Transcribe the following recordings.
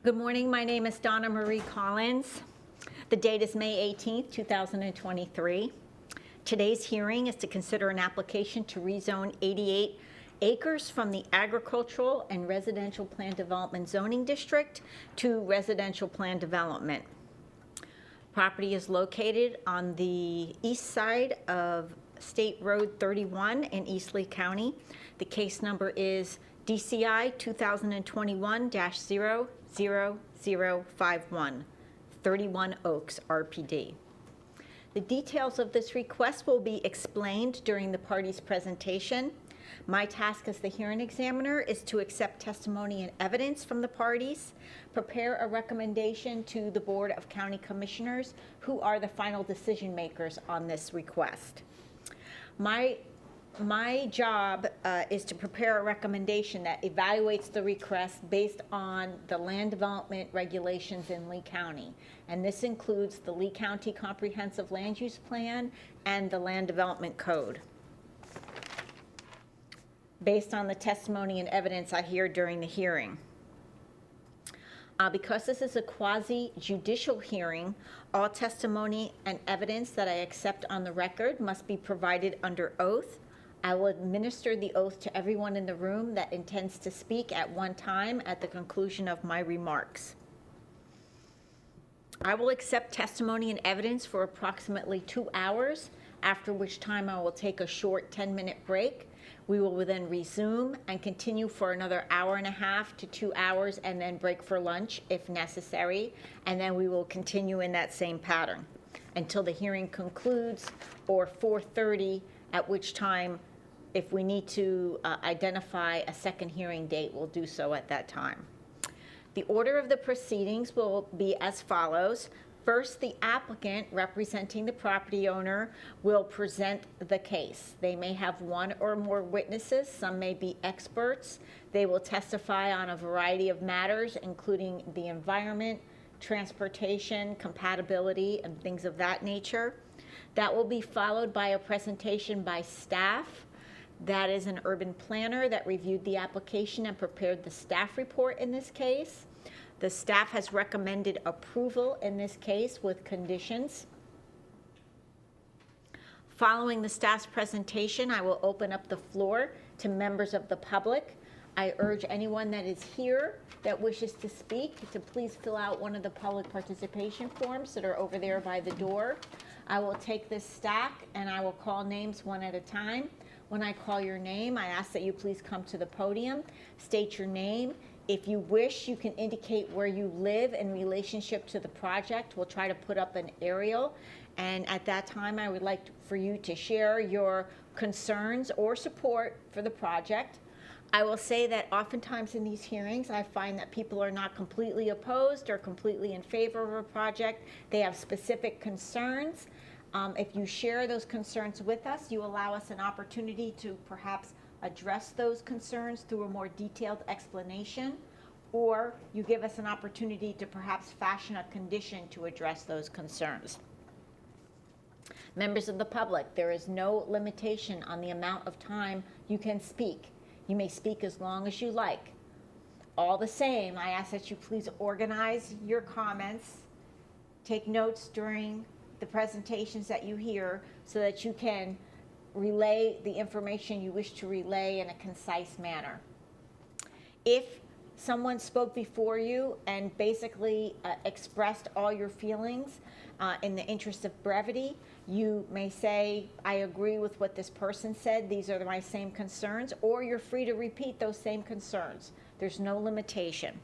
Good morning. My name is Donna Marie Collins. The date is May 18th, 2023. Today's hearing is to consider an application to rezone 88 acres from the agricultural and residential plan development zoning district to residential plan development. Property is located on the east side of State Road 31 in East Lee County. The case number is DCI 2021-00051, 31 Oaks RPD. The details of this request will be explained during the party's presentation. My task as the hearing examiner is to accept testimony and evidence from the parties, prepare a recommendation to the Board of County Commissioners, who are the final decision makers on this request. My job is to prepare a recommendation that evaluates the request based on the land development regulations in Lee County. And this includes the Lee County Comprehensive Land Use Plan and the Land Development Code. Based on the testimony and evidence I hear during the hearing. Because this is a quasi-judicial hearing, all testimony and evidence that I accept on the record must be provided under oath. I will administer the oath to everyone in the room that intends to speak at one time at the conclusion of my remarks. I will accept testimony and evidence for approximately 2 hours, after which time I will take a short 10-minute break. We will then resume and continue for another hour and a half to 2 hours and then break for lunch if necessary. And then we will continue in that same pattern until the hearing concludes, or 4:30, at which time, if we need to identify a second hearing date, we'll do so at that time. The order of the proceedings will be as follows. First, the applicant representing the property owner will present the case. They may have one or more witnesses. Some may be experts. They will testify on a variety of matters, including the environment, transportation, compatibility, and things of that nature. That will be followed by a presentation by staff. That is an urban planner that reviewed the application and prepared the staff report in this case. The staff has recommended approval in this case with conditions. Following the staff's presentation, I will open up the floor to members of the public. I urge anyone that is here that wishes to speak to please fill out one of the public participation forms that are over there by the door. I will take this stack and I will call names one at a time. When I call your name, I ask that you please come to the podium, state your name. If you wish, you can indicate where you live in relationship to the project. We'll try to put up an aerial. And at that time, I would like for you to share your concerns or support for the project. I will say that oftentimes in these hearings, I find that people are not completely opposed or completely in favor of a project. They have specific concerns. If you share those concerns with us, you allow us an opportunity to perhaps address those concerns through a more detailed explanation, or you give us an opportunity to perhaps fashion a condition to address those concerns. Members of the public, there is no limitation on the amount of time you can speak. You may speak as long as you like. All the same, I ask that you please organize your comments, take notes during the presentations that you hear so that you can relay the information you wish to relay in a concise manner. If someone spoke before you and basically expressed all your feelings in the interest of brevity, you may say, I agree with what this person said, these are my same concerns, or you're free to repeat those same concerns. There's no limitation.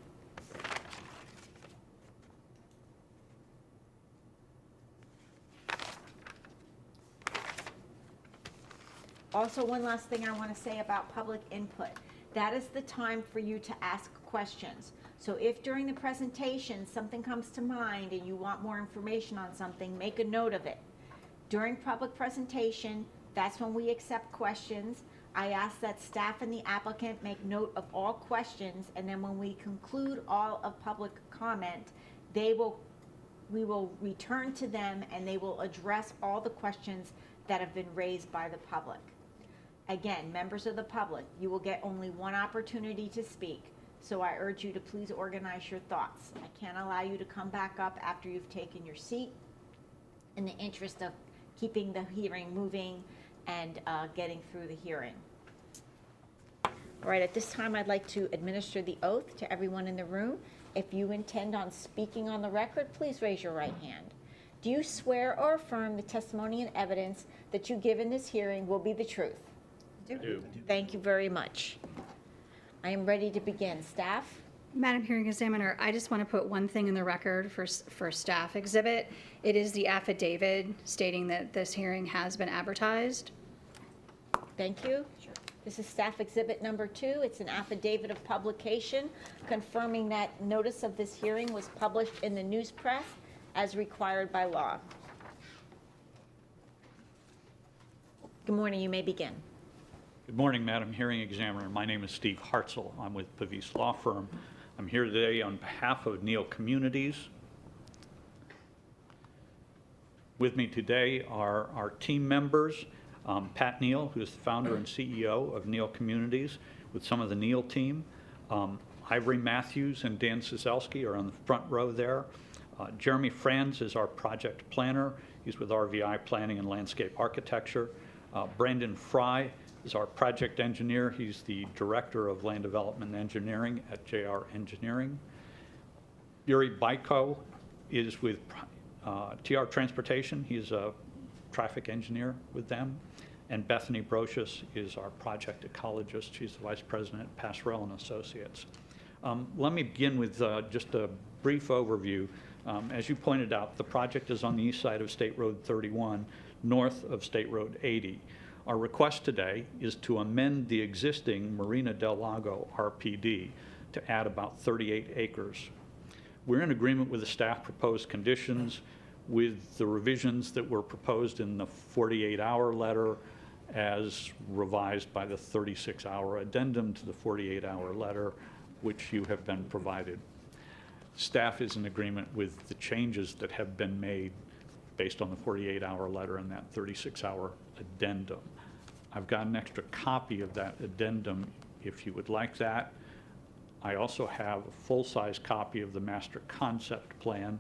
Also, one last thing I want to say about public input. That is the time for you to ask questions. So if during the presentation something comes to mind and you want more information on something, make a note of it. During public presentation, that's when we accept questions. I ask that staff and the applicant make note of all questions, and then when we conclude all of public comment, we will return to them and they will address all the questions that have been raised by the public. Again, members of the public, you will get only one opportunity to speak. so I urge you to please organize your thoughts. I can't allow you to come back up after you've taken your seat in the interest of keeping the hearing moving and getting through the hearing. All right, at this time, I'd like to administer the oath to everyone in the room. If you intend on speaking on the record, please raise your right hand. Do you swear or affirm the testimony and evidence that you give in this hearing will be the truth? I do. Thank you very much. I am ready to begin. Staff? Madam Hearing Examiner, I just want to put one thing in the record for staff exhibit. It is the affidavit stating that this hearing has been advertised. Thank you. Sure. This is staff exhibit number 2. It's an affidavit of publication confirming that notice of this hearing was published in the news press as required by law. Good morning. You may begin. Good morning, Madam Hearing Examiner. My name is Steve Hartzell. I'm with Pavis Law Firm. I'm here today on behalf of Neal Communities. With me today are our team members, Pat Neal, who is the founder and CEO of Neal Communities, with some of the Neal team. Ivory Matthews and Dan Cizelski are on the front row there. Jeremy Franz is our project planner. He's with RVI Planning and Landscape Architecture. Brandon Fry is our project engineer. He's the director of land development engineering at JR Engineering. Yuri Baiko is with TR Transportation. He's a traffic engineer with them. And Bethany Brocious is our project ecologist. She's the vice president at Passerelle and Associates. Let me begin with just a brief overview. As you pointed out, the project is on the east side of State Road 31, north of State Road 80. Our request today is to amend the existing Marina del Lago RPD to add about 38 acres. We're in agreement with the staff proposed conditions, with the revisions that were proposed in the 48-hour letter as revised by the 36-hour addendum to the 48-hour letter, which you have been provided. Staff is in agreement with the changes that have been made based on the 48-hour letter and that 36-hour addendum. I've got an extra copy of that addendum if you would like that. I also have a full-size copy of the master concept plan,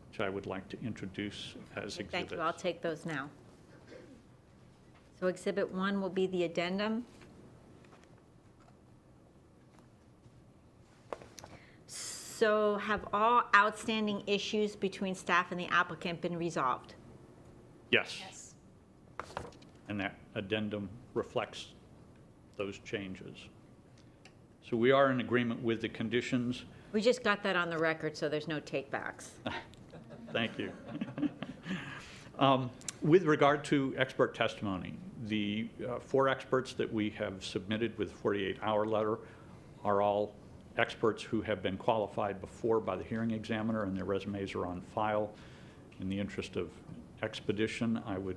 which I would like to introduce as exhibits. Thank you. I'll take those now. So exhibit 1 will be the addendum. So have all outstanding issues between staff and the applicant been resolved? Yes. And that addendum reflects those changes. So we are in agreement with the conditions. We just got that on the record, so there's no takebacks. Thank you. With regard to expert testimony, the 4 experts that we have submitted with the 48-hour letter are all experts who have been qualified before by the hearing examiner, and their resumes are on file. In the interest of expedition, I would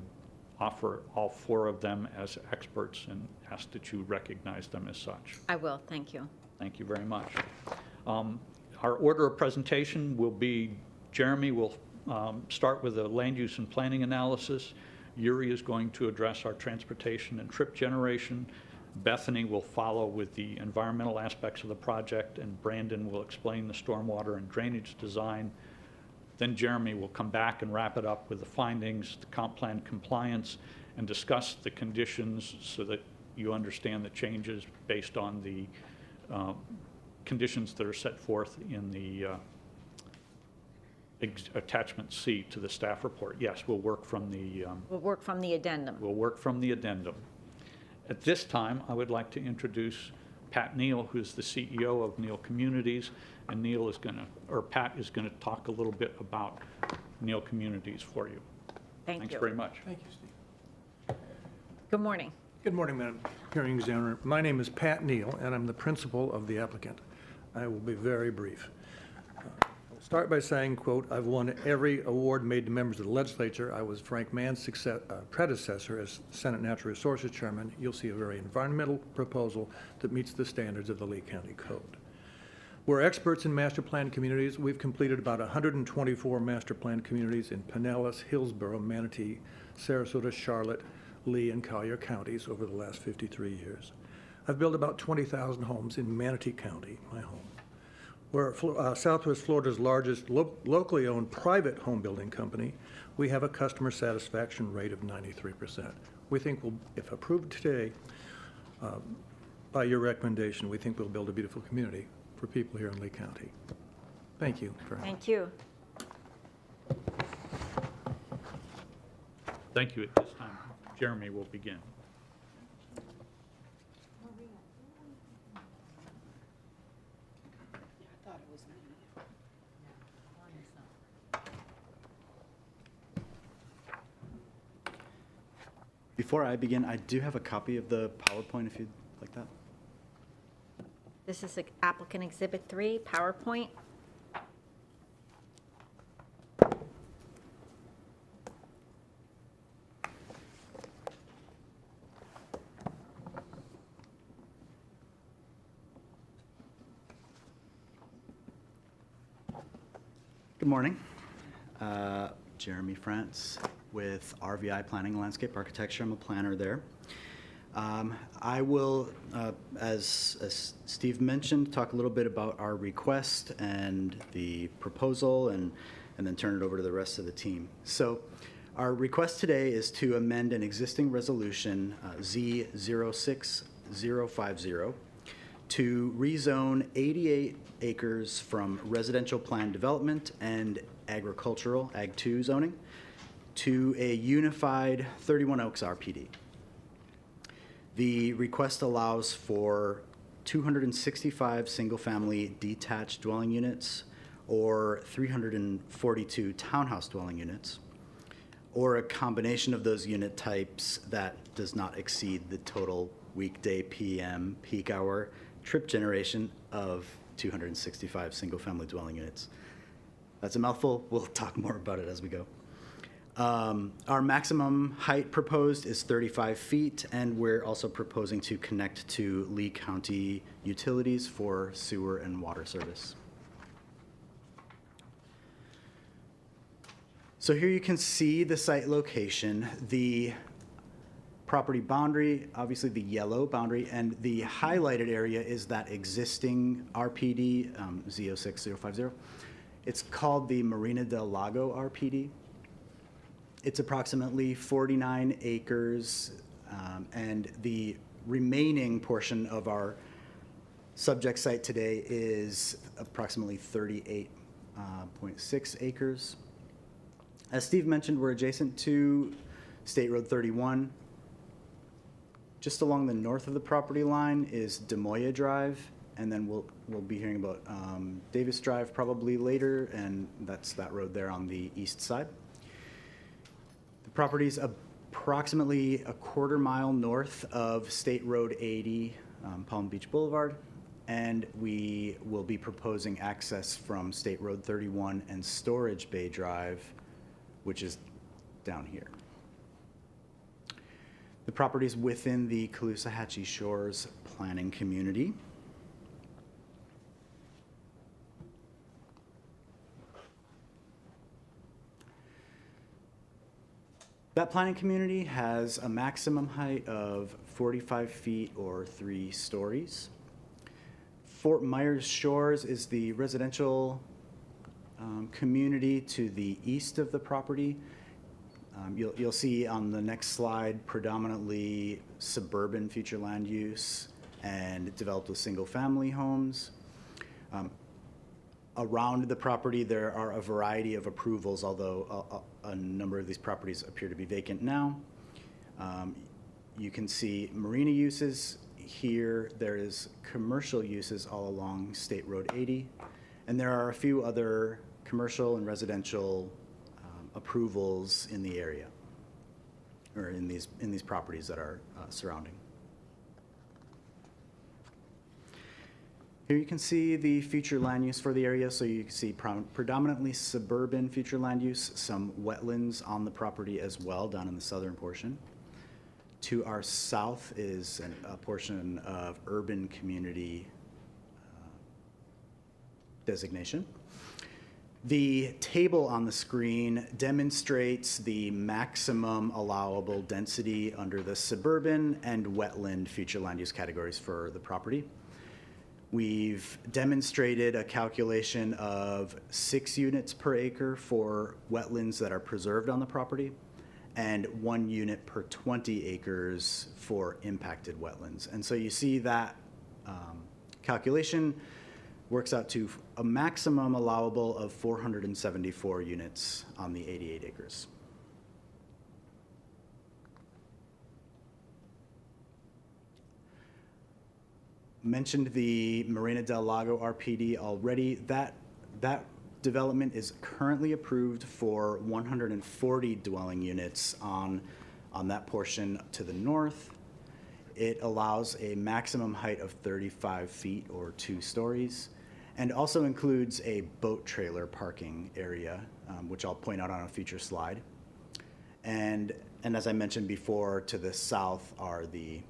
offer all 4 of them as experts and ask that you recognize them as such. I will. Thank you. Thank you very much. Our order of presentation will be, Jeremy will start with a land use and planning analysis. Yuri is going to address our transportation and trip generation. Bethany will follow with the environmental aspects of the project, and Brandon will explain the stormwater and drainage design. Then Jeremy will come back and wrap it up with the findings, the comp plan compliance, and discuss the conditions so that you understand the changes based on the conditions that are set forth in the attachment C to the staff report. Yes, we'll work from the We'll work from the addendum. We'll work from the addendum. At this time, I would like to introduce Pat Neal, who's the CEO of Neal Communities, and Neal is going to, or Pat is going to talk a little bit about Neal Communities for you. Thanks Thanks very much. Thank you, Steve. Good morning. Good morning, Madam Hearing Examiner. My name is Pat Neal, and I'm the principal of the applicant. I will be very brief. I'll start by saying, quote, I've won every award made to members of the legislature. I was Frank Mann's predecessor as Senate Natural Resources Chairman. You'll see a very environmental proposal that meets the standards of the Lee County Code. We're experts in master plan communities. We've completed about 124 master plan communities in Pinellas, Hillsborough, Manatee, Sarasota, Charlotte, Lee, and Collier counties over the last 53 years. I've built about 20,000 homes in Manatee County, my home. We're Southwest Florida's largest locally owned private home building company. We have a customer satisfaction rate of 93%. We think we'll, if approved today by your recommendation, we think we'll build a beautiful community for people here in Lee County. Thank you. Thank you. Thank you. At this time, Jeremy will begin. Before I begin, I do have a copy of the PowerPoint if you'd like that. This is applicant Exhibit 3, PowerPoint. Good morning. Jeremy France with RVI Planning and Landscape Architecture. I'm a planner there. I will, as Steve mentioned, talk a little bit about our request and the proposal and then turn it over to the rest of the team. So our request today is to amend an existing resolution, Z06050, to rezone 88 acres from residential planned development and agricultural, Ag 2 zoning, to a unified 31 Oaks RPD. The request allows for 265 single-family detached dwelling units or 342 townhouse dwelling units, or a combination of those unit types that does not exceed the total weekday PM peak hour trip generation of 265 single-family dwelling units. That's a mouthful. We'll talk more about it as we go. Our maximum height proposed is 35 feet, and we're also proposing to connect to Lee County utilities for sewer and water service. So here you can see the site location, the property boundary, obviously the yellow boundary, and the highlighted area is that existing RPD, Z06050. It's called the Marina del Lago RPD. It's approximately 49 acres, and the remaining portion of our subject site today is approximately 38.6 acres. As Steve mentioned, we're adjacent to State Road 31. Just along the north of the property line is Demoya Drive, and then we'll be hearing about Davis Drive probably later, and that's that road there on the east side. The property's approximately a quarter-mile north of State Road 80, Palm Beach Boulevard, and we will be proposing access from State Road 31 and Storage Bay Drive, which is down here. The property is within the Caloosahatchee Shores planning community. That planning community has a maximum height of 45 feet or 3 stories. Fort Myers Shores is the residential community to the east of the property. You'll see on the next slide predominantly suburban future land use and developed with single-family homes. Around the property, there are a variety of approvals, although a number of these properties appear to be vacant now. You can see marina uses here. There is commercial uses all along State Road 80, and there are a few other commercial and residential approvals in the area, or in these properties that are surrounding. Here you can see the future land use for the area. So you can see predominantly suburban future land use, some wetlands on the property as well down in the southern portion. To our south is a portion of urban community designation. The table on the screen demonstrates the maximum allowable density under the suburban and wetland future land use categories for the property. We've demonstrated a calculation of 6 units per acre for wetlands that are preserved on the property and 1 unit per 20 acres for impacted wetlands. And so you see that calculation works out to a maximum allowable of 474 units on the 88 acres. Mentioned the Marina del Lago RPD already. That development is currently approved for 140 dwelling units on that portion to the north. It allows a maximum height of 35 feet or 2 stories, and also includes a boat trailer parking area, which I'll point out on a future slide. And as I mentioned before, to the south are the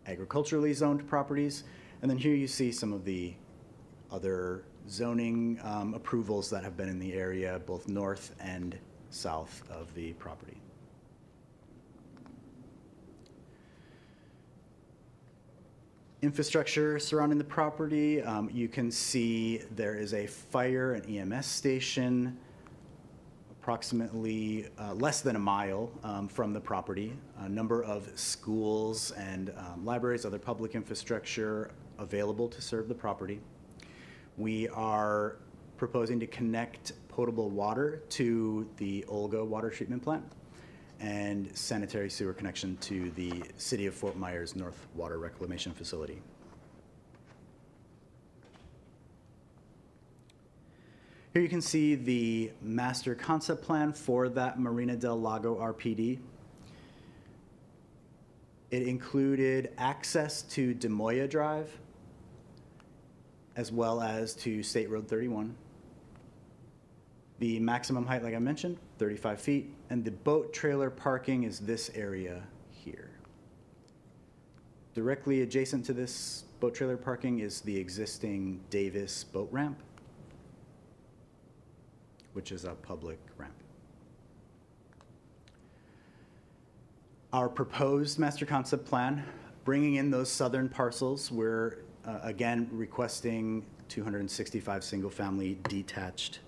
agriculturally zoned properties. And then here you see some of the other zoning approvals that have been in the area, both north and south of the property. Infrastructure surrounding the property, you can see there is a fire and EMS station approximately less than a mile from the property. A number of schools and libraries, other public infrastructure available to serve the property. We are proposing to connect potable water to the Olga water treatment plant and sanitary sewer connection to the City of Fort Myers North Water Reclamation Facility. Here you can see the master concept plan for that Marina del Lago RPD. It included access to Des Moines Drive, as well as to State Road 31. The maximum height, like I mentioned, 35 feet, and the boat trailer parking is this area here. Directly adjacent to this boat trailer parking is the existing Davis boat ramp, which is a public ramp. Our proposed master concept plan, bringing in those southern parcels, we're again requesting 265 single-family detached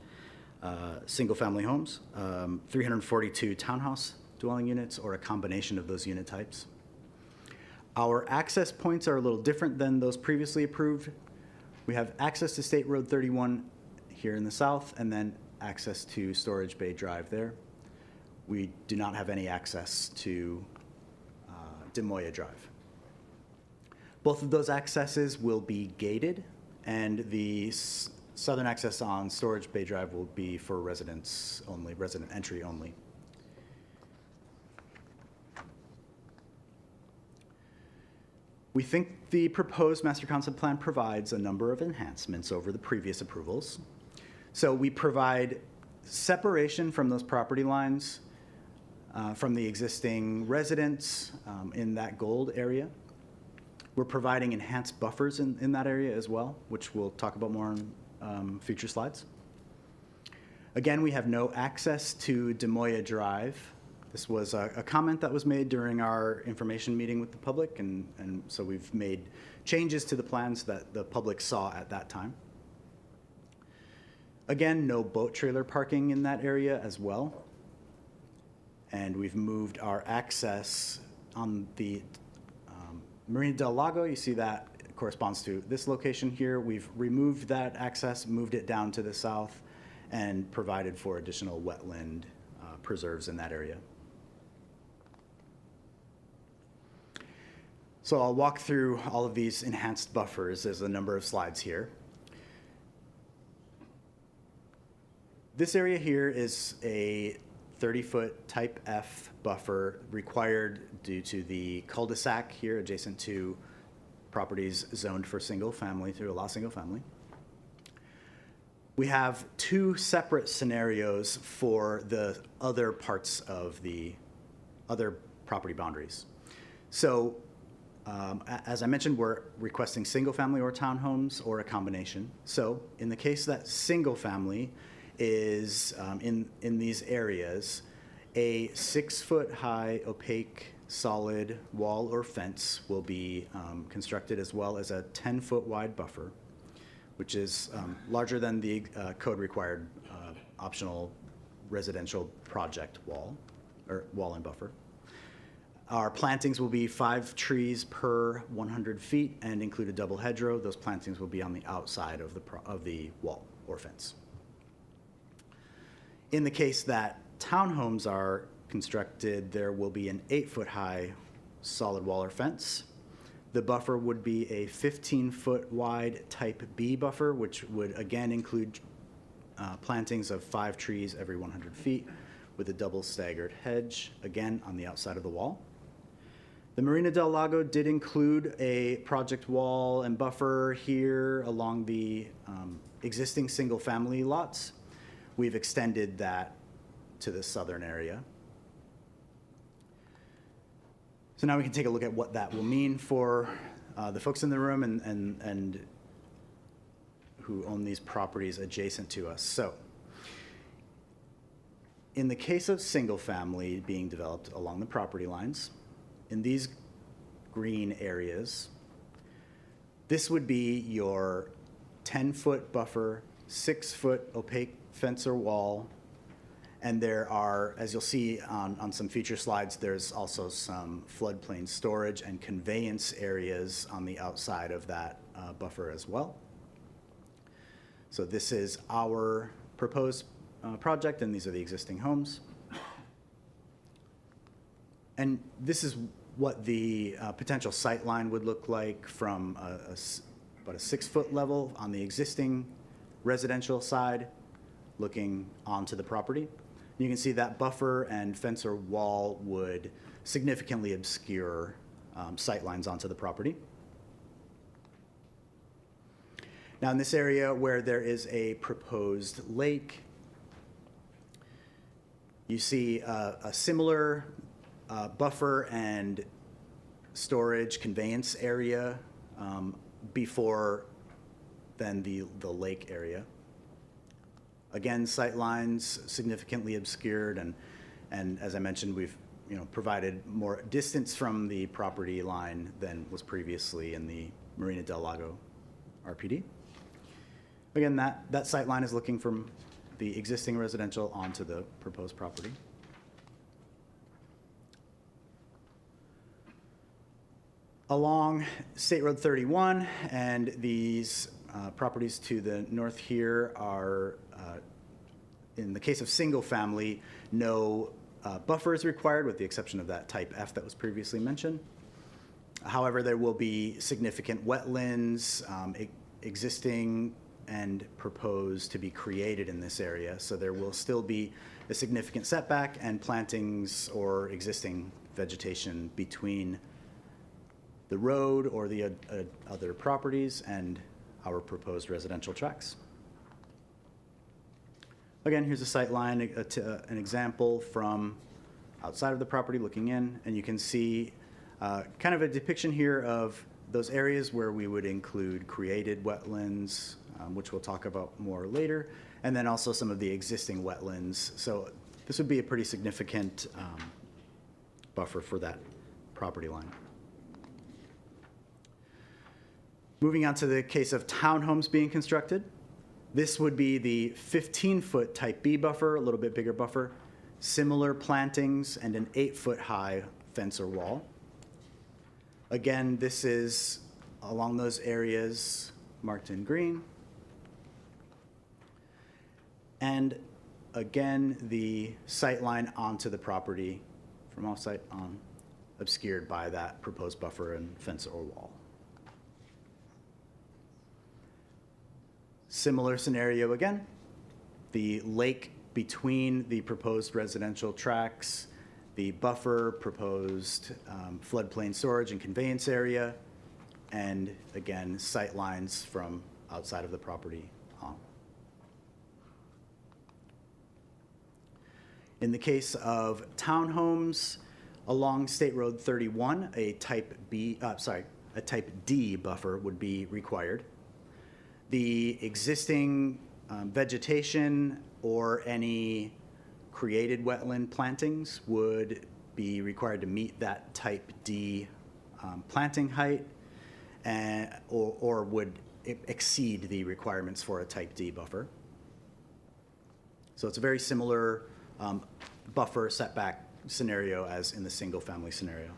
single-family homes, 342 townhouse dwelling units, or a combination of those unit types. Our access points are a little different than those previously approved. We have access to State Road 31 here in the south, and then access to Storage Bay Drive there. We do not have any access to Des Moines Drive. Both of those accesses will be gated, and the southern access on Storage Bay Drive will be for residents only, resident entry only. We think the proposed master concept plan provides a number of enhancements over the previous approvals. So we provide separation from those property lines from the existing residents in that gold area. We're providing enhanced buffers in that area as well, which we'll talk about more on future slides. Again, we have no access to Des Moines Drive. This was a comment that was made during our information meeting with the public, and so we've made changes to the plans that the public saw at that time. Again, no boat trailer parking in that area as well. And we've moved our access on the Marina del Lago. You see that corresponds to this location here. We've removed that access, moved it down to the south, and provided for additional wetland preserves in that area. So I'll walk through all of these enhanced buffers. There's a number of slides here. This area here is a 30-foot type F buffer required due to the cul-de-sac here adjacent to properties zoned for single family to allow single family. We have 2 separate scenarios for the other parts of the other property boundaries. So as I mentioned, we're requesting single family or townhomes or a combination. So in the case that single family, is, in these areas, a 6-foot-high opaque solid wall or fence will be constructed, as well as a 10-foot wide buffer, which is larger than the code-required optional residential project wall, or wall and buffer. Our plantings will be 5 trees per 100 feet and include a double hedgerow. Those plantings will be on the outside of the wall or fence. In the case that townhomes are constructed, there will be an 8-foot-high solid wall or fence. The buffer would be a 15-foot wide type B buffer, which would again include plantings of 5 trees every 100 feet with a double staggered hedge, again on the outside of the wall. The Marina del Lago did include a project wall and buffer here along the existing single-family lots. We've extended that to the southern area. So now we can take a look at what that will mean for the folks in the room and who own these properties adjacent to us. So in the case of single family being developed along the property lines, in these green areas, this would be your 10-foot buffer, 6-foot opaque fence or wall, and there are, as you'll see on some future slides, there's also some floodplain storage and conveyance areas on the outside of that buffer as well. So this is our proposed project, and these are the existing homes. And this is what the potential sight line would look like from about a 6-foot level on the existing residential side, looking onto the property. You can see that buffer and fence or wall would significantly obscure sight lines onto the property. Now, in this area where there is a proposed lake, you see a similar buffer and storage conveyance area before then the lake area. Again, sight lines significantly obscured, and as I mentioned, we've provided more distance from the property line than was previously in the Marina del Lago RPD. Again, that sight line is looking from the existing residential onto the proposed property. Along State Road 31, and these properties to the north here are, in the case of single family, no buffer is required with the exception of that type F that was previously mentioned. However, there will be significant wetlands existing and proposed to be created in this area. So there will still be a significant setback and plantings or existing vegetation between the road or the other properties and our proposed residential tracts. Again, here's a sight line, an example from outside of the property looking in, and you can see kind of a depiction here of those areas where we would include created wetlands, which we'll talk about more later, and then also some of the existing wetlands. So this would be a pretty significant buffer for that property line. Moving on to the case of townhomes being constructed. This would be the 15-foot type B buffer, a little bit bigger buffer, similar plantings, and an 8-foot high fence or wall. Again, this is along those areas marked in green. And again, the sight line onto the property from off-site on, obscured by that proposed buffer and fence or wall. Similar scenario again, the lake between the proposed residential tracts, the buffer, proposed floodplain storage and conveyance area, and again, sight lines from outside of the property on. In the case of townhomes along State Road 31, a type D buffer would be required. The existing Vegetation or any created wetland plantings would be required to meet that type D planting height or would exceed the requirements for a type D buffer. So it's a very similar buffer setback scenario as in the single family scenario.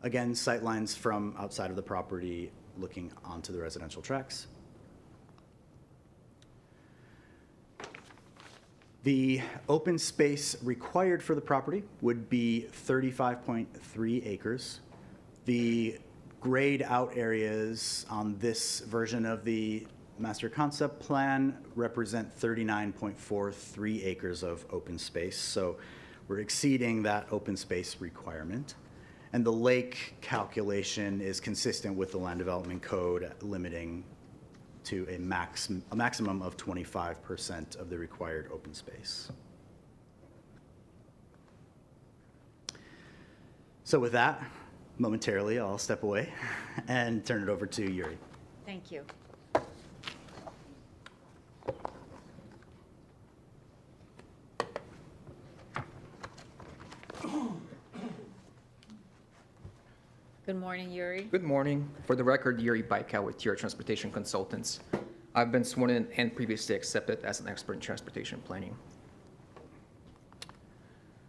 Again, sightlines from outside of the property looking onto the residential tracts. The open space required for the property would be 35.3 acres. The grayed out areas on this version of the master concept plan represent 39.43 acres of open space. So we're exceeding that open space requirement. And the lake calculation is consistent with the land development code limiting to a maximum of 25% of the required open space. So with that, momentarily, I'll step away and turn it over to Yuri. Thank you. Good morning, Yuri. Good morning. For the record, Yuri Baikal with Tier Transportation Consultants. I've been sworn in and previously accepted as an expert in transportation planning.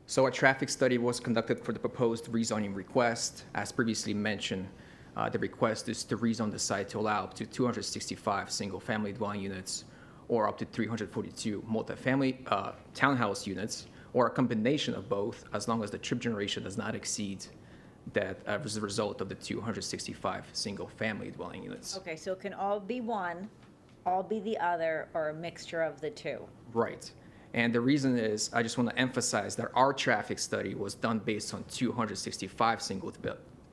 So a traffic study was conducted for the proposed rezoning request. As previously mentioned, the request is to rezone the site to allow up to 265 single-family dwelling units or up to 342 multifamily townhouse units, or a combination of both, as long as the trip generation does not exceed that as a result of the 265 single-family dwelling units. Okay, so it can all be one, all be the other, or a mixture of the two. Right. And the reason is, I just want to emphasize that our traffic study was done based on 265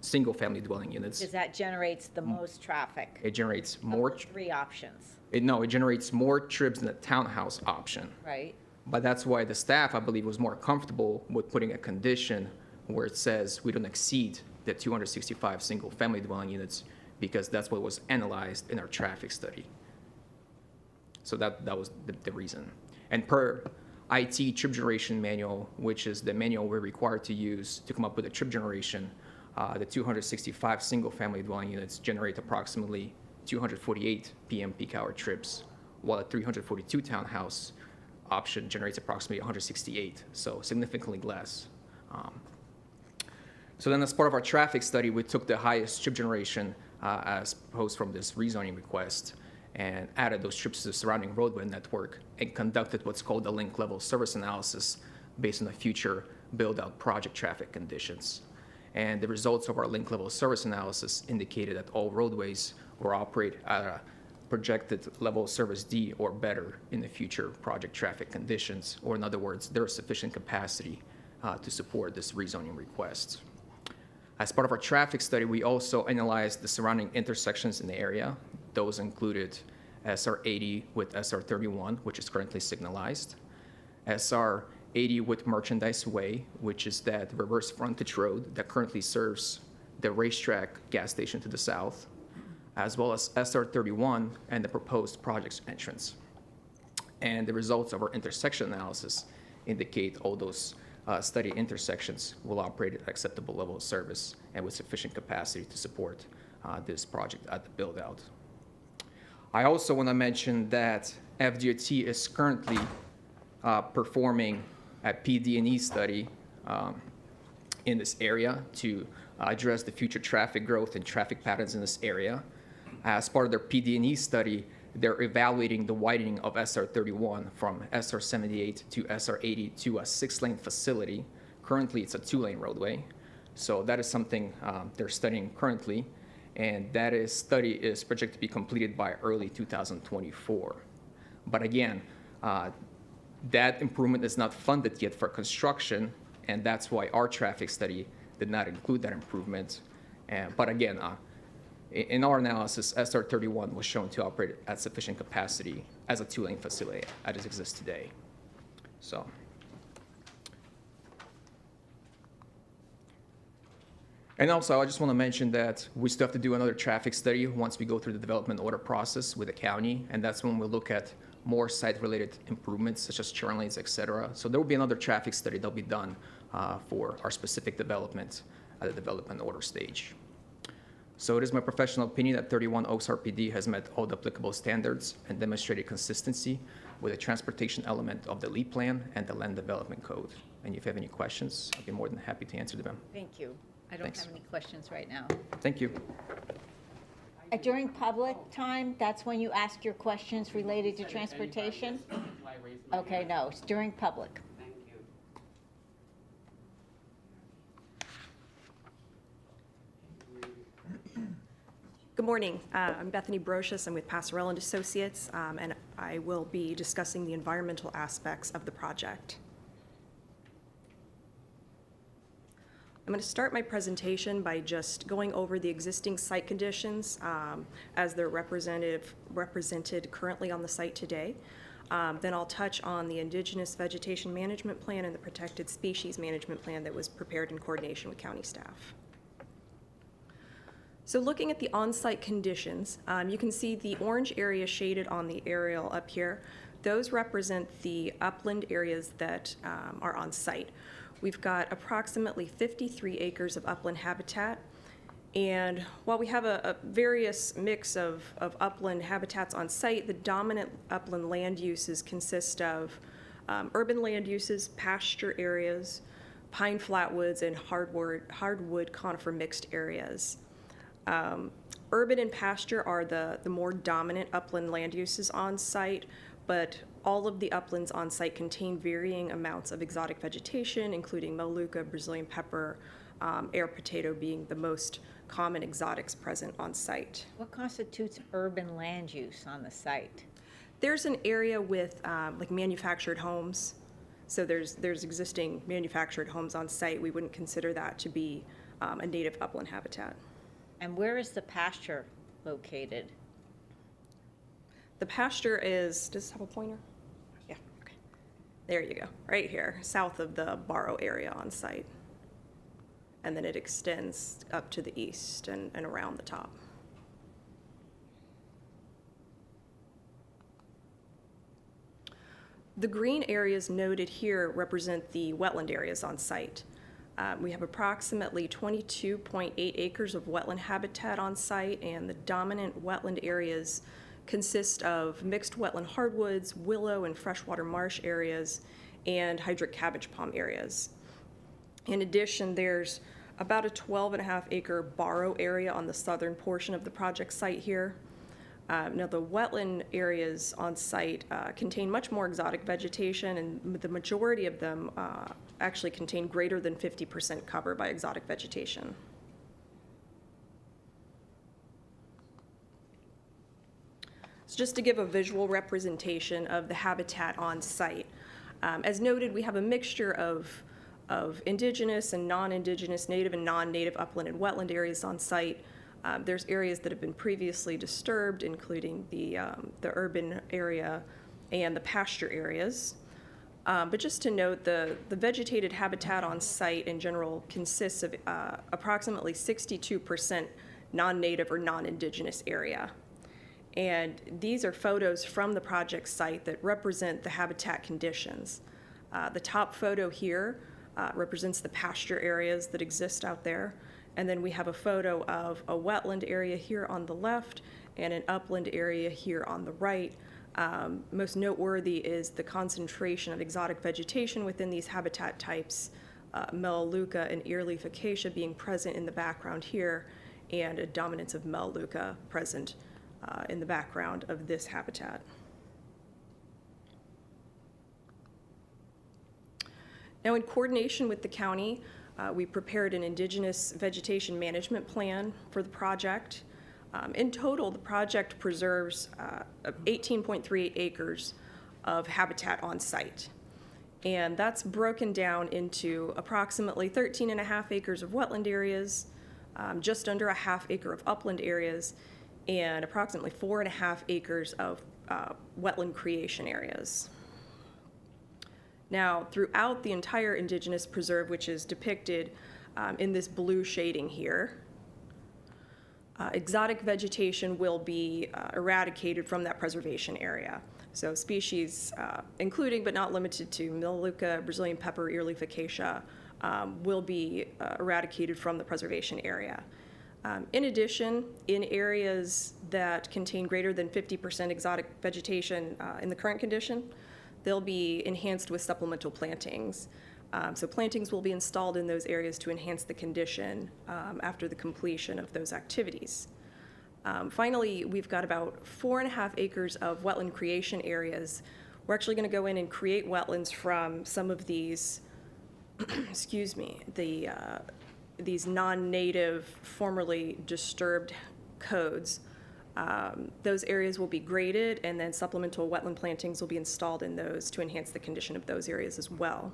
single-family dwelling units. Because that generates the most traffic. It generates of more, the three options, it generates more trips than the townhouse option. right? But that's why the staff, I believe, was more comfortable with putting a condition where it says we don't exceed the 265 single-family dwelling units, because that's what was analyzed in our traffic study. So that was the reason. And per IT trip generation manual, which is the manual we're required to use to come up with a trip generation, the 265 single-family dwelling units generate approximately 248 PM peak hour trips, while a 342 townhouse option generates approximately 168, so significantly less. So then as part of our traffic study, we took the highest trip generation as proposed from this rezoning request and added those trips to the surrounding roadway network and conducted what's called a link level service analysis based on the future build-out project traffic conditions. And the results of our link level service analysis indicated that all roadways will operate at a projected level of service D or better in the future project traffic conditions, or in other words, there is sufficient capacity to support this rezoning request. As part of our traffic study, we also analyzed the surrounding intersections in the area. Those included SR 80 with SR 31, which is currently signalized, SR 80 with Merchandise Way, which is that reverse frontage road that currently serves the racetrack gas station to the south, as well as SR 31 and the proposed project's entrance. And the results of our intersection analysis indicate all those study intersections will operate at acceptable level of service and with sufficient capacity to support this project at the build-out. I also want to mention that FDOT is currently performing a PD&E study in this area to address the future traffic growth and traffic patterns in this area. As part of their PD&E study, they're evaluating the widening of SR 31 from SR 78 to SR 80 to a 6-lane facility. Currently, it's a 2-lane roadway. So that is something they're studying currently. And that study is projected to be completed by early 2024. But again, that improvement is not funded yet for construction, and that's why our traffic study did not include that improvement. But again, in our analysis, SR 31 was shown to operate at sufficient capacity as a 2-lane facility as it exists today. So. And also, I just want to mention that we still have to do another traffic study once we go through the development order process with the county, and that's when we'll look at more site-related improvements, such as turn lanes, et cetera. So there will be another traffic study that'll be done for our specific development at the development order stage. So it is my professional opinion that 31 Oaks RPD has met all the applicable standards and demonstrated consistency with the transportation element of the LEAP plan and the land development code. And if you have any questions, I'd be more than happy to answer them. Thank you. I don't Thanks. have any questions right now. Thank you. During public time, that's when you ask your questions related to transportation? Okay, no, it's during public. Good morning. I'm Bethany Brocious. I'm with Passarella and Associates, and I will be discussing the environmental aspects of the project. I'm going to start my presentation by just going over the existing site conditions as they're represented currently on the site today. Then I'll touch on the Indigenous Vegetation Management Plan and the Protected Species Management Plan that was prepared in coordination with county staff. So looking at the on-site conditions, you can see the orange area shaded on the aerial up here. Those represent the upland areas that are on site. We've got approximately 53 acres of upland habitat. And while we have a various mix of upland habitats on site, the dominant upland land uses consist of urban land uses, pasture areas, pine flatwoods, and hardwood conifer mixed areas. Urban and pasture are the more dominant upland land uses on site, but all of the uplands on site contain varying amounts of exotic vegetation, including melaleuca, Brazilian pepper, air potato being the most common exotics present on site. What constitutes urban land use on the site? There's an area with like manufactured homes. So there's existing manufactured homes on site. We wouldn't consider that to be a native upland habitat. And where is the pasture located? The pasture is, does this have a pointer? Yeah, okay. There you go, right here, south of the Barrow area on site. And then it extends up to the east and around the top. The green areas noted here represent the wetland areas on site. We have approximately 22.8 acres of wetland habitat on site, and the dominant wetland areas consist of mixed wetland hardwoods, willow and freshwater marsh areas, and hydric cabbage palm areas. In addition, there's about a 12.5 acre Barrow area on the southern portion of the project site here. Now, the wetland areas on site contain much more exotic vegetation, and the majority of them actually contain greater than 50% cover by exotic vegetation. So just to give a visual representation of the habitat on site, as noted, we have a mixture of indigenous and non-indigenous, native and non-native upland and wetland areas on site. There's areas that have been previously disturbed, including the urban area and the pasture areas. But just to note, the vegetated habitat on site in general consists of approximately 62% non-native or non-indigenous area. And these are photos from the project site that represent the habitat conditions. The top photo here represents the pasture areas that exist out there. And then we have a photo of a wetland area here on the left and an upland area here on the right. Most noteworthy is the concentration of exotic vegetation within these habitat types, melaleuca and earleaf acacia being present in the background here, and a dominance of melaleuca present in the background of this habitat. Now, in coordination with the county, we prepared an Indigenous Vegetation Management Plan for the project. In total, the project preserves 18.38 acres of habitat on site. And that's broken down into approximately 13.5 acres of wetland areas, just under a half acre of upland areas, and approximately 4.5 acres of wetland creation areas. Now, throughout the entire indigenous preserve, which is depicted in this blue shading here. Exotic vegetation will be eradicated from that preservation area. So species, including but not limited to Melaleuca, Brazilian pepper, earleaf acacia, will be eradicated from the preservation area. In addition, in areas that contain greater than 50% exotic vegetation in the current condition, they'll be enhanced with supplemental plantings. So plantings will be installed in those areas to enhance the condition after the completion of those activities. Finally, we've got about 4.5 acres of wetland creation areas. We're actually going to go in and create wetlands from some of these, excuse me, these non-native, formerly disturbed codes. Those areas will be graded, and then supplemental wetland plantings will be installed in those to enhance the condition of those areas as well.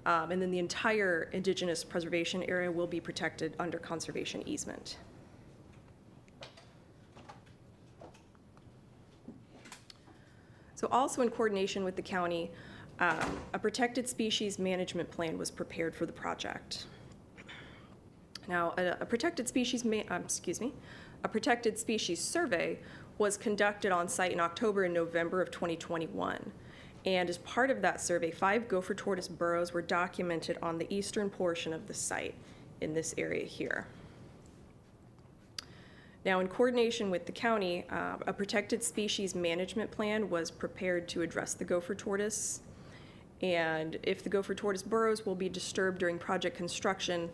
And then the entire indigenous preservation area will be protected under conservation easement. So also in coordination with the county, a protected species management plan was prepared for the project. Now, a protected species survey was conducted on site in October and November of 2021. And as part of that survey, 5 gopher tortoise burrows were documented on the eastern portion of the site in this area here. Now, in coordination with the county, a protected species management plan was prepared to address the gopher tortoise. And if the gopher tortoise burrows will be disturbed during project construction,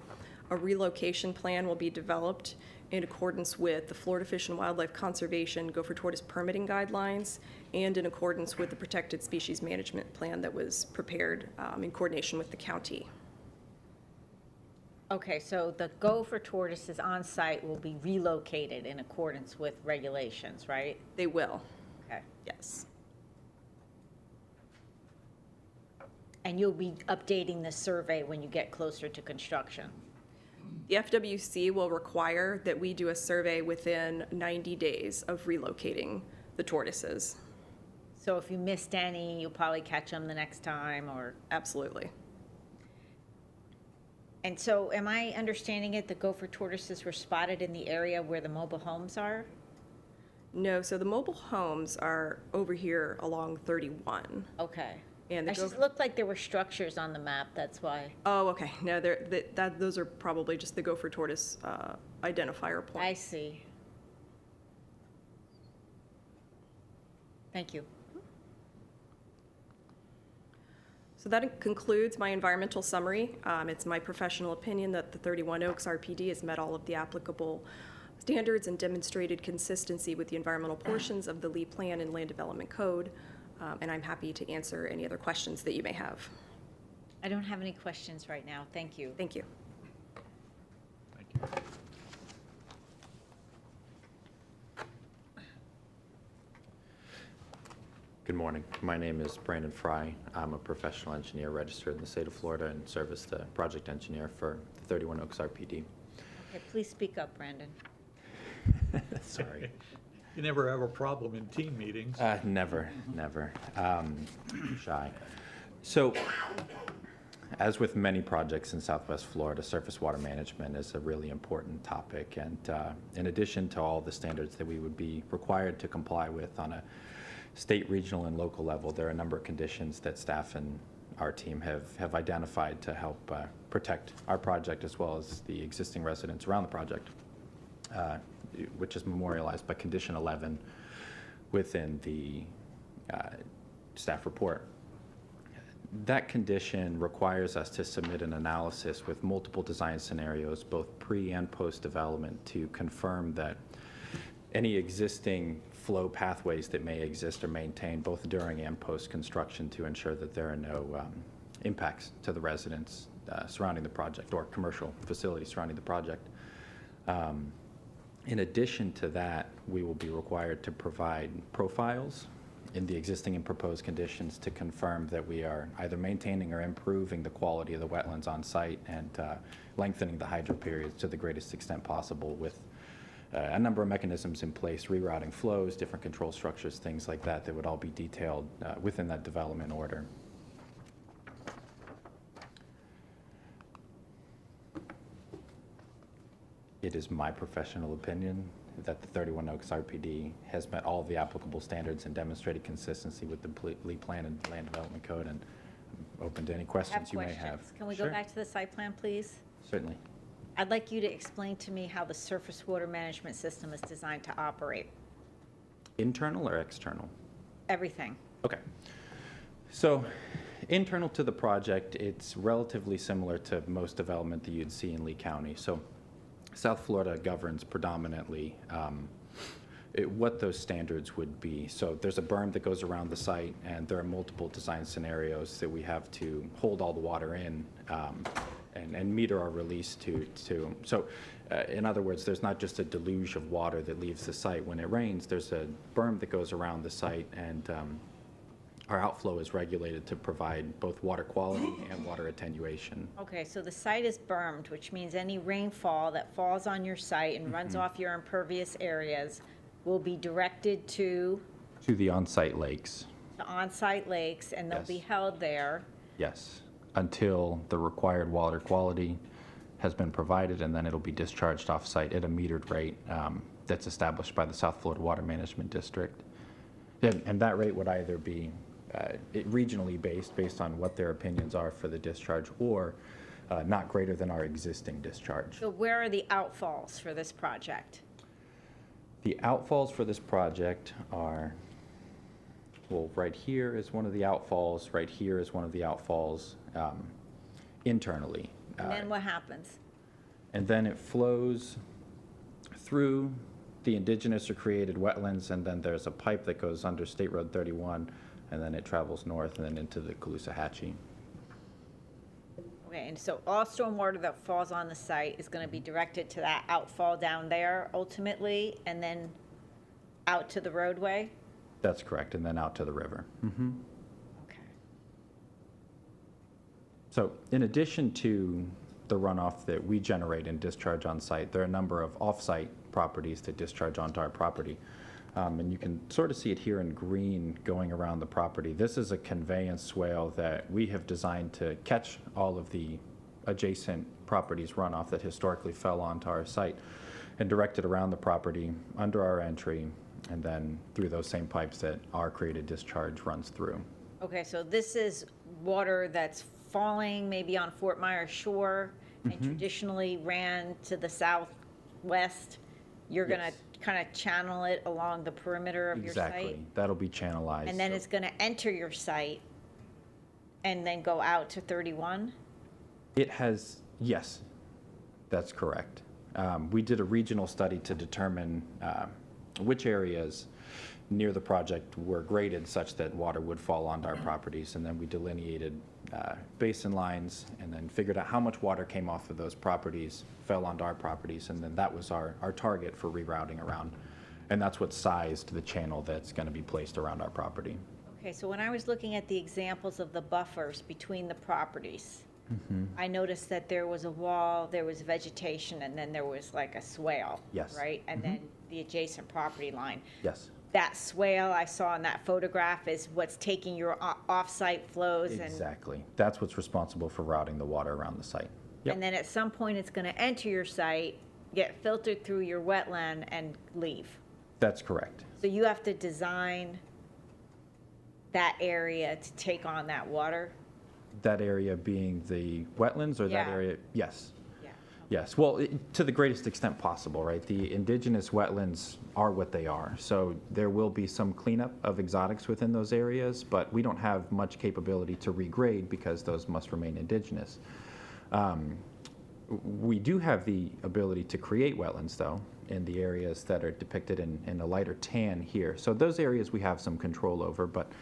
a relocation plan will be developed in accordance with the Florida Fish and Wildlife Conservation gopher tortoise permitting guidelines and in accordance with the protected species management plan that was prepared in coordination with the county. Okay, so the gopher tortoises on site will be relocated in accordance with regulations, right? They will, Okay. yes. And you'll be updating the survey when you get closer to construction? The FWC will require that we do a survey within 90 days of relocating the tortoises. So if you missed any, you'll probably catch them the next time, or? Absolutely. And so am I understanding it, the gopher tortoises were spotted in the area where the mobile homes are? No, so the mobile homes are over here along 31. Okay. And the It just looked like there were structures on the map, that's why. Oh, okay. No, those are probably just the gopher tortoise identifier points. I see. Thank you. So that concludes my environmental summary. It's my professional opinion that the 31 Oaks RPD has met all of the applicable standards and demonstrated consistency with the environmental portions of the Lee Plan and Land Development Code. And I'm happy to answer any other questions that you may have. I don't have any questions right now. Thank you. Thank you. Thank you. Good morning. My name is Brandon Fry. I'm a professional engineer registered in the state of Florida and serve as the project engineer for the 31 Oaks RPD. Okay, please speak up, Brandon. Sorry. You never have a problem in team meetings. Never. Shy. So, as with many projects in Southwest Florida, surface water management is a really important topic. And in addition to all the standards that we would be required to comply with on a state, regional, and local level, there are a number of conditions that staff and our team have identified to help protect our project as well as the existing residents around the project, which is memorialized by Condition 11 within the staff report. That condition requires us to submit an analysis with multiple design scenarios, both pre and post development, to confirm that any existing flow pathways that may exist are maintained both during and post construction to ensure that there are no impacts to the residents surrounding the project or commercial facilities surrounding the project. In addition to that, we will be required to provide profiles in the existing and proposed conditions to confirm that we are either maintaining or improving the quality of the wetlands on site and lengthening the hydro periods to the greatest extent possible with a number of mechanisms in place, rerouting flows, different control structures, things like that, that would all be detailed within that development order. It is my professional opinion that the 31 Oaks RPD has met all the applicable standards and demonstrated consistency with the Lee Plan and Land Development Code, and I'm open to any I have questions you may have. questions. Can we go Sure. back to the site plan, please? Certainly. I'd like you to explain to me how the surface water management system is designed to operate. Internal or external? Everything. Okay. So internal to the project, it's relatively similar to most development that you'd see in Lee County. So South Florida governs predominantly what those standards would be. So there's a berm that goes around the site, and there are multiple design scenarios that we have to hold all the water in and meter our release to. So in other words, there's not just a deluge of water that leaves the site when it rains. There's a berm that goes around the site, and our outflow is regulated to provide both water quality and water attenuation. Okay, so the site is bermed, which means any rainfall that falls on your site and runs off your impervious areas will be directed to To the on-site lakes, on-site lakes, and they'll Yes. be held there. yes, until the required water quality has been provided, and then it'll be discharged off-site at a metered rate that's established by the South Florida Water Management District. And that rate would either be regionally based on what their opinions are for the discharge, or not greater than our existing discharge. So where are the outfalls for this project? The outfalls for this project are, well, right here is one of the outfalls, right here is one of the outfalls internally. And then what happens? And then it flows through the indigenous or created wetlands, and then there's a pipe that goes under State Road 31, and then it travels north and then into the Caloosahatchee. Okay, and so all stormwater that falls on the site is going to be directed to that outfall down there ultimately, and then out to the roadway? That's correct, and then out to the river. Okay. So in addition to the runoff that we generate and discharge on site, there are a number of off-site properties that discharge onto our property. And you can sort of see it here in green going around the property. This is a conveyance swale that we have designed to catch all of the adjacent properties runoff that historically fell onto our site and direct it around the property under our entry, and then through those same pipes that our created discharge runs through. Okay, so this is water that's falling maybe on Fort Myers Shore and traditionally ran to the southwest. You're going Yes. to kind of channel it along the perimeter of your site? Exactly. That'll be channelized. And then so- it's going to enter your site and then go out to 31? It has, yes, that's correct. We did a regional study to determine which areas near the project were graded such that water would fall onto our properties, and then we delineated basin lines and then figured out how much water came off of those properties, fell onto our properties, and then that was our target for rerouting around. And that's what sized the channel that's going to be placed around our property. Okay, so when I was looking at the examples of the buffers between the properties, I noticed that there was a wall, there was vegetation, and then there was like a swale. Yes. Right? And then the adjacent property line. Yes. That swale I saw in that photograph is what's taking your off-site flows and Exactly. That's what's responsible for routing the water around the site. Yep. and then at some point it's going to enter your site, get filtered through your wetland and leave. That's correct. So you have to design that area to take on that water? That area being the wetlands, or that Yeah. area? Yes. Yeah. Yes, well, to the greatest extent possible, right? The indigenous wetlands are what they are. So there will be some cleanup of exotics within those areas, but we don't have much capability to regrade because those must remain indigenous. We do have the ability to create wetlands, though, in the areas that are depicted in a lighter tan here. So those areas we have some control over, but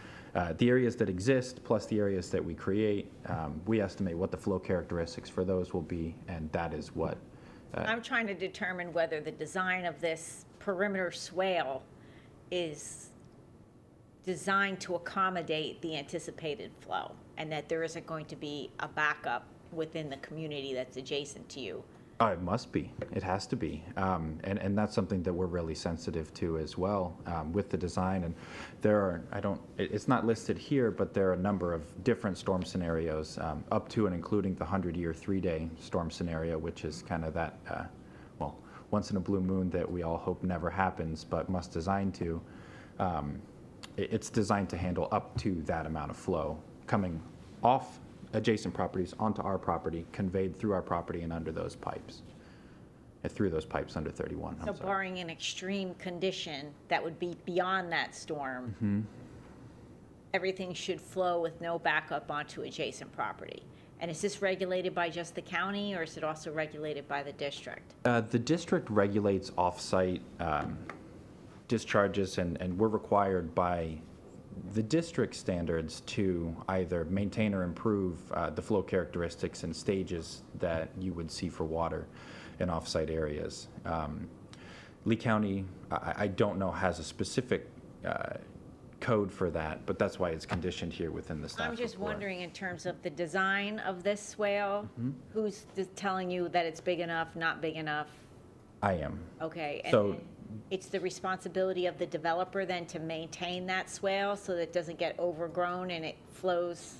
the areas that exist, plus the areas that we create, we estimate what the flow characteristics for those will be, and that is what. I'm trying to determine whether the design of this perimeter swale is designed to accommodate the anticipated flow, and that there isn't going to be a backup within the community that's adjacent to you. Oh, it must be. It has to be. And that's something that we're really sensitive to as well with the design. And there are, it's not listed here, but there are a number of different storm scenarios up to and including the 100-year 3-day storm scenario, which is kind of that, once in a blue moon that we all hope never happens, but must design to, it's designed to handle up to that amount of flow coming off adjacent properties onto our property, conveyed through our property and under those pipes, through those pipes under 31. So barring an extreme condition that would be beyond that storm, everything should flow with no backup onto adjacent property. And is this regulated by just the county, or is it also regulated by the district? The district regulates off-site discharges, and we're required by the district standards to either maintain or improve the flow characteristics and stages that you would see for water in off-site areas. Lee County, I don't know, has a specific code for that, but that's why it's conditioned here within the staff I'm just report. wondering, in terms of the design of this swale, who's telling you that it's big enough, not big enough? I am. Okay, and So- then it's the responsibility of the developer then to maintain that swale so that it doesn't get overgrown and it flows?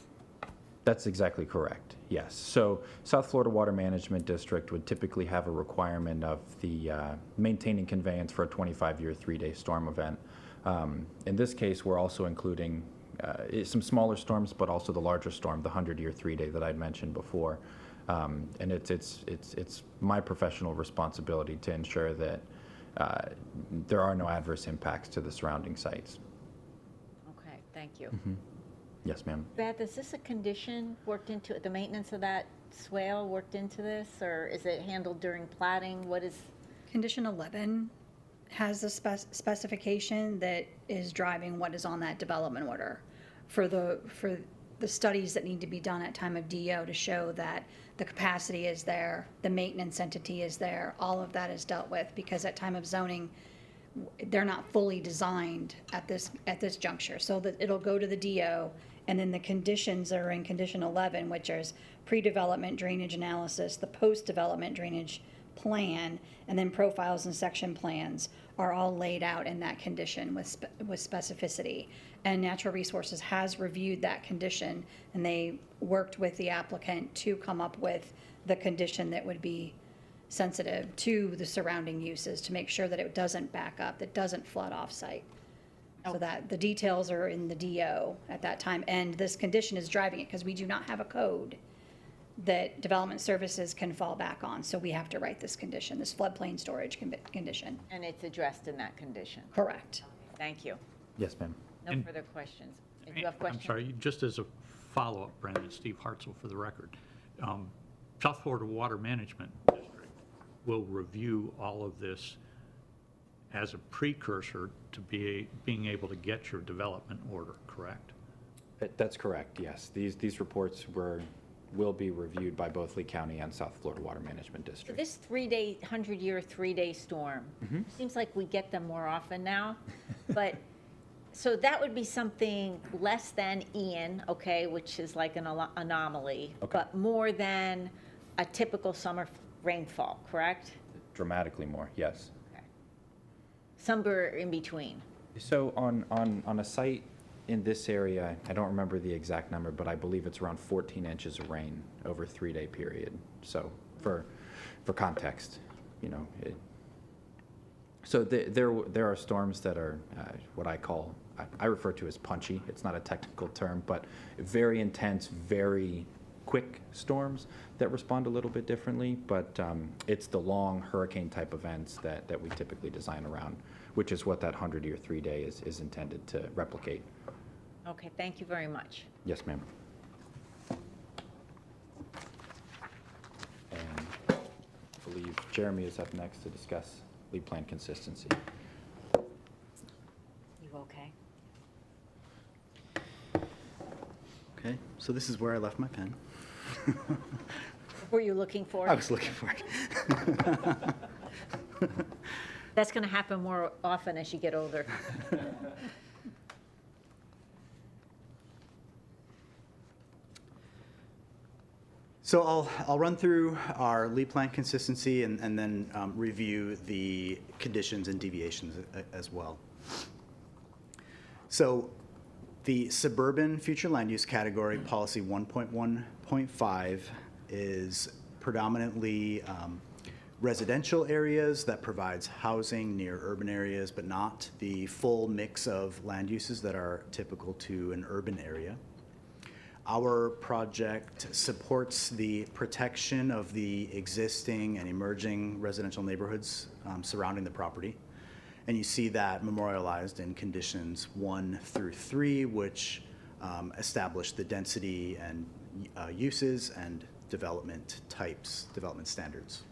That's exactly correct, yes. So South Florida Water Management District would typically have a requirement of the maintaining conveyance for a 25-year, 3-day storm event. In this case, we're also including some smaller storms, but also the larger storm, the 100-year, 3-day that I'd mentioned before. And it's my professional responsibility to ensure that there are no adverse impacts to the surrounding sites. Okay, thank you. Yes, ma'am. Beth, is this a condition worked into, the maintenance of that swale worked into this, or is it handled during plating? What is? Condition 11 has the specification that is driving what is on that development order for the studies that need to be done at time of DO to show that the capacity is there, the maintenance entity is there, all of that is dealt with, because at time of zoning, they're not fully designed at this juncture. So that it'll go to the DO, and then the conditions are in condition 11, which is pre-development drainage analysis, the post-development drainage plan, and then profiles and section plans are all laid out in that condition with specificity. And Natural Resources has reviewed that condition, and they worked with the applicant to come up with the condition that would be sensitive to the surrounding uses to make sure that it doesn't back up, that doesn't flood off-site. So that the details are in the DO at that time, and this condition is driving it because we do not have a code that Development Services can fall back on. So we have to write this condition, this floodplain storage condition. And it's addressed in that condition. Correct. Thank you. Yes, ma'am. No And- further questions. Do you have questions? I'm sorry, just as a follow-up, Brendan, Steve Hartzell for the record. South Florida Water Management District will review all of this as a precursor to being able to get your development order, correct? That's correct, yes. These reports will be reviewed by both Lee County and South Florida Water Management So District. this 100-year, 3-day storm, seems like we get them more often now, but, so that would be something less than Ian, okay, which is like an anomaly, Okay. but more than a typical summer rainfall, correct? Dramatically more, yes. Okay. Somewhere in between. So on a site in this area, I don't remember the exact number, but I believe it's around 14 inches of rain over a 3-day period. So for context, so there are storms that are what I refer to as punchy. It's not a technical term, but very intense, very quick storms that respond a little bit differently. But it's the long hurricane type events that we typically design around, which is what that 100-year, 3-day is intended to replicate. Okay, thank you very much. Yes, ma'am. And I believe Jeremy is up next to discuss lead plan consistency. You okay? Okay, so this is where I left my pen. Were you looking for I it? was looking for it. That's going to happen more often as you get older. So I'll run through our lead plan consistency and then review the conditions and deviations as well. So the suburban future land use category, policy 1.1.5, is predominantly residential areas that provides housing near urban areas, but not the full mix of land uses that are typical to an urban area. Our project supports the protection of the existing and emerging residential neighborhoods surrounding the property. And you see that memorialized in conditions 1 through 3, which establish the density and uses and development types, development standards.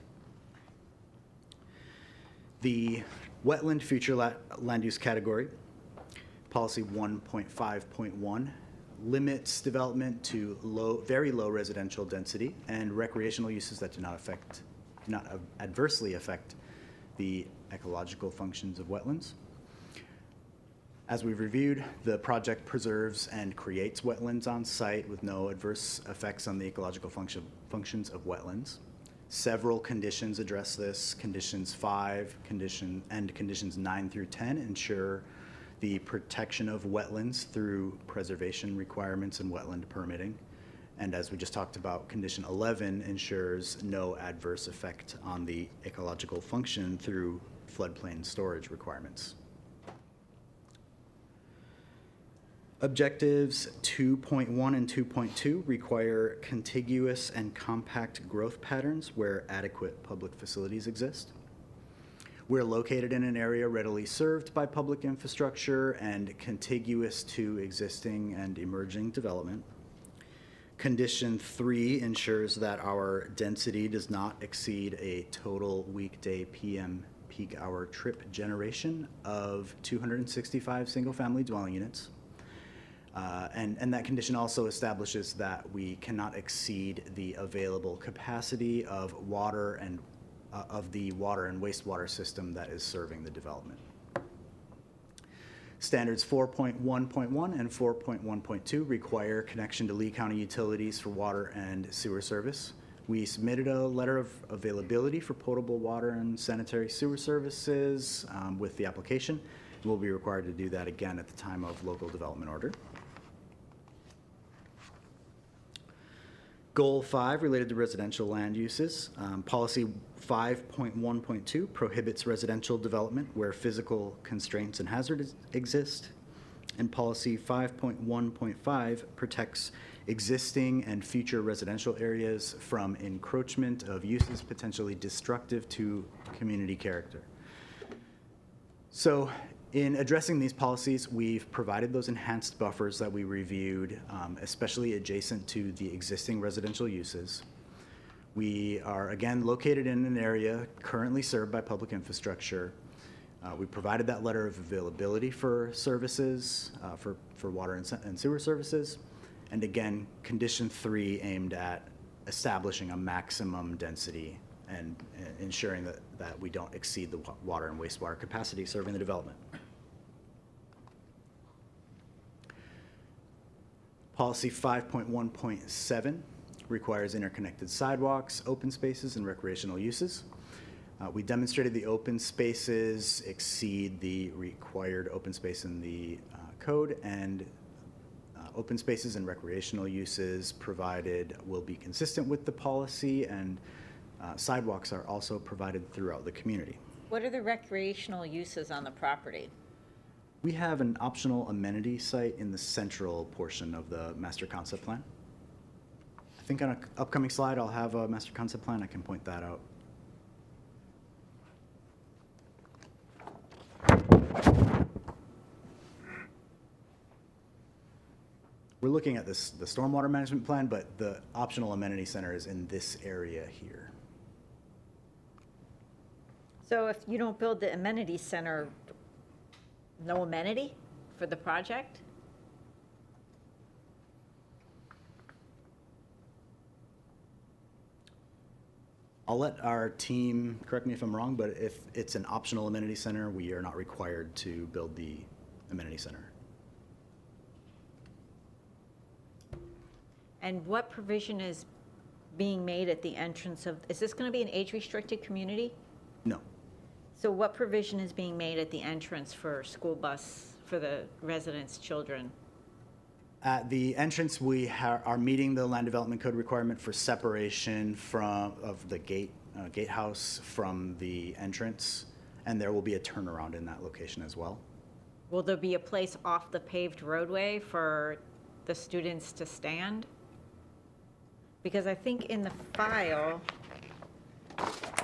The wetland future land use category, policy 1.5.1, limits development to very low residential density and recreational uses that do not adversely affect the ecological functions of wetlands. As we've reviewed, the project preserves and creates wetlands on site with no adverse effects on the ecological functions of wetlands. Several conditions address this. Conditions 5 and conditions 9 through 10 ensure the protection of wetlands through preservation requirements and wetland permitting. And as we just talked about, condition 11 ensures no adverse effect on the ecological function through floodplain storage requirements. Objectives 2.1 and 2.2 require contiguous and compact growth patterns where adequate public facilities exist. We're located in an area readily served by public infrastructure and contiguous to existing and emerging development. Condition 3 ensures that our density does not exceed a total weekday PM peak hour trip generation of 265 single-family dwelling units. And that condition also establishes that we cannot exceed the available capacity of water and the water and wastewater system that is serving the development. Standards 4.1.1 and 4.1.2 require connection to Lee County utilities for water and sewer service. We submitted a letter of availability for potable water and sanitary sewer services with the application. We'll be required to do that again at the time of local development order. Goal 5 related to residential land uses. Policy 5.1.2 prohibits residential development where physical constraints and hazards exist. And policy 5.1.5 protects existing and future residential areas from encroachment of uses potentially destructive to community character. So in addressing these policies, we've provided those enhanced buffers that we reviewed, especially adjacent to the existing residential uses. We are, again, located in an area currently served by public infrastructure. We provided that letter of availability for services, for water and sewer services. And again, condition 3 aimed at establishing a maximum density and ensuring that we don't exceed the water and wastewater capacity serving the development. Policy 5.1.7 requires interconnected sidewalks, open spaces, and recreational uses. We demonstrated the open spaces exceed the required open space in the code, and open spaces and recreational uses provided will be consistent with the policy, and sidewalks are also provided throughout the community. What are the recreational uses on the property? We have an optional amenity site in the central portion of the master concept plan. I think on an upcoming slide I'll have a master concept plan. I can point that out. We're looking at the stormwater management plan, but the optional amenity center is in this area here. So if you don't build the amenity center, no amenity for the project? I'll let our team correct me if I'm wrong, but if it's an optional amenity center, we are not required to build the amenity center. And what provision is being made at the entrance of, is this going to be an age-restricted community? No. So what provision is being made at the entrance for school bus, for the residents' children? At the entrance, we are meeting the land development code requirement for separation of the gate gatehouse from the entrance, and there will be a turnaround in that location as well. Will there be a place off the paved roadway for the students to stand? Because I think in the file,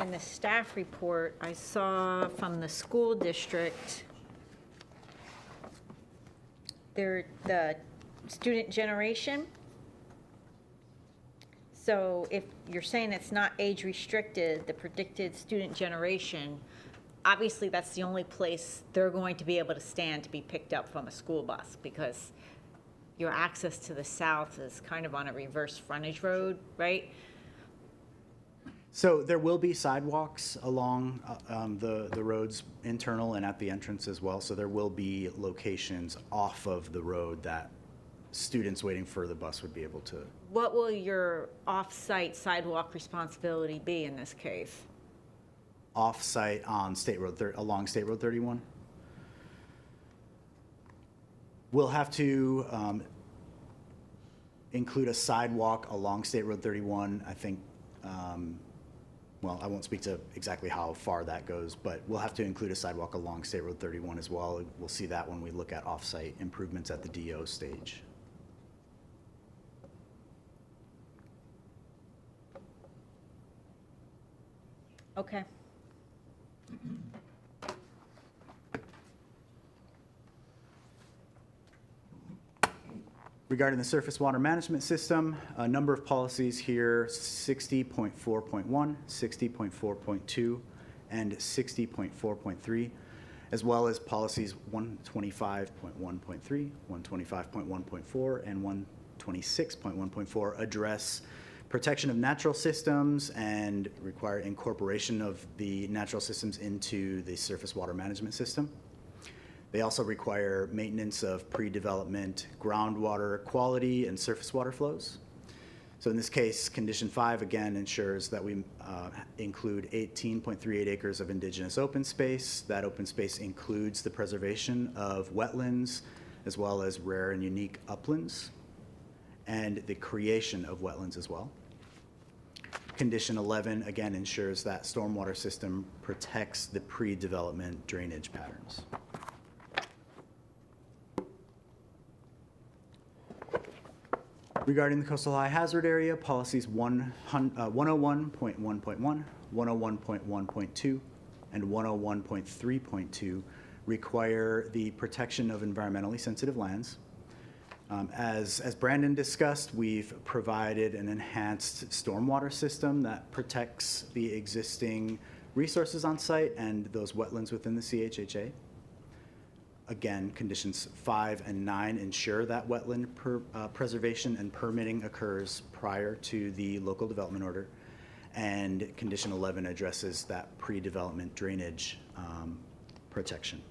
in the staff report, I saw from the school district, the student generation. So if you're saying it's not age restricted, the predicted student generation, obviously that's the only place they're going to be able to stand to be picked up from a school bus, because your access to the south is kind of on a reverse frontage road, right? So there will be sidewalks along the roads, internal and at the entrance as well. So there will be locations off of the road that students waiting for the bus would be able to. What will your off-site sidewalk responsibility be in this case? Off-site on State Road, along State Road 31. We'll have to include a sidewalk along State Road 31. I think, well, I won't speak to exactly how far that goes, but we'll have to include a sidewalk along State Road 31 as well. We'll see that when we look at off-site improvements at the DO stage. Okay. Regarding the surface water management system, a number of policies here, 60.4.1, 60.4.2, and 60.4.3, as well as policies 125.1.3, 125.1.4, and 126.1.4 address protection of natural systems and require incorporation of the natural systems into the surface water management system. They also require maintenance of pre-development groundwater quality and surface water flows. So in this case, condition 5 again ensures that we include 18.38 acres of indigenous open space. That open space includes the preservation of wetlands as well as rare and unique uplands and the creation of wetlands as well. Condition 11 again ensures that stormwater system protects the pre-development drainage patterns. Regarding the coastal high hazard area, policies 101.1.1, 101.1.2, and 101.3.2 require the protection of environmentally sensitive lands. As Brandon discussed, we've provided an enhanced stormwater system that protects the existing resources on site and those wetlands within the CHHA. Again, conditions 5 and 9 ensure that wetland preservation and permitting occurs prior to the local development order. And condition 11 addresses that pre-development drainage protection.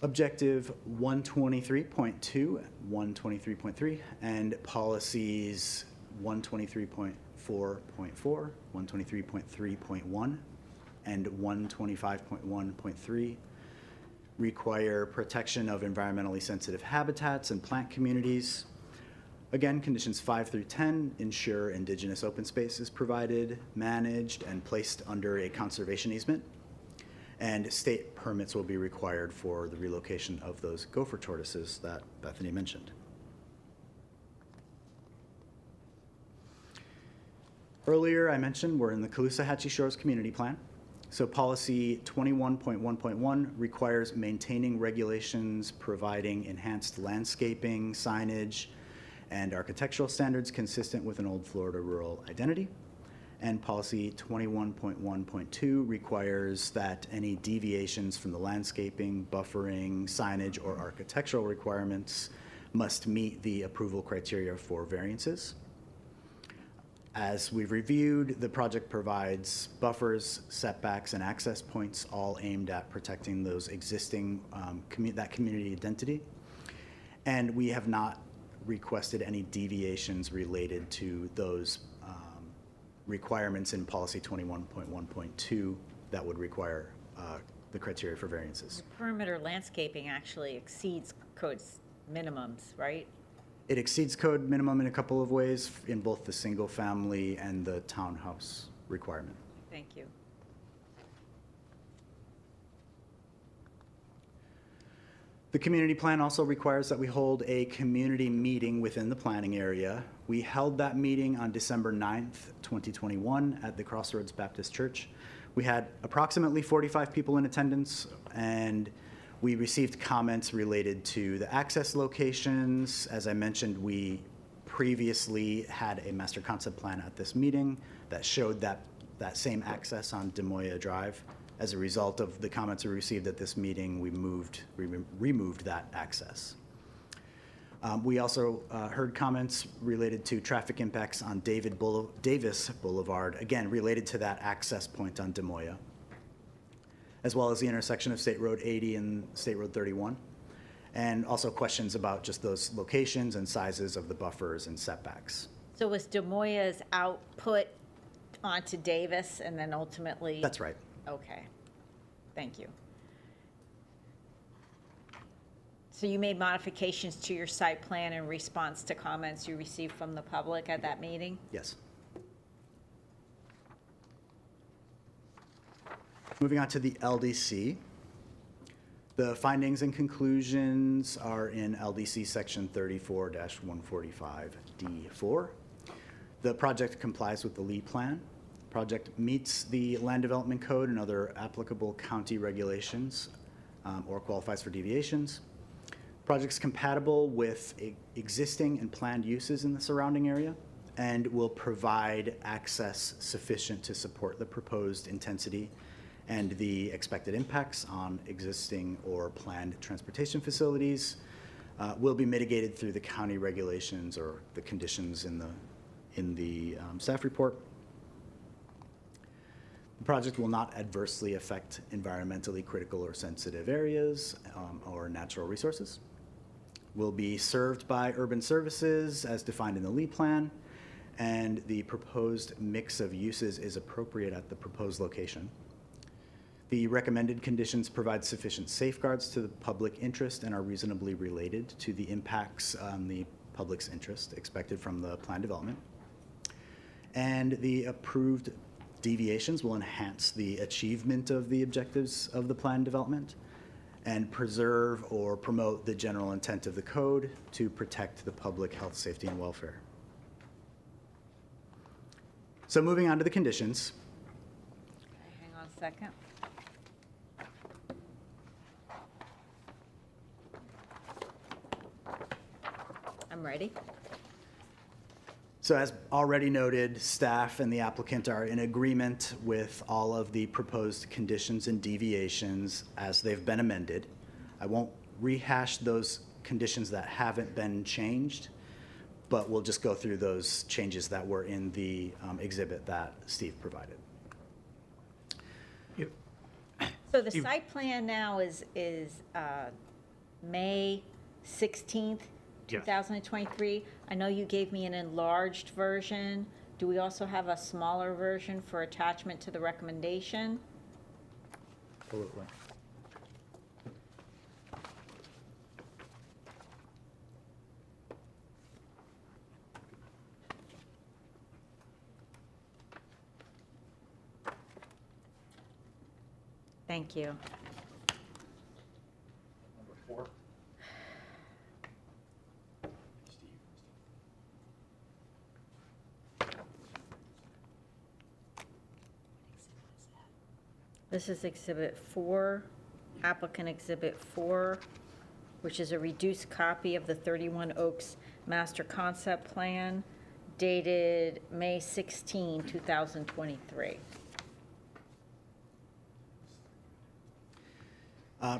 Objective 123.2, 123.3, and policies 123.4.4, 123.3.1, and 125.1.3 require protection of environmentally sensitive habitats and plant communities. Again, conditions 5 through 10 ensure indigenous open space is provided, managed, and placed under a conservation easement. And state permits will be required for the relocation of those gopher tortoises that Bethany mentioned. Earlier, I mentioned we're in the Caloosahatchee Shores Community Plan. So policy 21.1.1 requires maintaining regulations providing enhanced landscaping, signage, and architectural standards consistent with an Old Florida rural identity. And policy 21.1.2 requires that any deviations from the landscaping, buffering, signage, or architectural requirements must meet the approval criteria for variances. As we've reviewed, the project provides buffers, setbacks, and access points, all aimed at protecting those existing, that community identity. And we have not requested any deviations related to those requirements in policy 21.1.2 that would require the criteria for variances. The perimeter landscaping actually exceeds code's minimums, right? It exceeds code minimum in a couple of ways in both the single family and the townhouse requirement. Thank you. The community plan also requires that we hold a community meeting within the planning area. We held that meeting on December 9th, 2021 at the Crossroads Baptist Church. We had approximately 45 people in attendance, and we received comments related to the access locations. As I mentioned, we previously had a master concept plan at this meeting that showed that same access on Demoya Drive. As a result of the comments we received at this meeting, we removed that access. We also heard comments related to traffic impacts on Davis Boulevard, again, related to that access point on Demoya, as well as the intersection of State Road 80 and State Road 31, and also questions about just those locations and sizes of the buffers and setbacks. So was Demoya's output onto Davis and then ultimately? That's right. Okay, thank you. So you made modifications to your site plan in response to comments you received from the public at that meeting? Yes. Moving on to the LDC. The findings and conclusions are in LDC section 34-145D4. The project complies with the LEED plan. Project meets the Land Development Code and other applicable county regulations or qualifies for deviations. Project's compatible with existing and planned uses in the surrounding area and will provide access sufficient to support the proposed intensity and the expected impacts on existing or planned transportation facilities will be mitigated through the county regulations or the conditions in the staff report. The project will not adversely affect environmentally critical or sensitive areas or natural resources. Will be served by urban services as defined in the LEED plan, and the proposed mix of uses is appropriate at the proposed location. The recommended conditions provide sufficient safeguards to the public interest and are reasonably related to the impacts on the public's interest expected from the plan development. And the approved deviations will enhance the achievement of the objectives of the plan development and preserve or promote the general intent of the code to protect the public health, safety, and welfare. So moving on to the conditions. Hang on a second. I'm ready. So as already noted, staff and the applicant are in agreement with all of the proposed conditions and deviations as they've been amended. I won't rehash those conditions that haven't been changed, but we'll just go through those changes that were in the exhibit that Steve provided. So the site plan now is May 16th, Yes. 2023. I know you gave me an enlarged version. Do we also have a smaller version for attachment to the recommendation? Absolutely. Thank you. Number 4. This is Exhibit 4, applicant Exhibit 4, which is a reduced copy of the 31 Oaks Master Concept Plan dated May 16, 2023.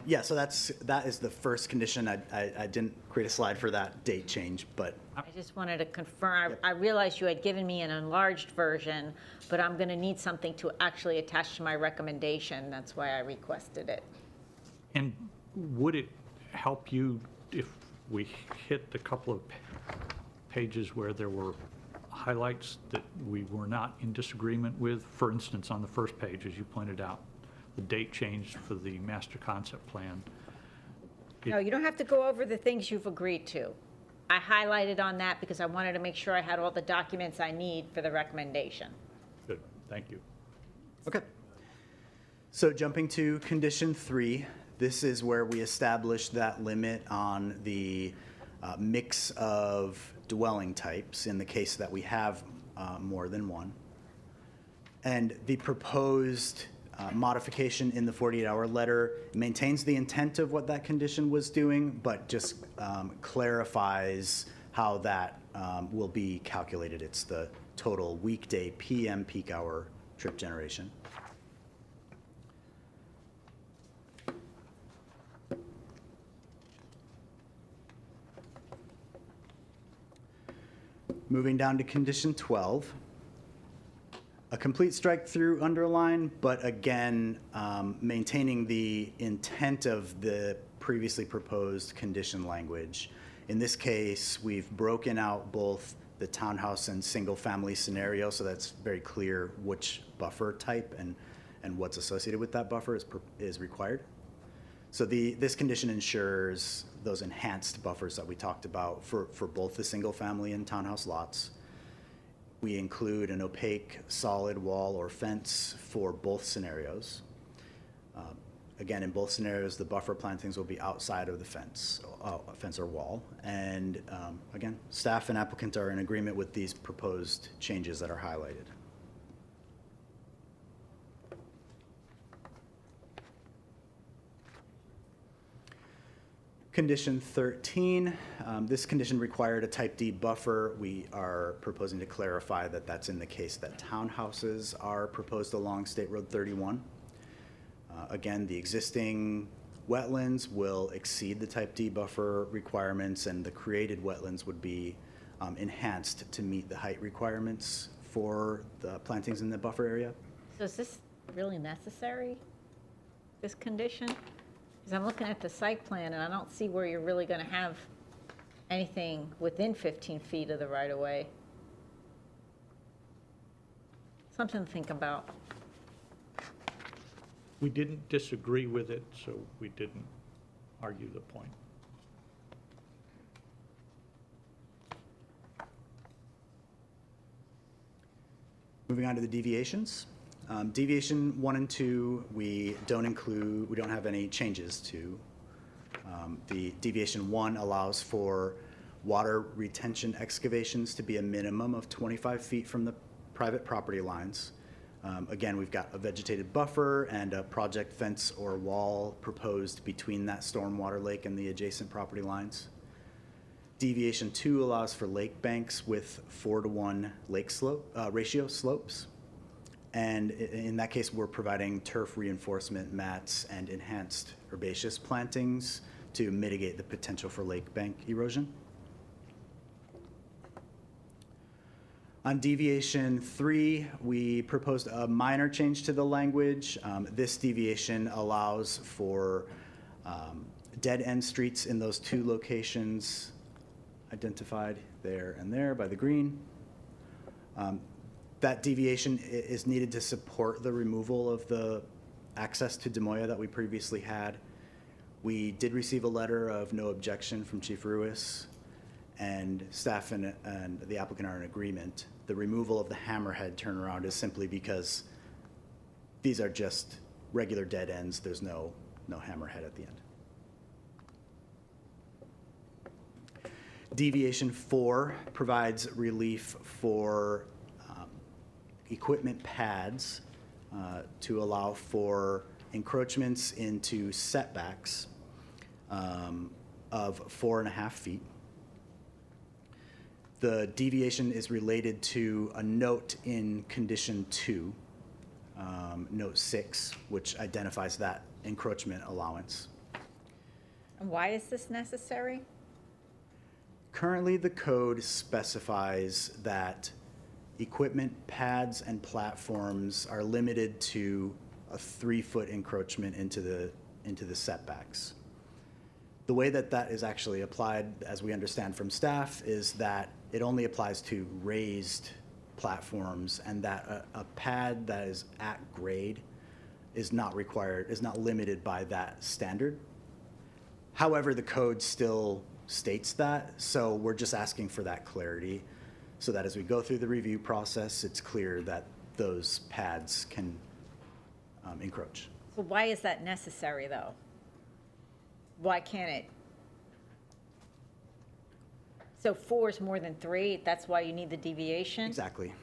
Yeah, so that is the first condition. I didn't create a slide for that date change, but I just wanted to confirm, I realized you had given me an enlarged version, but I'm going to need something to actually attach to my recommendation. That's why I requested it. And would it help you if we hit the couple of pages where there were highlights that we were not in disagreement with? For instance, on the first page, as you pointed out, the date changed for the master concept plan. No, you don't have to go over the things you've agreed to. I highlighted on that because I wanted to make sure I had all the documents I need for the recommendation. Good, thank you. Okay. So jumping to condition 3, this is where we establish that limit on the mix of dwelling types in the case that we have more than one. And the proposed modification in the 48-hour letter maintains the intent of what that condition was doing, but just clarifies how that will be calculated. It's the total weekday PM peak hour trip generation. Moving down to condition 12. A complete strike through underline, but again, maintaining the intent of the previously proposed condition language. In this case, we've broken out both the townhouse and single-family scenario, so that's very clear which buffer type and what's associated with that buffer is required. So this condition ensures those enhanced buffers that we talked about for both the single-family and townhouse lots. We include an opaque solid wall or fence for both scenarios. Again, in both scenarios, the buffer plantings will be outside of the fence or wall. And again, staff and applicant are in agreement with these proposed changes that are highlighted. Condition 13, this condition required a type D buffer. We are proposing to clarify that that's in the case that townhouses are proposed along State Road 31. Again, the existing wetlands will exceed the type D buffer requirements, and the created wetlands would be enhanced to meet the height requirements for the plantings in the buffer area. So is this really necessary, this condition? Because I'm looking at the site plan, and I don't see where you're really going to have anything within 15 feet of the right-of-way. Something to think about. We didn't disagree with it, so we didn't argue the point. Moving on to the deviations. Deviation 1 and 2, we don't have any changes to. The deviation 1 allows for water retention excavations to be a minimum of 25 feet from the private property lines. Again, we've got a vegetated buffer and a project fence or wall proposed between that stormwater lake and the adjacent property lines. Deviation 2 allows for lake banks with 4-to-1 lake slope ratio slopes. And in that case, we're providing turf reinforcement mats and enhanced herbaceous plantings to mitigate the potential for lake bank erosion. On deviation 3, we proposed a minor change to the language. This deviation allows for dead-end streets in those 2 locations identified there and there by the green. That deviation is needed to support the removal of the access to Demoya that we previously had. We did receive a letter of no objection from Chief Ruiz, and staff and the applicant are in agreement. The removal of the hammerhead turnaround is simply because these are just regular dead ends. There's no hammerhead at the end. Deviation 4 provides relief for equipment pads to allow for encroachments into setbacks of 4.5 feet. The deviation is related to a note in condition 2, note 6, which identifies that encroachment allowance. And why is this necessary? Currently, the code specifies that equipment pads and platforms are limited to a 3-foot encroachment into the setbacks. The way that is actually applied, as we understand from staff, is that it only applies to raised platforms, and that a pad that is at grade is not required, is not limited by that standard. However, the code still states that. So we're just asking for that clarity so that as we go through the review process, it's clear that those pads can encroach. So why is that necessary, though? Why can't it? So 4 is more than 3, that's why you need the deviation? Exactly.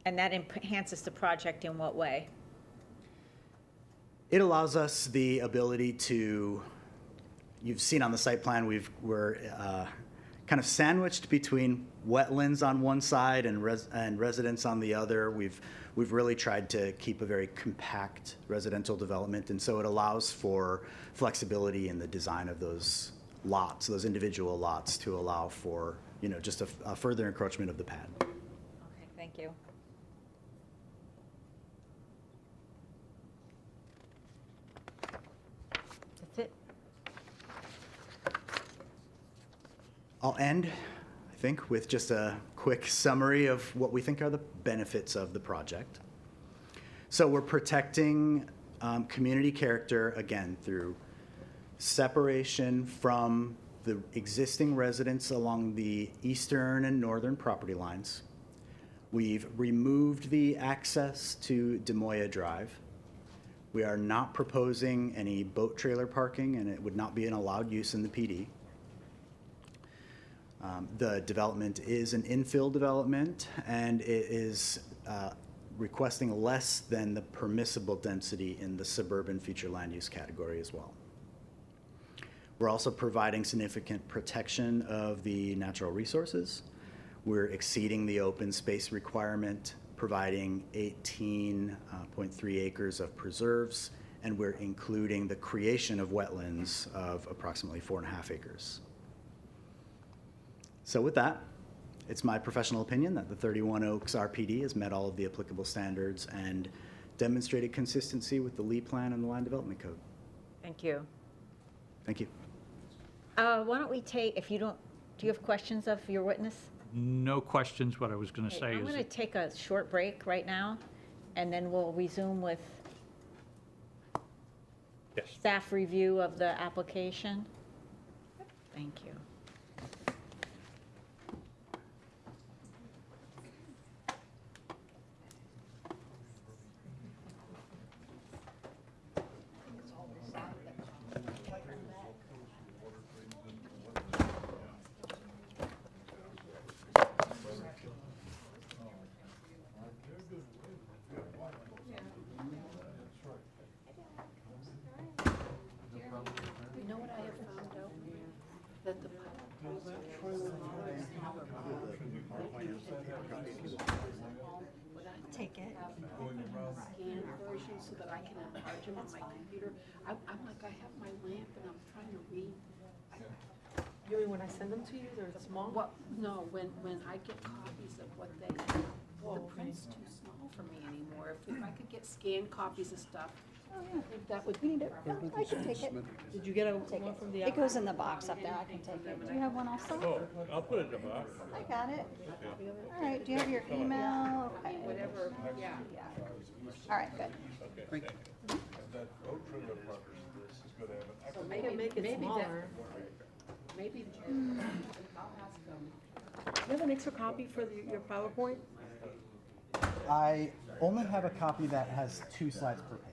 And that enhances the project in what way? It allows us the ability to, you've seen on the site plan, we're kind of sandwiched between wetlands on one side and residents on the other. We've really tried to keep a very compact residential development, and so it allows for flexibility in the design of those lots, those individual lots, to allow for, you know, just a further encroachment of the pad. Okay, thank you. That's it. I'll end, I think, with just a quick summary of what we think are the benefits of the project. So we're protecting community character, again, through separation from the existing residents along the eastern and northern property lines. We've removed the access to Demoya Drive. We are not proposing any boat trailer parking, and it would not be an allowed use in the PD. The development is an infill development, and it is requesting less than the permissible density in the suburban future land use category as well. We're also providing significant protection of the natural resources. We're exceeding the open space requirement, providing 18.3 acres of preserves, and we're including the creation of wetlands of approximately 4.5 acres. So with that, it's my professional opinion that the 31 Oaks RPD has met all of the applicable standards and demonstrated consistency with the Lee Plan and the Land Development Code. Thank you. Thank you. Why don't we take, if you don't, do you have questions of your witness? No questions. What I was going to say I'm is, going to take a short break right now, and then we'll resume with yes. staff review of the application. Thank you. You know what I have found out? That the would I Take it. scan version so that I can enlarge them on my computer? I'm like, I have my lamp and I'm trying to read. You mean when I send them to you, they're small? What, no, when I get copies of what they, the print's too small for me anymore. If I could get scanned copies of stuff, if that would be. I can take it. Did you get one from the? It goes in the box up there, I can take it. Do you have one also? Oh, I'll put it in the box. I got it. All right, do you have your email? Okay. Whatever, yeah. All right, good. That boat trailer parkers, this is gonna have an So make it maybe that- smaller. Maybe, I'll ask them. Do you have an extra copy for your PowerPoint? I only have a copy that has 2 slides per page.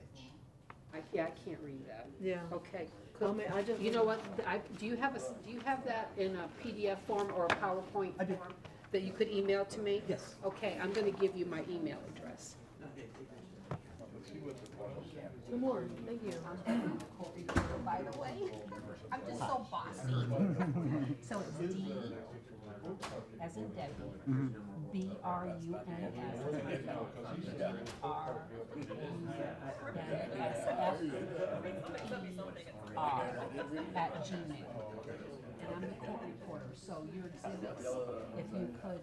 I can't read that. Yeah. Okay. I just. You know what, do you have that in a PDF form or a PowerPoint I do. form that you could email to me? Yes. Okay, I'm gonna give you my email address. Two more, thank you. By the way, I'm just so bossy. So it's D, as in Debbie, BRUNS, @gmail. And I'm the court reporter, so your exhibits, if you could,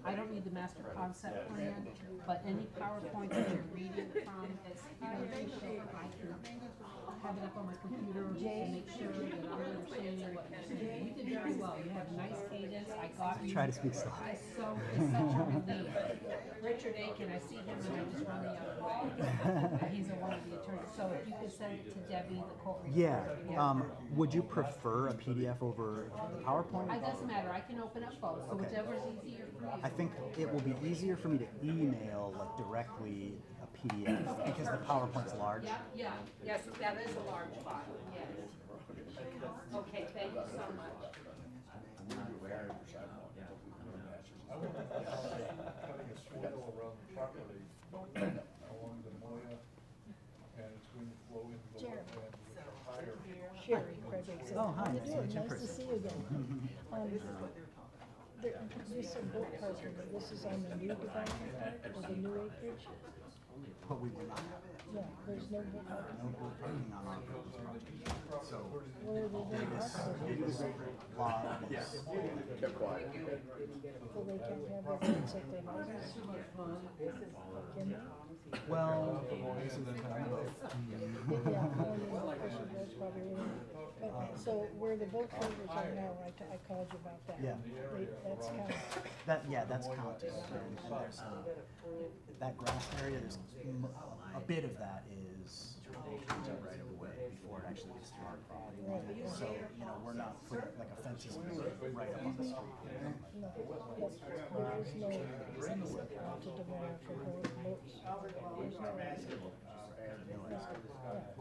I don't need the master concept plan, but any PowerPoint that you're reading from, it's very short. I can have it up on my computer and make sure that I'm understanding what you're saying. You did very well. You have nice cadence. I got you. Try to speak slow. It's such a relief. Richard Aiken, I see him and I just run the other way. He's one of the attorneys. So So if you could send it to Debbie, the court Yeah, reporter. would you prefer a PDF over PowerPoint? It doesn't matter, I can open up both, so Okay. whichever's easier for you. I think it will be easier for me to email like directly a PDF because the PowerPoint's large. Yeah, yes, that is a large file, yes. Okay, thank you so much. Cutting a swale around the property along the Moya, and it's going to flow into the wetland with a higher. Sherry, Frederickson. Oh, hi, How you nice to doing? meet you in Nice to person. see you again. You said boat parking, but this is on the new development part, or the new acreage? But we will not have it. No, there's no boat parking. No boat parking on our project. So Where are they going to park? biggest lot is So they can't have residents at their houses? Can they? well, this is kind of Yeah, that's probably right. But, so where the boat quarters are now, I called you about that. Yeah. That's county. that's counted. And there's that grass area. There's a bit of that is right away before it actually gets to our property. So we're not putting like a fence is right up on the street. No, but there is no to demand for boats.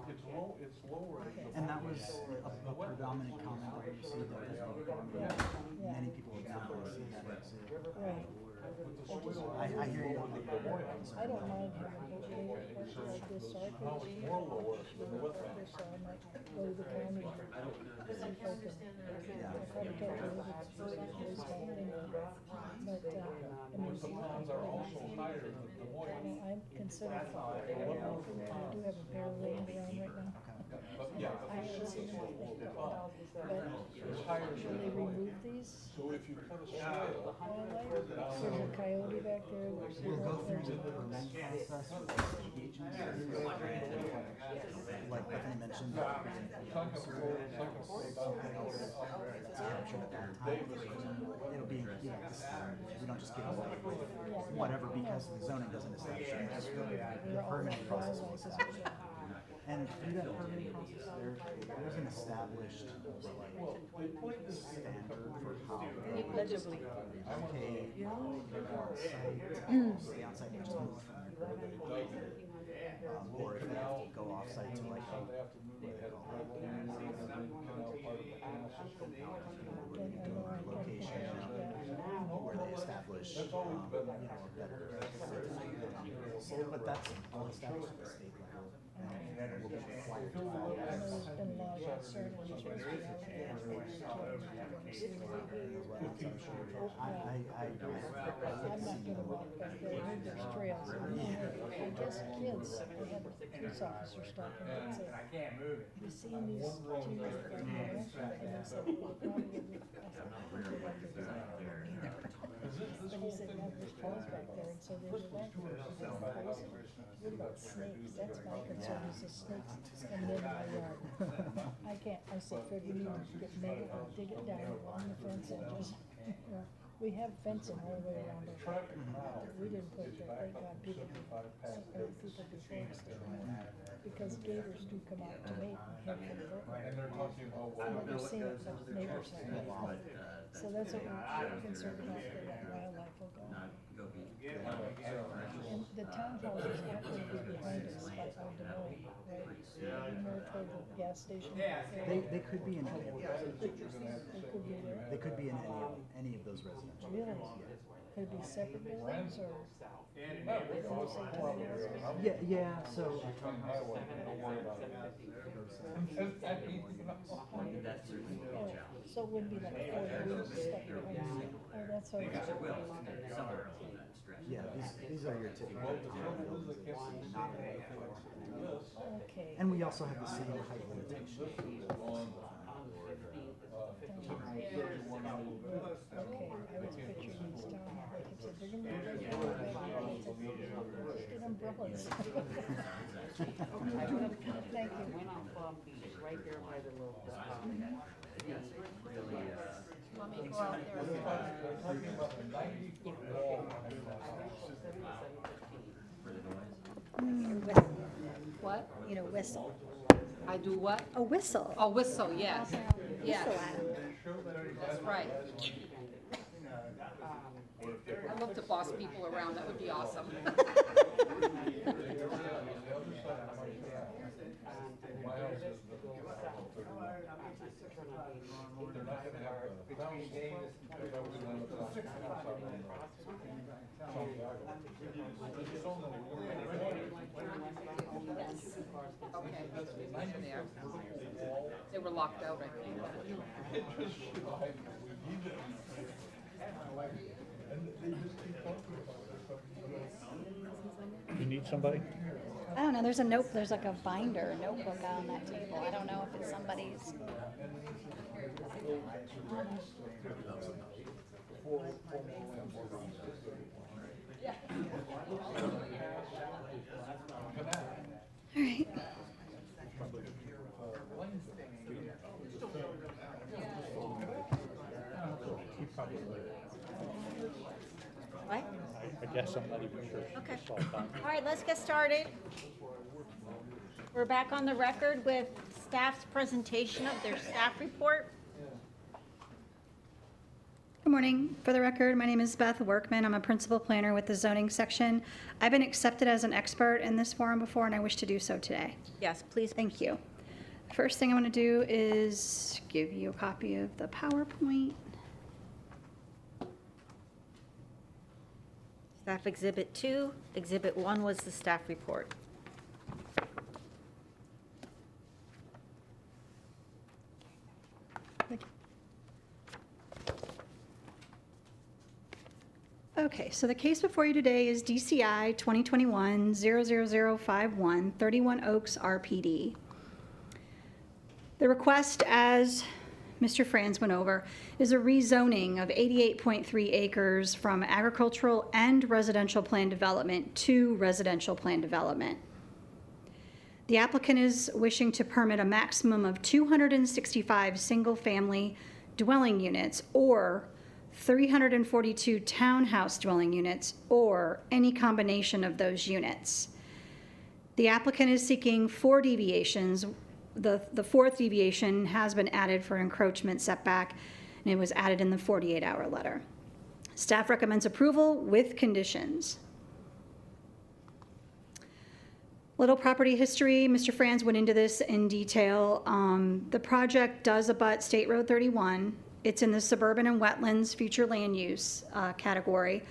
There's no. It's lower. And that was a predominant comment that we received there. Many people have now seen that exit. Right. I hear you. I don't mind having boat layer like this, so I could just so I might go to the county and see if I can. I'll probably talk to them if it's really small anyway. But, I mean, Ponds are also higher than the Moya. I'm considered, I do have a pair laying around right now. But yeah, I haven't seen them. it's higher But should than they the Moya. remove these? So if you cut a swale, There's a coyote back there. We'll go through the permit process with the agencies. Like Bethany mentioned, it'll be, we don't just give them whatever because the zoning doesn't establish it. The permitting process will establish it. And through that permitting process, there's an established standard for how Legibly. okay, stay on site and just move from your or if they have to go off site to like location where they establish a better but that's all established at the state level and will be required to follow. I know there's been a lot of concern in this rescue out there. I'm not gonna walk back there, I heard there's trails, and I guess kids, they had a police officer stop them and say, you seen these teens right there? And they said, well, probably would, I said, I don't know what they're doing either. But he said, no, there's poles back there, and so there's a vent. What about snakes? That's my concern, is the snakes coming into my yard. I can't, I said, Fred, we need to get made, dig it down along the fence and just, we have fencing all the way around our property. We didn't put that, thank God, people before us did. Because gators do come out to mate and head for the road. and they're talking about, I've never seen it, but neighbors have. So that's what we're concerned about, where that wildlife will go. And the townhouses aren't going to be behind us by our Des Moines, right? More toward the gas station. They could be in any of those. They could be there. They could be in any of those residential. Really? Could it be separate buildings or? When you say townhouses? Yeah, so So it wouldn't be like 40 rooms stuck behind. Oh, that's all. yeah, these are your typical townhomes, not Okay. and we also have the same height limitation. Okay, I was picturing these down, like I said, they're gonna be right down the back. I said, let's get umbrellas. Thank you. Went on Palm Beach, right there by the little dock. Want me to go out there? What? You know, whistle. I do what? A whistle. Oh, whistle, yes. Yes, Whistle at 'em. that's right. I'd love to boss people around, that would be awesome. My house is they're not gonna have the bounce. They're not gonna have the bounce outside on Okay, there. They were locked out, I think. You need somebody? I don't know, there's a note, there's like a binder, a notebook on that table. I don't know if it's somebody's. All right. What? I guess I'm not even sure. Okay. It's all done. All right, let's get started. We're back on the record with staff's presentation of their staff report. Good morning. For the record, my name is Beth Workman. I'm a principal planner with the zoning section. I've been accepted as an expert in this forum before, and I wish to do so today. Yes, please. Thank you. First thing I want to do is give you a copy of the PowerPoint. Staff Exhibit 2. Exhibit 1 was the staff report. Okay, so the case before you today is DCI 2021-00051, 31 Oaks RPD. The request, as Mr. Franz went over, is a rezoning of 88.3 acres from agricultural and residential plan development to residential plan development. The applicant is wishing to permit a maximum of 265 single-family dwelling units or 342 townhouse dwelling units or any combination of those units. The applicant is seeking 4 deviations. The 4th deviation has been added for encroachment setback, and it was added in the 48-hour letter. Staff recommends approval with conditions. Little property history, Mr. Franz went into this in detail. The project does abut State Road 31. It's in the suburban and wetlands future land use category.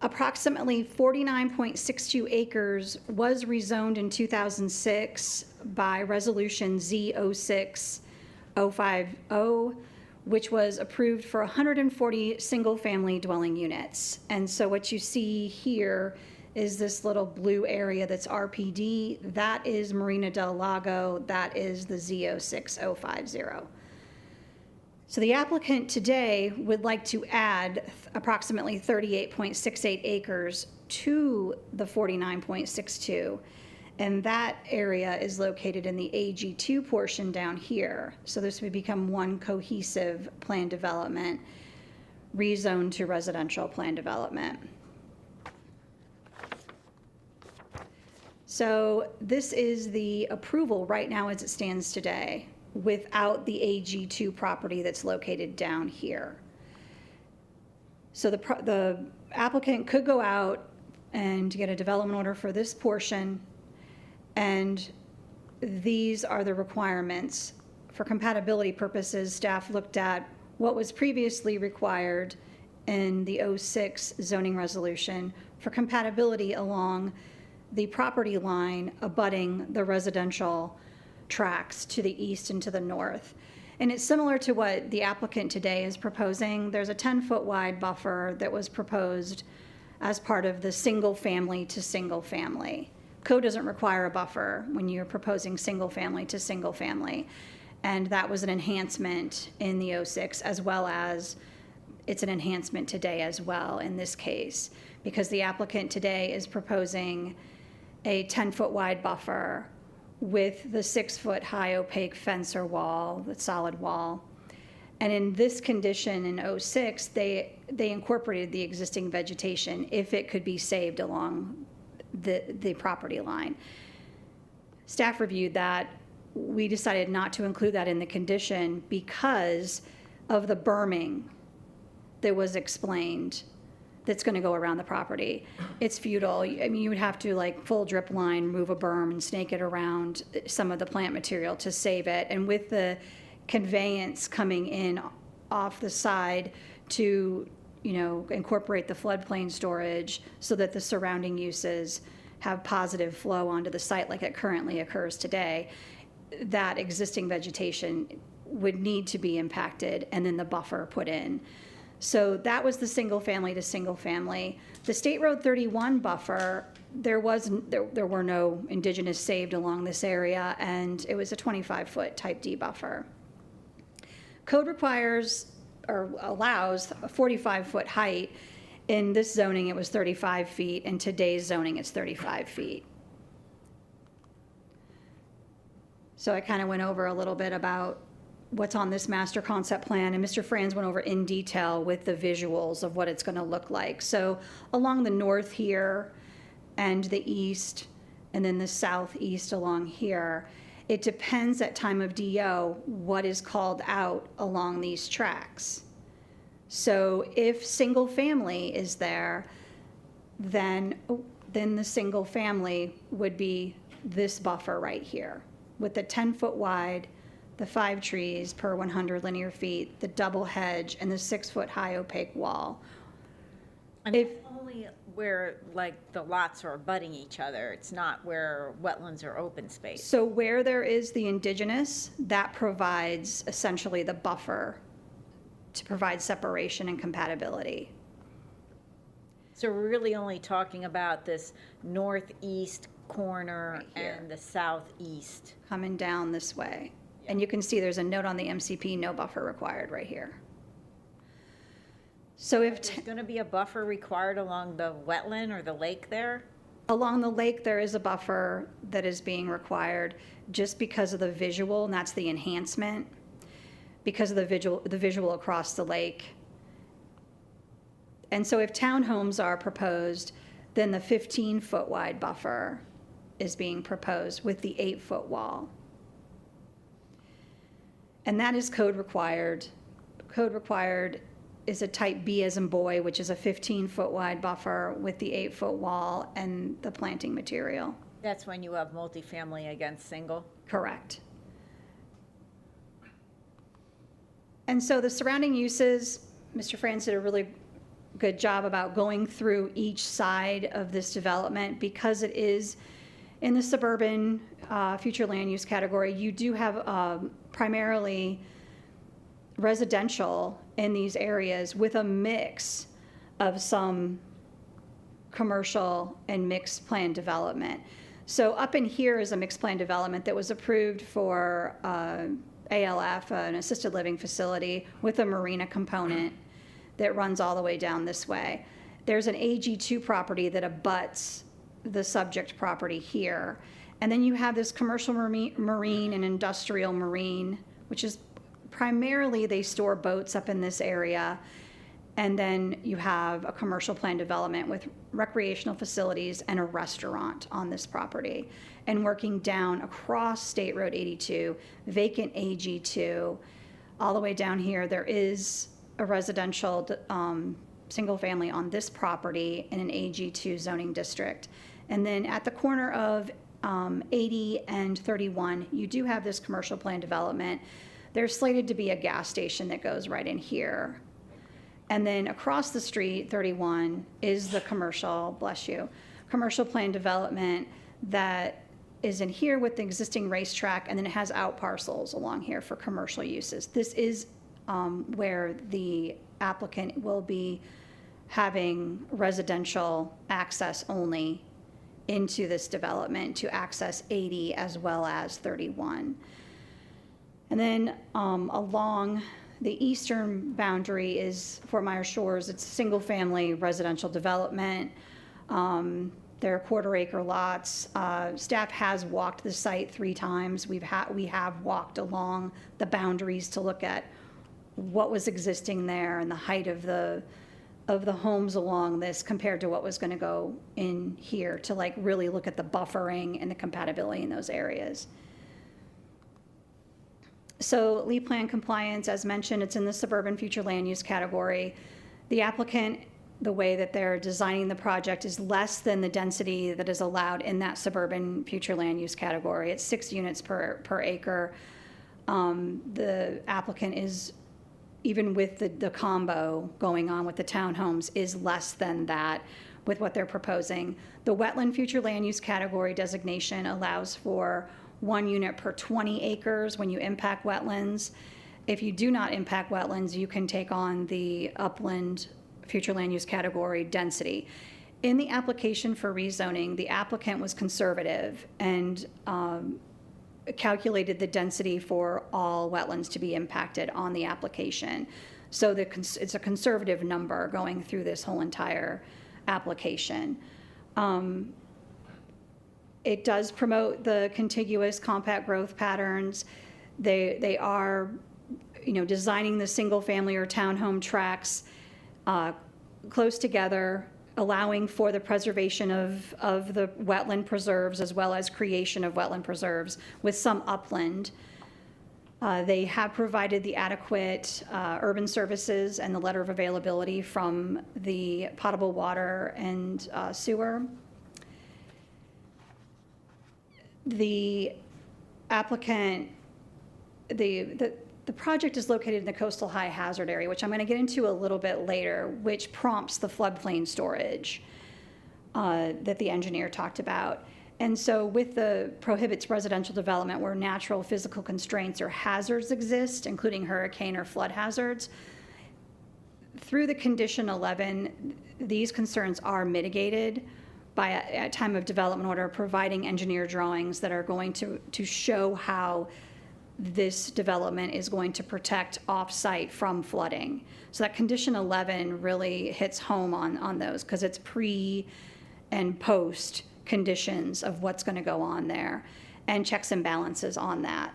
Approximately 49.62 acres was rezoned in 2006 by Resolution Z06050, which was approved for 140 single-family dwelling units. And so what you see here is this little blue area that's RPD. That is Marina del Lago. That is the Z06050. So the applicant today would like to add approximately 38.68 acres to the 49.62, and that area is located in the AG2 portion down here. So this would become one cohesive plan development, rezoned to residential plan development. So this is the approval right now as it stands today, without the AG2 property that's located down here. So the applicant could go out and get a development order for this portion, and these are the requirements. For compatibility purposes, staff looked at what was previously required in the 06 zoning resolution for compatibility along the property line abutting the residential tracts to the east and to the north. And it's similar to what the applicant today is proposing. There's a 10-foot wide buffer that was proposed as part of the single family to single family. Code doesn't require a buffer when you're proposing single family to single family. And that was an enhancement in the 06, as well as it's an enhancement today as well in this case, because the applicant today is proposing a 10-foot wide buffer with the 6-foot high opaque fence or wall, the solid wall. And in this condition in 06, they incorporated the existing vegetation if it could be saved along the property line. Staff reviewed that. We decided not to include that in the condition because of the berming that was explained that's going to go around the property. It's futile. I mean, you would have to like full drip line, move a berm and snake it around some of the plant material to save it. And with the conveyance coming in off the side to, you know, incorporate the floodplain storage so that the surrounding uses have positive flow onto the site like it currently occurs today, that existing vegetation would need to be impacted and then the buffer put in. So that was the single family to single family. The State Road 31 buffer, there were no indigenous saved along this area, and it was a 25-foot type D buffer. Code requires or allows a 45-foot height. In this zoning, it was 35 feet. In today's zoning, it's 35 feet. So I kind of went over a little bit about what's on this master concept plan, and Mr. Franz went over in detail with the visuals of what it's going to look like. So along the north here and the east, and then the southeast along here, it depends at time of DO what is called out along these tracks. So if single family is there, then the single family would be this buffer right here with the 10-foot wide, the 5 trees per 100 linear feet, the double hedge, and the 6-foot high opaque wall. And it's only where like the lots are abutting each other. It's not where wetlands or open space. So where there is the indigenous, that provides essentially the buffer to provide separation and compatibility. So we're really only talking about this northeast corner Right here. and the southeast. Coming down this way. And you can see there's a note on the MCP, no buffer required right here. So if There's going to be a buffer required along the wetland or the lake there? along the lake, there is a buffer that is being required just because of the visual, and that's the enhancement, because of the visual across the lake. And so if townhomes are proposed, then the 15-foot wide buffer is being proposed with the 8-foot wall. And that is code required. Code required is a type B as in boy, which is a 15-foot wide buffer with the 8-foot wall and the planting material. That's when you have multifamily against single? Correct. And so the surrounding uses, Mr. Franz did a really good job about going through each side of this development because it is in the suburban future land use category. You do have primarily residential in these areas with a mix of some commercial and mixed plan development. So up in here is a mixed plan development that was approved for ALF, an assisted living facility with a marina component that runs all the way down this way. There's an AG2 property that abuts the subject property here. And then you have this commercial marine and industrial marine, which is primarily they store boats up in this area. And then you have a commercial plan development with recreational facilities and a restaurant on this property. And working down across State Road 82, vacant AG2, all the way down here, there is a residential single family on this property in an AG2 zoning district. And then at the corner of 80 and 31, you do have this commercial plan development. There's slated to be a gas station that goes right in here. And then across the street, 31, is the commercial, bless you, commercial plan development that is in here with the existing racetrack, and then it has out parcels along here for commercial uses. This is where the applicant will be having residential access only into this development to access 80 as well as 31. And then along the eastern boundary is Fort Myers Shores. It's a single-family residential development. They're quarter-acre lots. Staff has walked the site 3 times. We have walked along the boundaries to look at what was existing there and the height of the of the homes along this compared to what was going to go in here to like really look at the buffering and the compatibility in those areas. So LEED plan compliance, as mentioned, it's in the suburban future land use category. The applicant, the way that they're designing the project is less than the density that is allowed in that suburban future land use category. It's 6 units per acre. The applicant is, even with the combo going on with the townhomes, is less than that with what they're proposing. The wetland future land use category designation allows for 1 unit per 20 acres when you impact wetlands. If you do not impact wetlands, you can take on the upland future land use category density. In the application for rezoning, the applicant was conservative and calculated the density for all wetlands to be impacted on the application. So it's a conservative number going through this whole entire application. It does promote the contiguous compact growth patterns. They are, designing the single family or townhome tracts close together, allowing for the preservation of the wetland preserves as well as creation of wetland preserves with some upland. They have provided the adequate urban services and the letter of availability from the potable water and sewer. The applicant, the project is located in the coastal high hazard area, which I'm going to get into a little bit later, which prompts the floodplain storage that the engineer talked about. And so with the prohibits residential development where natural physical constraints or hazards exist, including hurricane or flood hazards, through the condition 11, these concerns are mitigated by at time of development order, providing engineer drawings that are going to show how this development is going to protect off-site from flooding. So that condition 11 really hits home on those because it's pre and post conditions of what's going to go on there and checks and balances on that.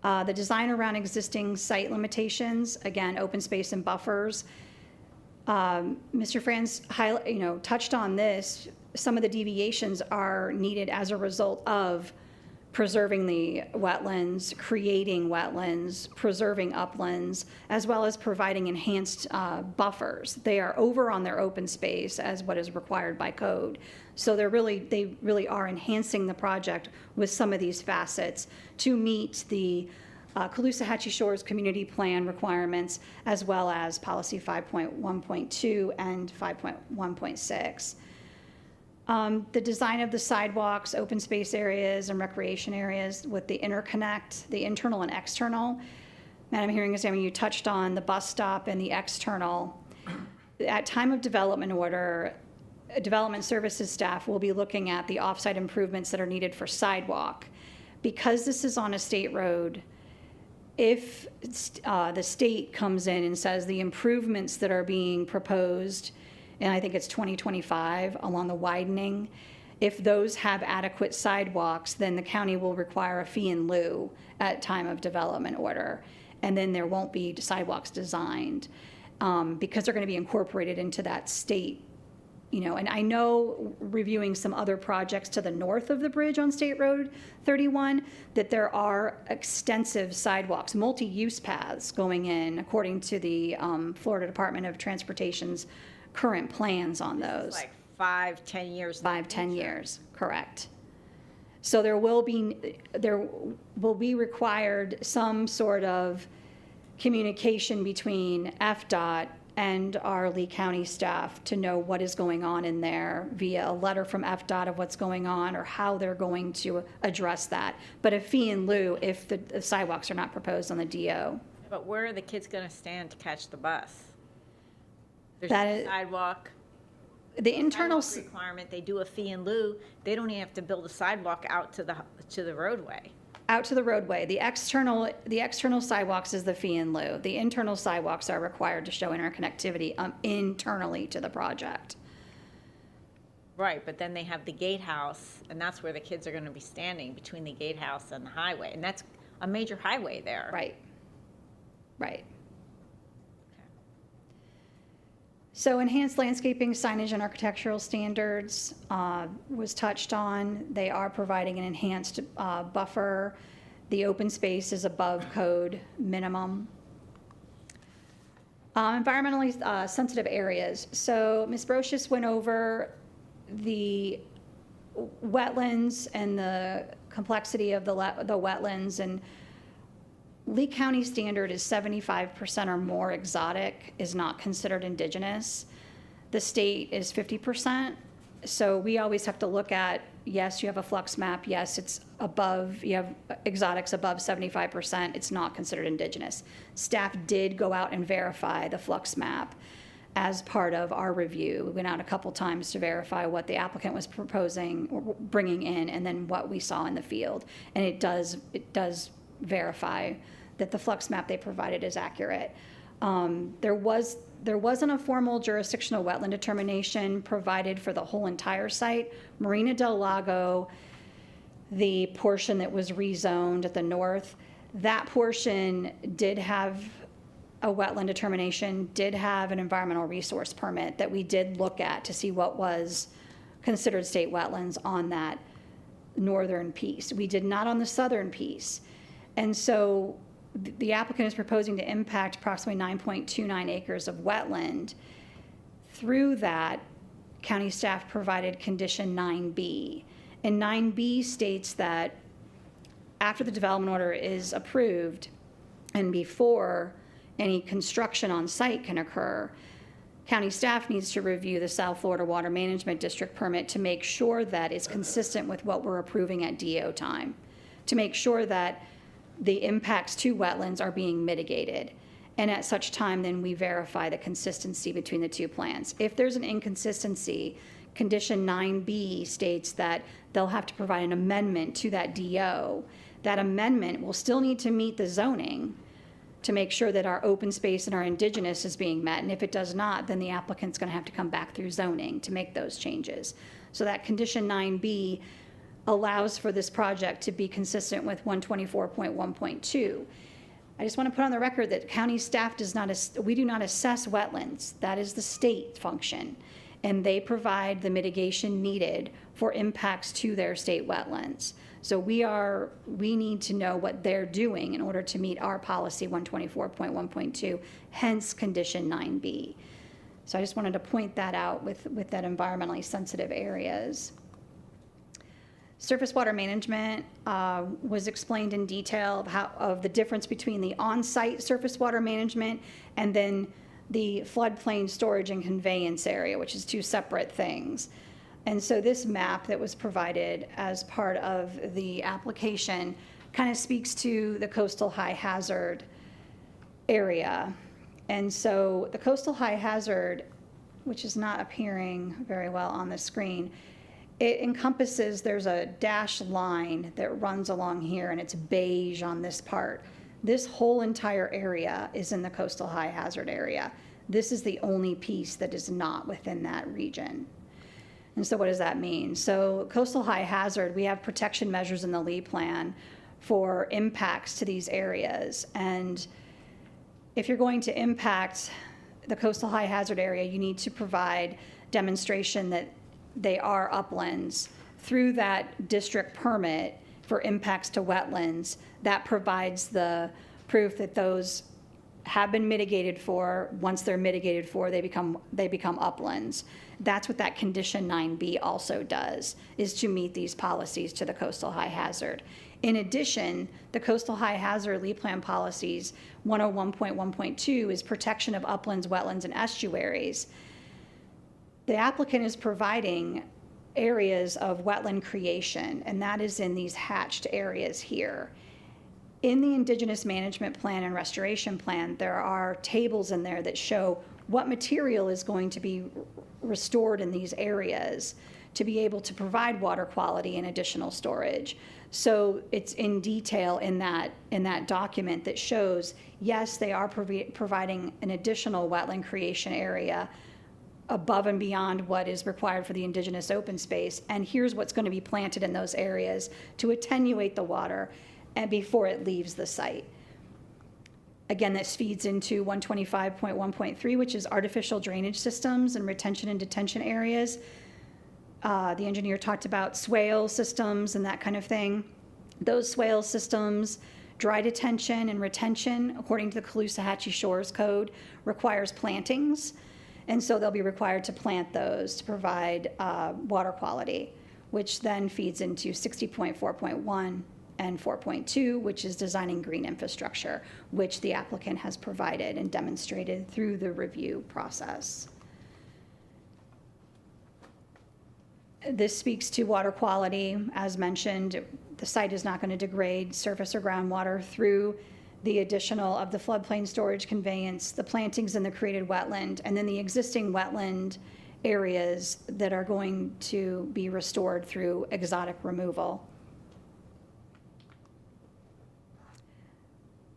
The design around existing site limitations, again, open space and buffers. Mr. Franz touched on this. Some of the deviations are needed as a result of preserving the wetlands, creating wetlands, preserving uplands, as well as providing enhanced buffers. They are over on their open space as what is required by code. So they really are enhancing the project with some of these facets to meet the Caloosahatchee Shores Community Plan requirements, as well as Policy 5.1.2 and 5.1.6. The design of the sidewalks, open space areas, and recreation areas with the interconnect, the internal and external. Madam Hearing Examiner, you touched on the bus stop and the external. At time of development order, development services staff will be looking at the offsite improvements that are needed for sidewalk. Because this is on a state road, if the state comes in and says the improvements that are being proposed, and I think it's 2025 along the widening, if those have adequate sidewalks, then the county will require a fee in lieu at time of development order. And then there won't be sidewalks designed because they're going to be incorporated into that state. And I know reviewing some other projects to the north of the bridge on State Road 31, that there are extensive sidewalks, multi-use paths going in according to the Florida Department of Transportation's current plans on those. Like 5-10 years. 5-10 years, correct. So there will be required some sort of communication between FDOT and our Lee County staff to know what is going on in there via a letter from FDOT of what's going on or how they're going to address that. But a fee in lieu if the sidewalks are not proposed on the DO. But where are the kids going to stand to catch the bus? There's That no is- sidewalk. The internal, Sidewalk requirement, they do a fee in lieu. They don't even have to build a sidewalk out to the roadway. out to the roadway, the external sidewalks is the fee in lieu. The internal sidewalks are required to show interconnectivity internally to the project. Right, but then they have the gatehouse, and that's where the kids are going to be standing, between the gatehouse and the highway, and that's a major highway there. Right. So enhanced landscaping, signage, and architectural standards was touched on. They are providing an enhanced buffer. The open space is above code minimum. Environmentally sensitive areas. So Ms. Brocious went over the wetlands and the complexity of the wetlands, and Lee County standard is 75% or more exotic is not considered indigenous. The state is 50%. So we always have to look at, yes, you have a flux map. Yes, it's above, you have exotics above 75%. It's not considered indigenous. Staff did go out and verify the flux map as part of our review. We went out a couple times to verify what the applicant was proposing or bringing in, and then what we saw in the field. And it does verify that the flux map they provided is accurate. There wasn't a formal jurisdictional wetland determination provided for the whole entire site. Marina del Lago, the portion that was rezoned at the north, that portion did have a wetland determination, did have an environmental resource permit that we did look at to see what was considered state wetlands on that northern piece. We did not on the southern piece. And so the applicant is proposing to impact approximately 9.29 acres of wetland. Through that, county staff provided condition 9B. And 9B states that after the development order is approved and before any construction on site can occur, county staff needs to review the South Florida Water Management District permit to make sure that it's consistent with what we're approving at DO time, to make sure that the impacts to wetlands are being mitigated. And at such time, then we verify the consistency between the two plans. If there's an inconsistency, condition 9B states that they'll have to provide an amendment to that DO. That amendment will still need to meet the zoning to make sure that our open space and our indigenous is being met. And if it does not, then the applicant's gonna have to come back through zoning to make those changes. So that condition 9B allows for this project to be consistent with 124.1.2. I just want to put on the record that county staff we do not assess wetlands. That is the state function. And they provide the mitigation needed for impacts to their state wetlands. So we need to know what they're doing in order to meet our policy 124.1.2, hence condition 9B. So I just wanted to point that out with that environmentally sensitive areas. Surface water management was explained in detail of the difference between the on-site surface water management and then the floodplain storage and conveyance area, which is two separate things. And so this map that was provided as part of the application kind of speaks to the coastal high hazard area. And so the coastal high hazard, which is not appearing very well on the screen, it encompasses, there's a dashed line that runs along here, and it's beige on this part. This whole entire area is in the coastal high hazard area. This is the only piece that is not within that region. And so what does that mean? So coastal high hazard, we have protection measures in the Lee plan for impacts to these areas. And if you're going to impact the coastal high hazard area, you need to provide demonstration that they are uplands. Through that district permit for impacts to wetlands, that provides the proof that those have been mitigated for. Once they're mitigated for, they become uplands. That's what that condition 9B also does, is to meet these policies to the coastal high hazard. In addition, the coastal high hazard Lee plan policies 101.1.2 is protection of uplands, wetlands, and estuaries. The applicant is providing areas of wetland creation, and that is in these hatched areas here. In the Indigenous Management Plan and Restoration Plan, there are tables in there that show what material is going to be restored in these areas to be able to provide water quality and additional storage. So it's in detail in that document that shows, yes, they are providing an additional wetland creation area above and beyond what is required for the indigenous open space, and here's what's going to be planted in those areas to attenuate the water and before it leaves the site. Again, this feeds into 125.1.3, which is artificial drainage systems and retention and detention areas. The engineer talked about swale systems and that kind of thing. Those swale systems, dry detention and retention, according to the Caloosahatchee Shores Code, requires plantings. And so they'll be required to plant those to provide water quality, which then feeds into 60.4.1 and 4.2, which is designing green infrastructure, which the applicant has provided and demonstrated through the review process. This speaks to water quality. As mentioned, the site is not going to degrade surface or groundwater through the additional of the floodplain storage conveyance, the plantings in the created wetland, and then the existing wetland areas that are going to be restored through exotic removal.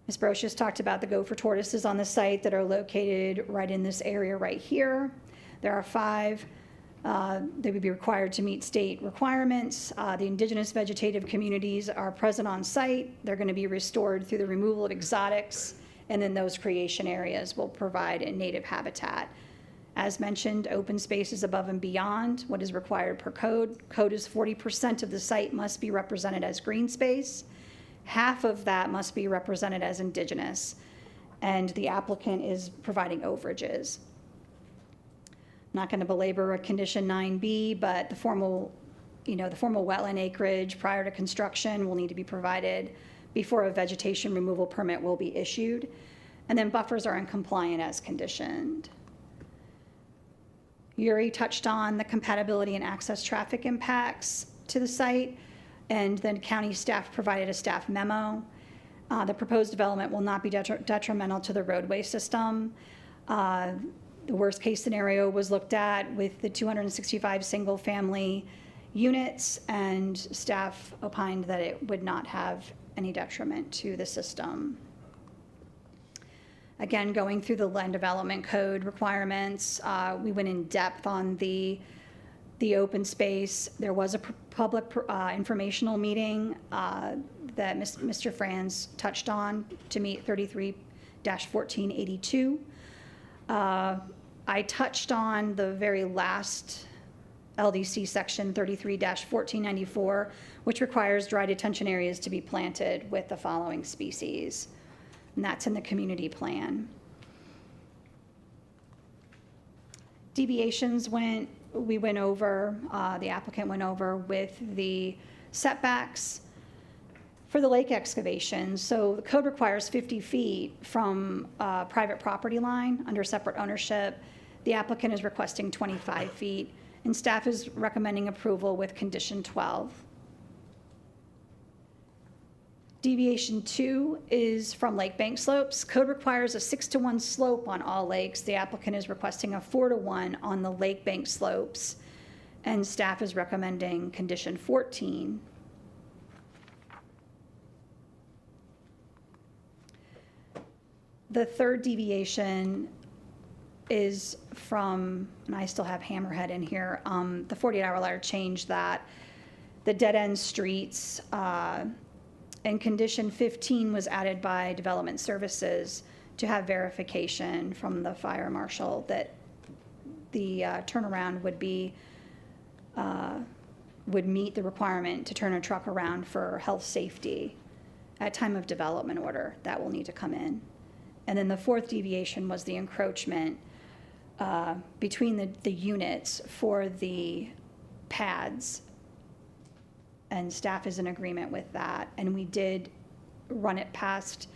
Ms. Brocious talked about the gopher tortoises on the site that are located right in this area right here. There are 5. They would be required to meet state requirements. The indigenous vegetative communities are present on site. They're going to be restored through the removal of exotics, and then those creation areas will provide a native habitat. As mentioned, open space is above and beyond what is required per code. Code is 40% of the site must be represented as green space. Half of that must be represented as indigenous, and the applicant is providing overages. Not going to belabor a condition 9B, but the formal wetland acreage prior to construction will need to be provided before a vegetation removal permit will be issued. And then buffers are compliant as conditioned. Yuri touched on the compatibility and access traffic impacts to the site, and then county staff provided a staff memo. The proposed development will not be detrimental to the roadway system. The worst case scenario was looked at with the 265 single family units, and staff opined that it would not have any detriment to the system. Again, going through the land development code requirements, we went in depth on the open space. There was a public informational meeting that Mr. Franz touched on to meet 33-1482. I touched on the very last LDC section 33-1494, which requires dry detention areas to be planted with the following species, and that's in the community plan. Deviations we went over, the applicant went over with the setbacks for the lake excavation. So the code requires 50 feet from a private property line under separate ownership. The applicant is requesting 25 feet, and staff is recommending approval with condition 12. Deviation 2 is from lake bank slopes. Code requires a 6-to-1 slope on all lakes. The applicant is requesting a 4-to-1 on the lake bank slopes, and staff is recommending condition 14. The third deviation is from, and I still have Hammerhead in here, the 48-hour letter changed that. The dead-end streets, and condition 15 was added by Development Services to have verification from the fire marshal that the turnaround would meet the requirement to turn a truck around for health safety at time of development order. That will need to come in. And then the fourth deviation was the encroachment between the units for the pads, and staff is in agreement with that. And we did run it past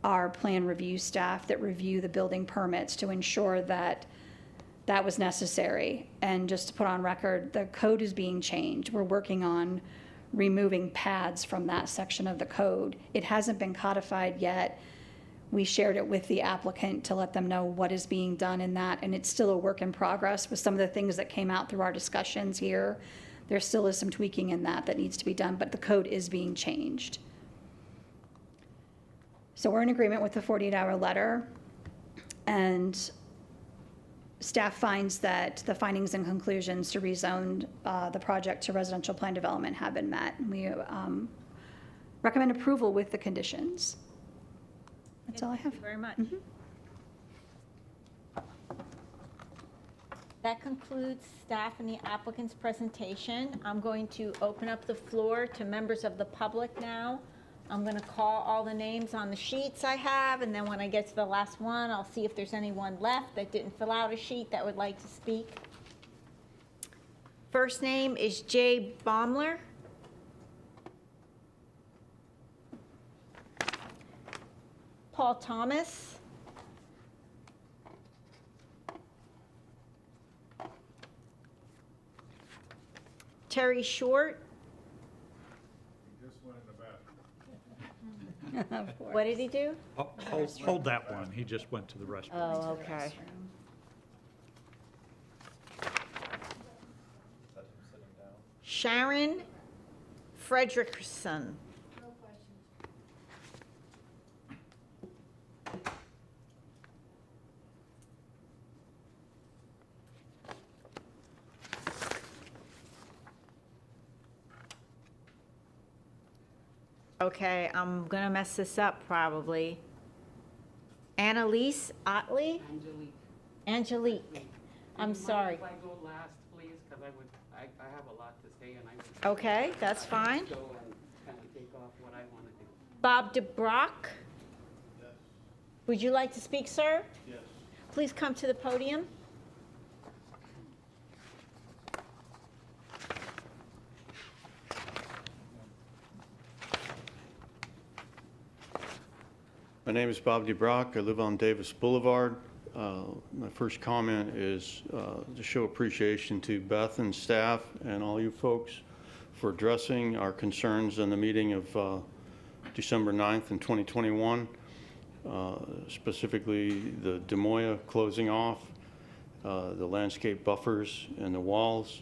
our plan review staff that review the building permits to ensure that that was necessary. And just to put on record, the code is being changed. We're working on removing pads from that section of the code. It hasn't been codified yet. We shared it with the applicant to let them know what is being done in that, and it's still a work in progress with some of the things that came out through our discussions here. There still is some tweaking in that needs to be done, but the code is being changed. So we're in agreement with the 48-hour letter, and staff finds that the findings and conclusions to rezone the project to residential plan development have been met. We recommend approval with the conditions. That's all I have. Thank you very much. That concludes staff and the applicant's presentation. I'm going to open up the floor to members of the public now. I'm going to call all the names on the sheets I have, and then when I get to the last one, I'll see if there's anyone left that didn't fill out a sheet that would like to speak. First name is Jay Baumler. Paul Thomas. Terry Short. What did he do? Hold that one. He just went to the restroom. Oh, okay. Sharon Fredrickson. Okay, I'm gonna mess this up probably. Annalise Otley? Angelique. I'm sorry. If I go last, please, because I have a lot to say, and I would Okay, that's fine. go and kind of take off what I want to do. Bob DeBrock? Yes. Would you like to speak, sir? Yes. Please come to the podium. My name is Bob DeBrock. I live on Davis Boulevard. My first comment is to show appreciation to Beth and staff and all you folks for addressing our concerns in the meeting of December 9th in 2021, specifically the Des Moines closing off, the landscape buffers and the walls.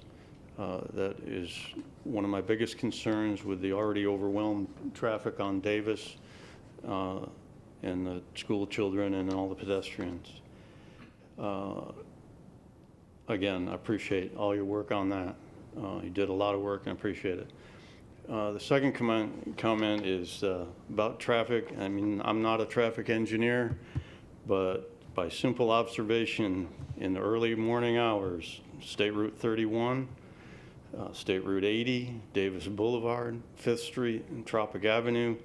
That is one of my biggest concerns with the already overwhelmed traffic on Davis and the school children and all the pedestrians. Again, I appreciate all your work on that. You did a lot of work and I appreciate it. The second comment is about traffic. I mean, I'm not a traffic engineer, but by simple observation in the early morning hours, State Route 31, State Route 80, Davis Boulevard, 5th Street, and Tropic Avenue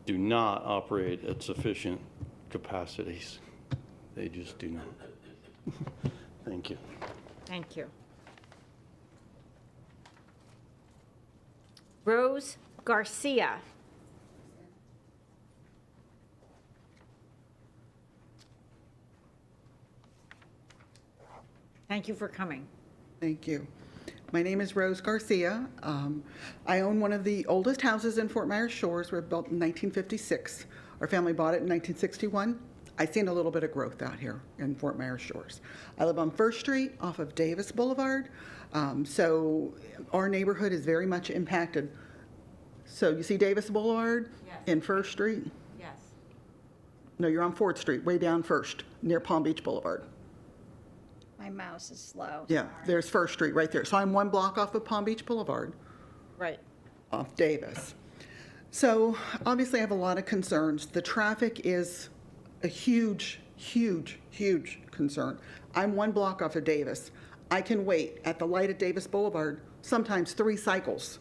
do not operate at sufficient capacities. They just do not. Thank you. Thank you. Rose Garcia. Thank you for coming. Thank you. My name is Rose Garcia. I own one of the oldest houses in Fort Myers Shores. We're built in 1956. Our family bought it in 1961. I've seen a little bit of growth out here in Fort Myers Shores. I live on 1st Street off of Davis Boulevard. So our neighborhood is very much impacted. So you see Davis Boulevard in 1st Street? Yes. No, you're on 4th Street, way down 1st, near Palm Beach Boulevard. My mouse is slow. Yeah, there's 1st Street right there. So I'm one block off of Palm Beach Boulevard. Right. Off Davis. So obviously I have a lot of concerns. The traffic is a huge, huge, huge concern. I'm one block off of Davis. I can wait at the light at Davis Boulevard sometimes 3 cycles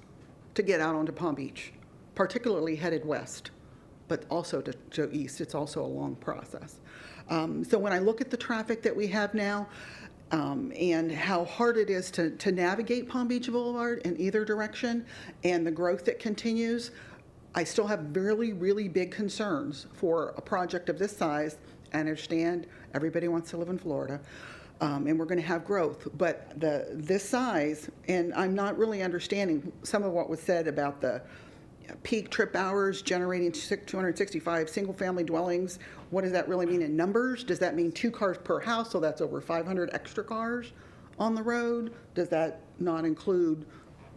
to get out onto Palm Beach, particularly headed west, but also to go east. It's also a long process. So when I look at the traffic that we have now, and how hard it is to navigate Palm Beach Boulevard in either direction and the growth that continues, I still have really, really big concerns for a project of this size. I understand everybody wants to live in Florida, and we're going to have growth, but this size, and I'm not really understanding some of what was said about the peak trip hours generating 265 single-family dwellings. What does that really mean in numbers? Does that mean 2 cars per house, so that's over 500 extra cars on the road? Does that not include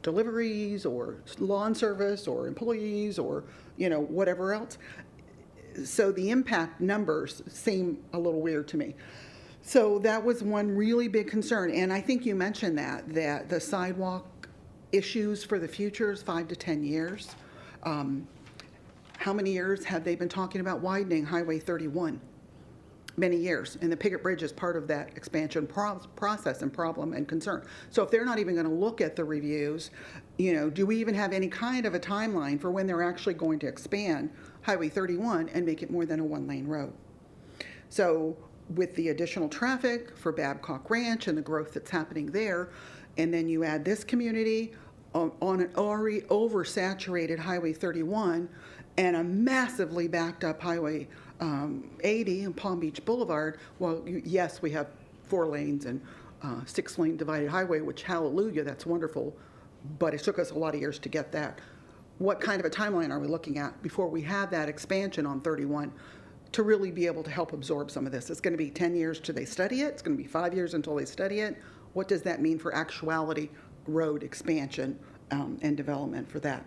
deliveries or lawn service or employees or, whatever else? So the impact numbers seem a little weird to me. So that was one really big concern, and I think you mentioned that the sidewalk issues for the future is 5 to 10 years. How many years have they been talking about widening Highway 31? Many years, and the Piggott Bridge is part of that expansion process and problem and concern. So if they're not even going to look at the reviews, do we even have any kind of a timeline for when they're actually going to expand Highway 31 and make it more than a one-lane road? So with the additional traffic for Babcock Ranch and the growth that's happening there, and then you add this community on an already oversaturated Highway 31 and a massively backed up Highway 80 and Palm Beach Boulevard. Well, yes, we have 4 lanes and 6-lane divided highway, which, hallelujah, that's wonderful, but it took us a lot of years to get that. What kind of a timeline are we looking at before we have that expansion on 31 to really be able to help absorb some of this? It's going to be 10 years till they study it. It's going to be 5 years until they study it. What does that mean for actuality road expansion and development for that?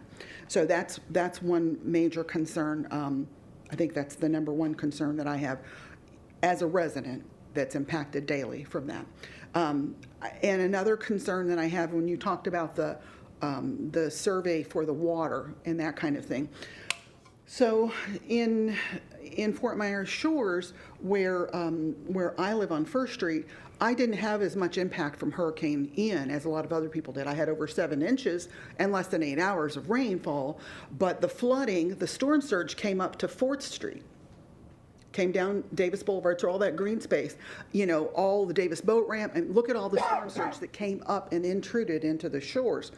So that's one major concern. I think that's the number one concern that I have as a resident that's impacted daily from that. And another concern that I have when you talked about the survey for the water and that kind of thing. So in Fort Myers Shores, where I live on First Street, I didn't have as much impact from Hurricane Ian as a lot of other people did. I had over 7 inches and less than 8 hours of rainfall, but the flooding, the storm surge came up to 4th Street, came down Davis Boulevard to all that green space, all the Davis boat ramp, and look at all the storm surge that came up and intruded into the shores.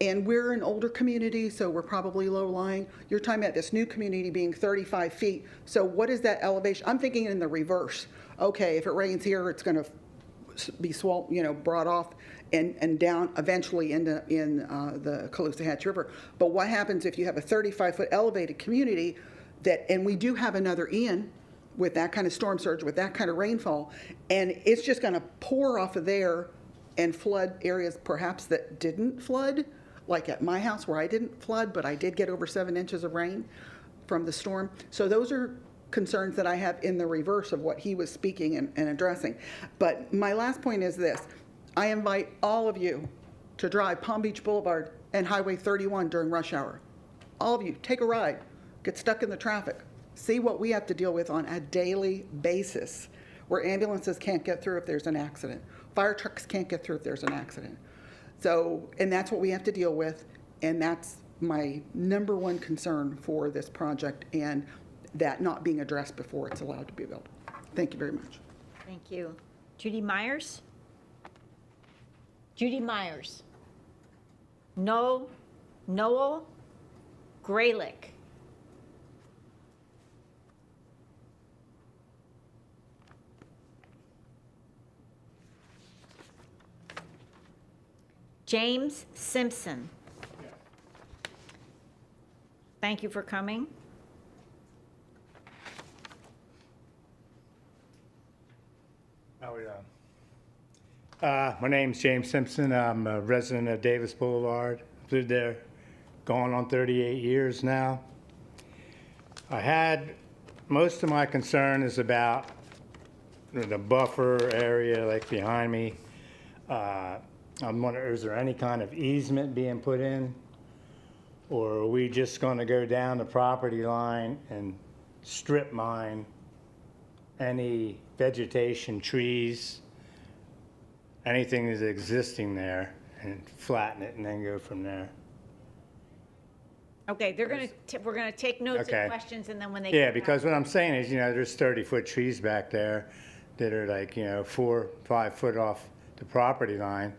And we're an older community, so we're probably low-lying. You're talking about this new community being 35 feet. So what is that elevation? I'm thinking in the reverse. Okay, if it rains here, it's going to be brought off and down eventually in the Caloosahatchee River. But what happens if you have a 35-foot elevated community and we do have another Ian with that kind of storm surge, with that kind of rainfall, and it's just going to pour off of there and flood areas perhaps that didn't flood, like at my house where I didn't flood, but I did get over 7 inches of rain from the storm. So those are concerns that I have in the reverse of what he was speaking and addressing. But my last point is this. I invite all of you to drive Palm Beach Boulevard and Highway 31 during rush hour. All of you, take a ride, get stuck in the traffic, see what we have to deal with on a daily basis, where ambulances can't get through if there's an accident. Fire trucks can't get through if there's an accident. So, and that's what we have to deal with, and that's my number one concern for this project, and that not being addressed before it's allowed to be built. Thank you very much. Thank you. Judy Myers? Judy Myers. Noel Graylick. James Simpson. Thank you for coming. How are we doing? My name's James Simpson. I'm a resident of Davis Boulevard. I've lived there going on 38 years now. Most of my concern is about the buffer area like behind me. I'm wondering, is there any kind of easement being put in? Or are we just going to go down the property line and strip mine any vegetation, trees, anything that's existing there, and flatten it and then go from there? Okay, we're gonna take notes Okay. and questions, and then when they Yeah, come because back- what I'm saying is, there's 30-foot trees back there that are like, 4 or 5 foot off the property line,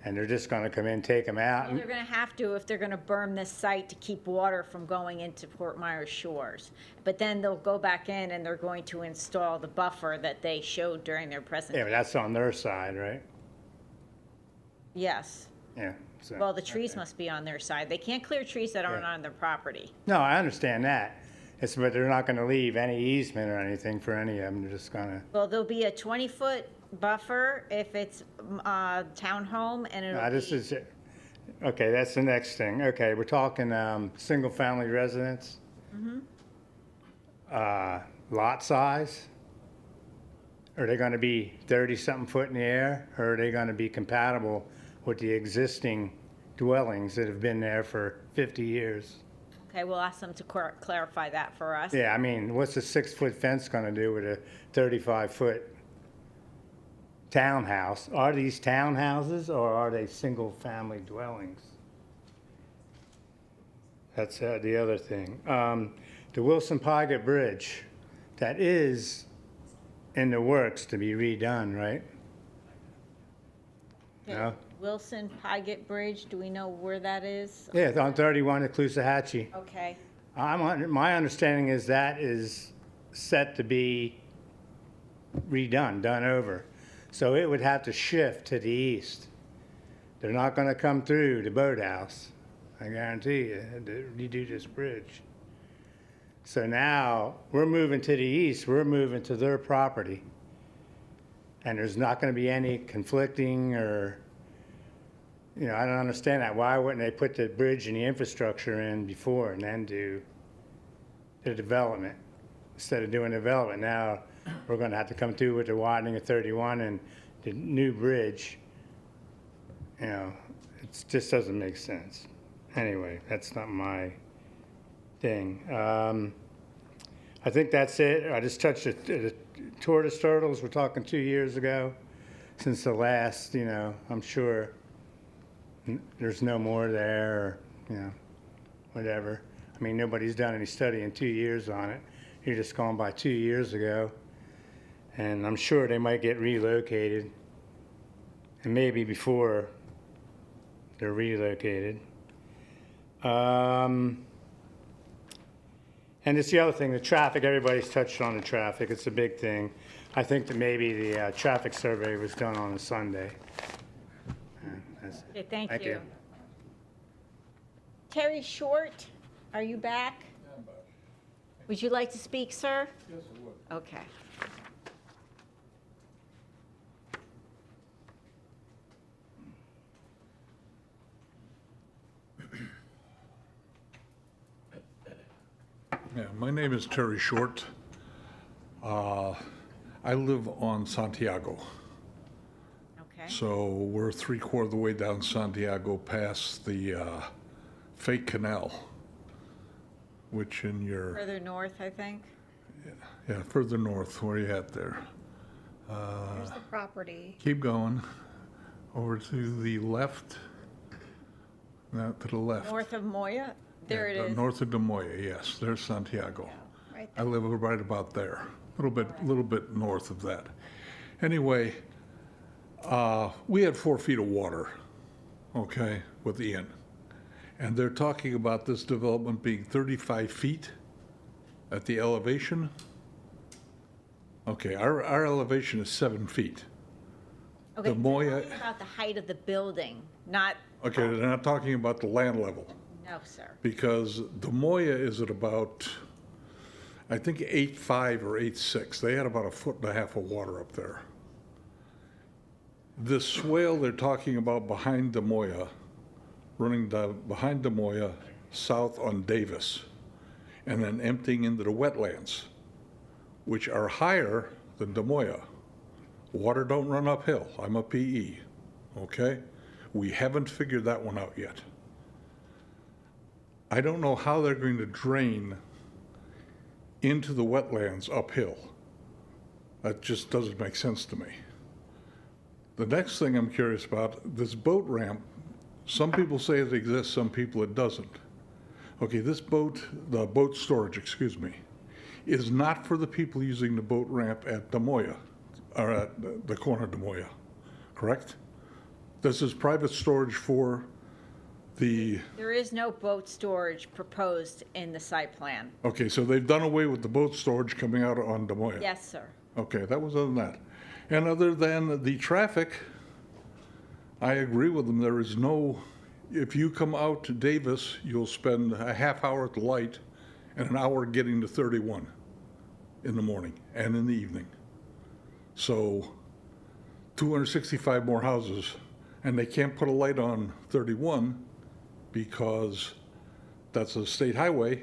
and they're just going to come in, take them out. Well, they're gonna have to if they're gonna burn this site to keep water from going into Fort Myers Shores. But then they'll go back in and they're going to install the buffer that they showed during their Yeah, presentation. but that's on their side, right? Yes. Yeah. So, Well, the trees must be on their side. They can't clear trees that aren't Yeah. on their property. no, I understand that. But they're not going to leave any easement or anything for any of them. They're just going to. Well, there'll be a 20-foot buffer if it's townhome, and it'll This be, is it. Okay, that's the next thing. Okay, we're talking single-family residence. Lot size. Are they going to be 30-something foot in the air, or are they going to be compatible with the existing dwellings that have been there for 50 years? Okay, we'll ask them to clarify that for us. Yeah, I mean, what's a 6-foot fence gonna do with a 35-foot townhouse? Are these townhouses or are they single-family dwellings? That's the other thing. The Wilson-Piggott Bridge, that is in the works to be redone, right? No? Wilson Piggott Bridge, do we know where that is? Yeah, it's on 31 at Clusahatchee. Okay, My understanding is that is set to be redone, done over. So it would have to shift to the east. They're not gonna come through the boathouse, I guarantee you, to redo this bridge. So now, we're moving to the east, we're moving to their property. And there's not gonna be any conflicting or, I don't understand that. Why wouldn't they put the bridge and the infrastructure in before and then do the development? Instead of doing development, now we're gonna have to come through with the widening of 31 and the new bridge. It just doesn't make sense. Anyway, that's not my thing. I think that's it. I just touched the tortoise turtles. We're talking 2 years ago since the last, I'm sure there's no more there, or, whatever. I mean, nobody's done any study in 2 years on it. You're just going by 2 years ago. And I'm sure they might get relocated. And maybe before they're relocated. And it's the other thing, the traffic, everybody's touched on the traffic. It's a big thing. I think that maybe the traffic survey was done on a Sunday. okay, thank Thank you. you. Terry Short, are you back? Yeah, I'm back. Would you like to speak, sir? Yes, I would. Okay. Yeah, my name is Terry Short. I live on Santiago. Okay. So we're 3/4 of the way down Santiago past the fake canal, which in your, Further north, I think. yeah, further north, where you at there? Here's the property. Keep going, over to the left, no, to the left. North of Moya? There Yeah, it is. North of Des Moines, yes, there's Santiago. Right I live right about there, a little bit north of that. Anyway, we had 4 feet of water, okay, with the inn. And they're talking about this development being 35 feet at the elevation. Okay, our elevation is 7 feet. Okay, the Moya- talking about the height of the building, not, Okay, they're not talking about the land level, no, sir. because the Moya is at about, I think 8.5 or 8.6. They had about 1.5 feet of water up there. This swale they're talking about behind Des Moines, running behind Des Moines, south on Davis, and then emptying into the wetlands, which are higher than Des Moines. Water don't run uphill. I'm a PE, okay? We haven't figured that one out yet. I don't know how they're going to drain into the wetlands uphill. That just doesn't make sense to me. The next thing I'm curious about, this boat ramp, some people say it exists, some people it doesn't. Okay, the boat storage, excuse me, is not for the people using the boat ramp at Des Moines, or at the corner of Des Moines, correct? This is private storage for the, There is no boat storage proposed in the site plan. okay, so they've done away with the boat storage coming out on Des Moines? Yes, sir. Okay, that was other than that. And other than the traffic, I agree with them. There is no, if you come out to Davis, you'll spend a half hour at the light and an hour getting to 31 in the morning and in the evening. So 265 more houses, and they can't put a light on 31 because that's a state highway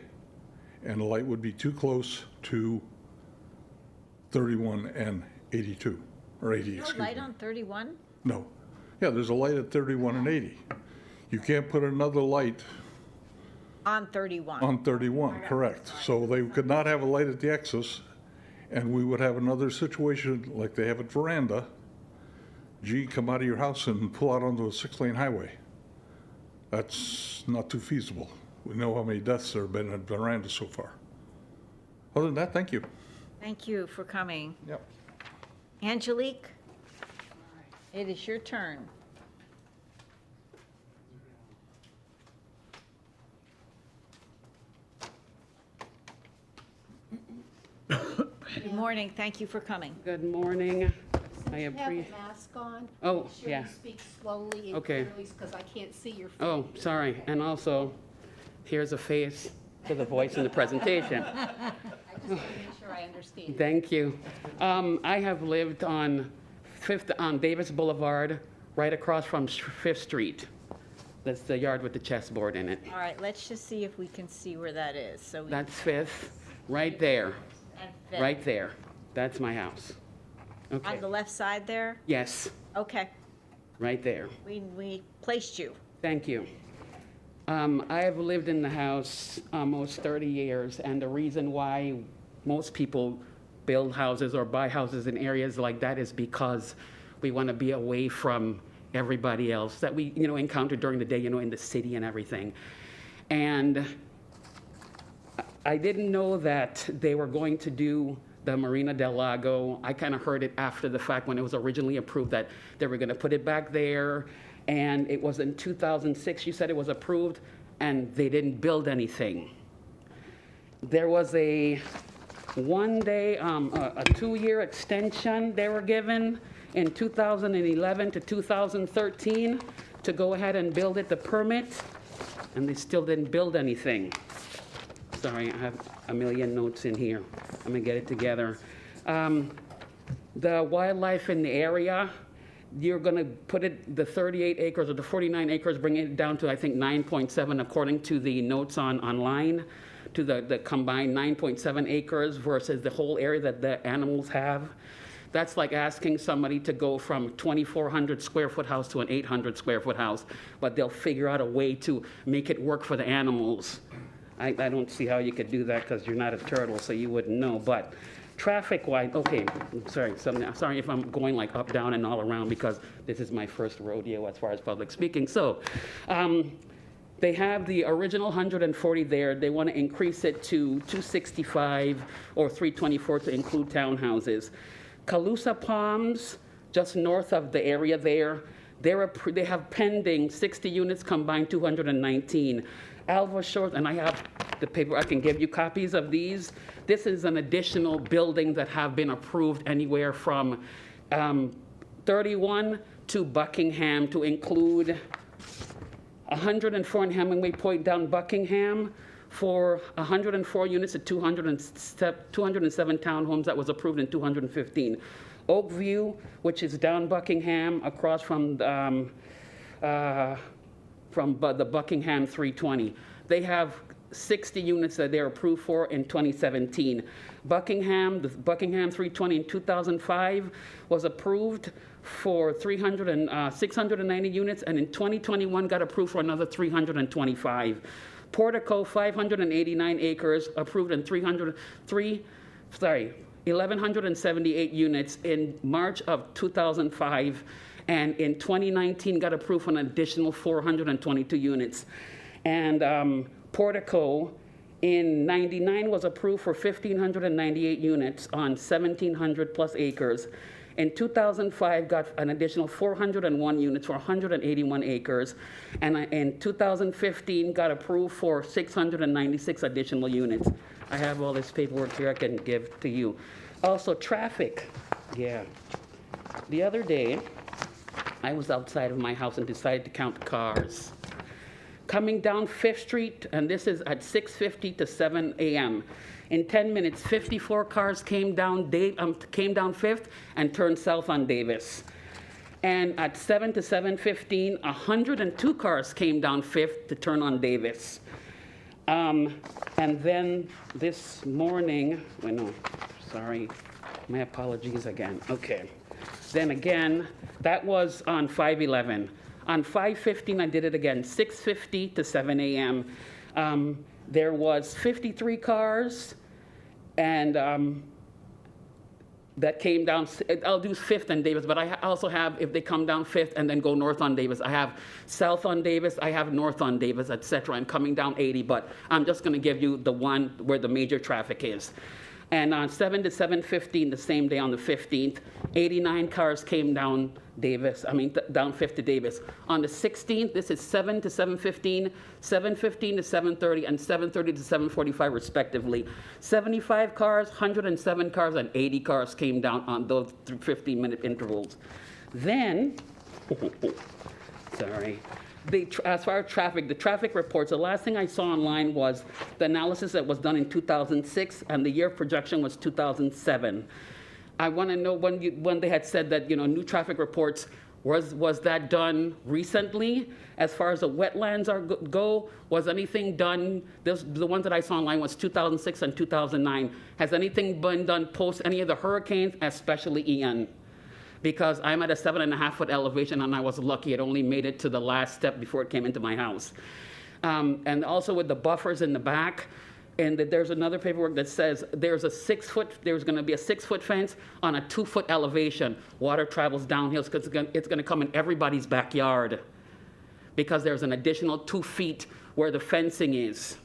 and the light would be too close to 31 and 82, or 80, No excuse light me. on 31? No. Yeah, there's a light at 31 and 80. You can't put another light On 31. On 31, correct. So they could not have a light at the exits, and we would have another situation like they have at Veranda. Gee, come out of your house and pull out onto a 6-lane highway. That's not too feasible. We know how many deaths there have been at Veranda so far. Other than that, thank you. Thank you for coming. Yep. Angelique, it is your turn. Good morning, thank you for coming. Good morning. I Since you have a appreciate. mask on, Oh, make sure yeah. you speak slowly and Okay. clearly, because I can't see your face. Oh, sorry. And also, here's a face to the voice in the presentation. I just want to make sure I understand. Thank you. I have lived on Davis Boulevard, right across from 5th Street. That's the yard with the chessboard in it. All right, let's just see if we can see where that is, so we. That's 5th, right there, and Fifth. right there. That's my house. Okay. On the left side there? Yes, Okay, right there. we placed you. Thank you. I have lived in the house almost 30 years, and the reason why most people build houses or buy houses in areas like that is because we want to be away from everybody else that we, encounter during the day, in the city and everything. And I didn't know that they were going to do the Marina del Lago. I kind of heard it after the fact when it was originally approved that they were going to put it back there. And it was in 2006, you said it was approved, and they didn't build anything. There was a 2-year extension they were given in 2011 to 2013 to go ahead and build it, the permit, and they still didn't build anything. Sorry, I have a million notes in here. I'm gonna get it together. The wildlife in the area, you're gonna put it, the 38 acres or the 49 acres, bring it down to, I think, 9.7 according to the notes online, to the combined 9.7 acres versus the whole area that the animals have. That's like asking somebody to go from 2,400 square foot house to an 800 square foot house, but they'll figure out a way to make it work for the animals. I don't see how you could do that because you're not a turtle, so you wouldn't know. But traffic-wise, okay, sorry if I'm going like up, down, and all around because this is my first rodeo as far as public speaking. So they have the original 140 there. They want to increase it to 265 or 324 to include townhouses. Calusa Palms, just north of the area there, they have pending 60 units combined, 219. Alva Shores, and I have the paper, I can give you copies of these. This is an additional building that have been approved anywhere from 31 to Buckingham to include 104 in Hemingway Point down Buckingham for 104 units at 207 townhomes that was approved in 215. Oakview, which is down Buckingham across from the Buckingham 320. They have 60 units that they're approved for in 2017. The Buckingham 320 in 2005 was approved for 690 units, and in 2021 got approved for another 325. Portico, 589 acres, approved in 1,178 units in March of 2005. And in 2019 got approved for an additional 422 units. And Portico in 99 was approved for 1,598 units on 1,700 plus acres. In 2005 got an additional 401 units for 181 acres. And in 2015 got approved for 696 additional units. I have all this paperwork here I can give to you. Also traffic, yeah. The other day, I was outside of my house and decided to count cars. Coming down 5th Street, and this is at 6:50 to 7 a.m. In 10 minutes, 54 cars came down 5th and turned south on Davis. And at 7 to 7:15, 102 cars came down 5th to turn on Davis. And then this morning, my apologies again. Okay. Then again, that was on 5/11. On 5/15, I did it again, 6:50 to 7 a.m. There was 53 cars, and that came down, I'll do 5th and Davis, but I also have, if they come down 5th and then go north on Davis, I have south on Davis, I have north on Davis, et cetera, and coming down 80, but I'm just gonna give you the one where the major traffic is. And on 7 to 7:15, the same day on the 15th, 89 cars came down Davis, down 5th to Davis. On the 16th, this is 7 to 7:15, 7:15 to 7:30, and 7:30 to 7:45 respectively. 75 cars, 107 cars, and 80 cars came down on those 15-minute intervals. Then, sorry. As far as traffic, the traffic reports, the last thing I saw online was the analysis that was done in 2006, and the year projection was 2007. I want to know when they had said that, new traffic reports, was that done recently? As far as the wetlands go, was anything done? The ones that I saw online was 2006 and 2009. Has anything been done post any of the hurricanes, especially Ian? Because I'm at a 7.5-foot elevation, and I was lucky it only made it to the last step before it came into my house. And also with the buffers in the back, and there's another paperwork that says there's going to be a 6-foot fence on a 2-foot elevation. Water travels downhill because it's going to come in everybody's backyard because there's an additional 2 feet where the fencing is.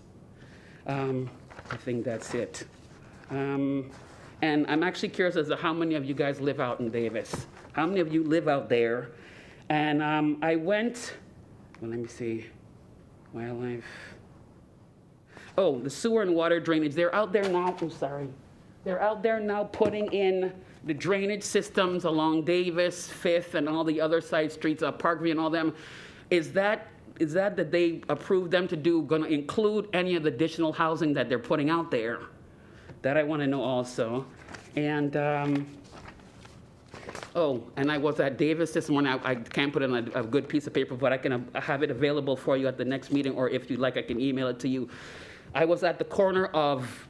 I think that's it. And I'm actually curious as to how many of you guys live out in Davis. How many of you live out there? And I went, well, let me see, wildlife. Oh, the sewer and water drainage. They're out there now, I'm sorry. They're out there now putting in the drainage systems along Davis, 5th, and all the other side streets, Parkview and all them. Is that they approved them to do, gonna include any of the additional housing that they're putting out there? That I want to know also. And, and I was at Davis this morning. I can't put in a good piece of paper, but I can have it available for you at the next meeting, or if you'd like, I can email it to you. I was at the corner of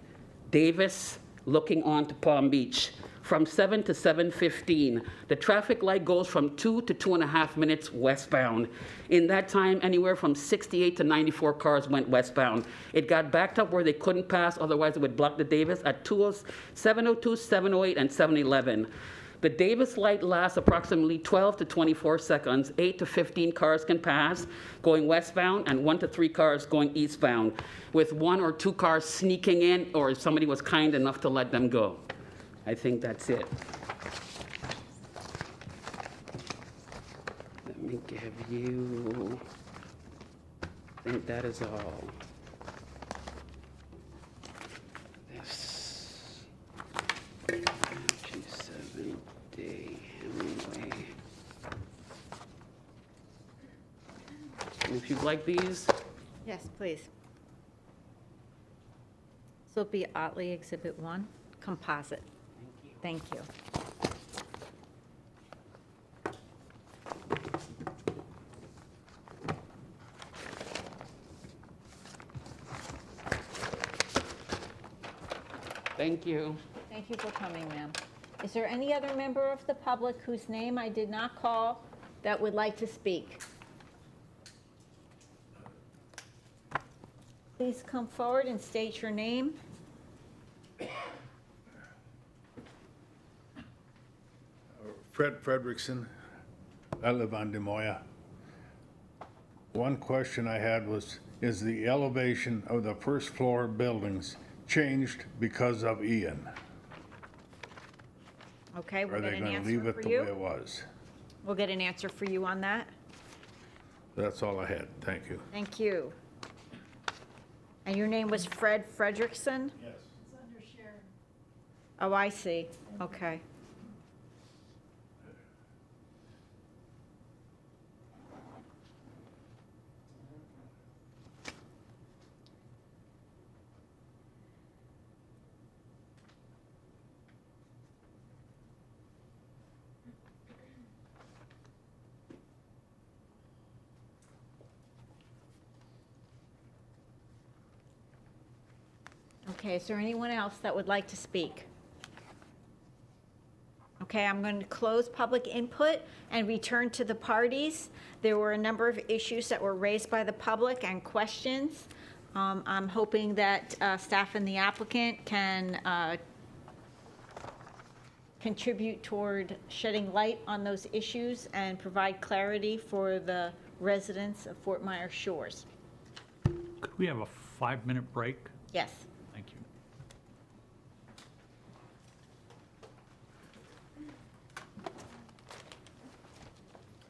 Davis looking onto Palm Beach. From 7 to 7:15, the traffic light goes from 2 to 2.5 minutes westbound. In that time, anywhere from 68 to 94 cars went westbound. It got backed up where they couldn't pass, otherwise it would block the Davis at 7:02, 7:08, and 7:11. The Davis light lasts approximately 12 to 24 seconds. 8 to 15 cars can pass going westbound, and 1 to 3 cars going eastbound, with 1 or 2 cars sneaking in, or if somebody was kind enough to let them go. I think that's it. Let me give you, I think that is all. This, 270 Hemingway. And if you'd like these. Yes, please. So it'll be Otley Exhibit 1, composite. Thank you. Thank you. Thank you for coming, ma'am. Is there any other member of the public whose name I did not call that would like to speak? Please come forward and state your name. Fred Frederickson. I live on Des Moines. One question I had was, is the elevation of the first floor buildings changed because of Ian? Okay, Or we'll are get they an going to answer leave it for the way you. it was? We'll get an answer for you on that. That's all I had. Thank you. Thank you. And your name was Fred Frederickson? Yes. It's under Sharon. Oh, I see. Okay. Okay, is there anyone else that would like to speak? Okay, I'm going to close public input and return to the parties. There were a number of issues that were raised by the public and questions. I'm hoping that staff and the applicant can contribute toward shedding light on those issues and provide clarity for the residents of Fort Myers Shores. Could we have a 5-minute break? Yes. Thank you.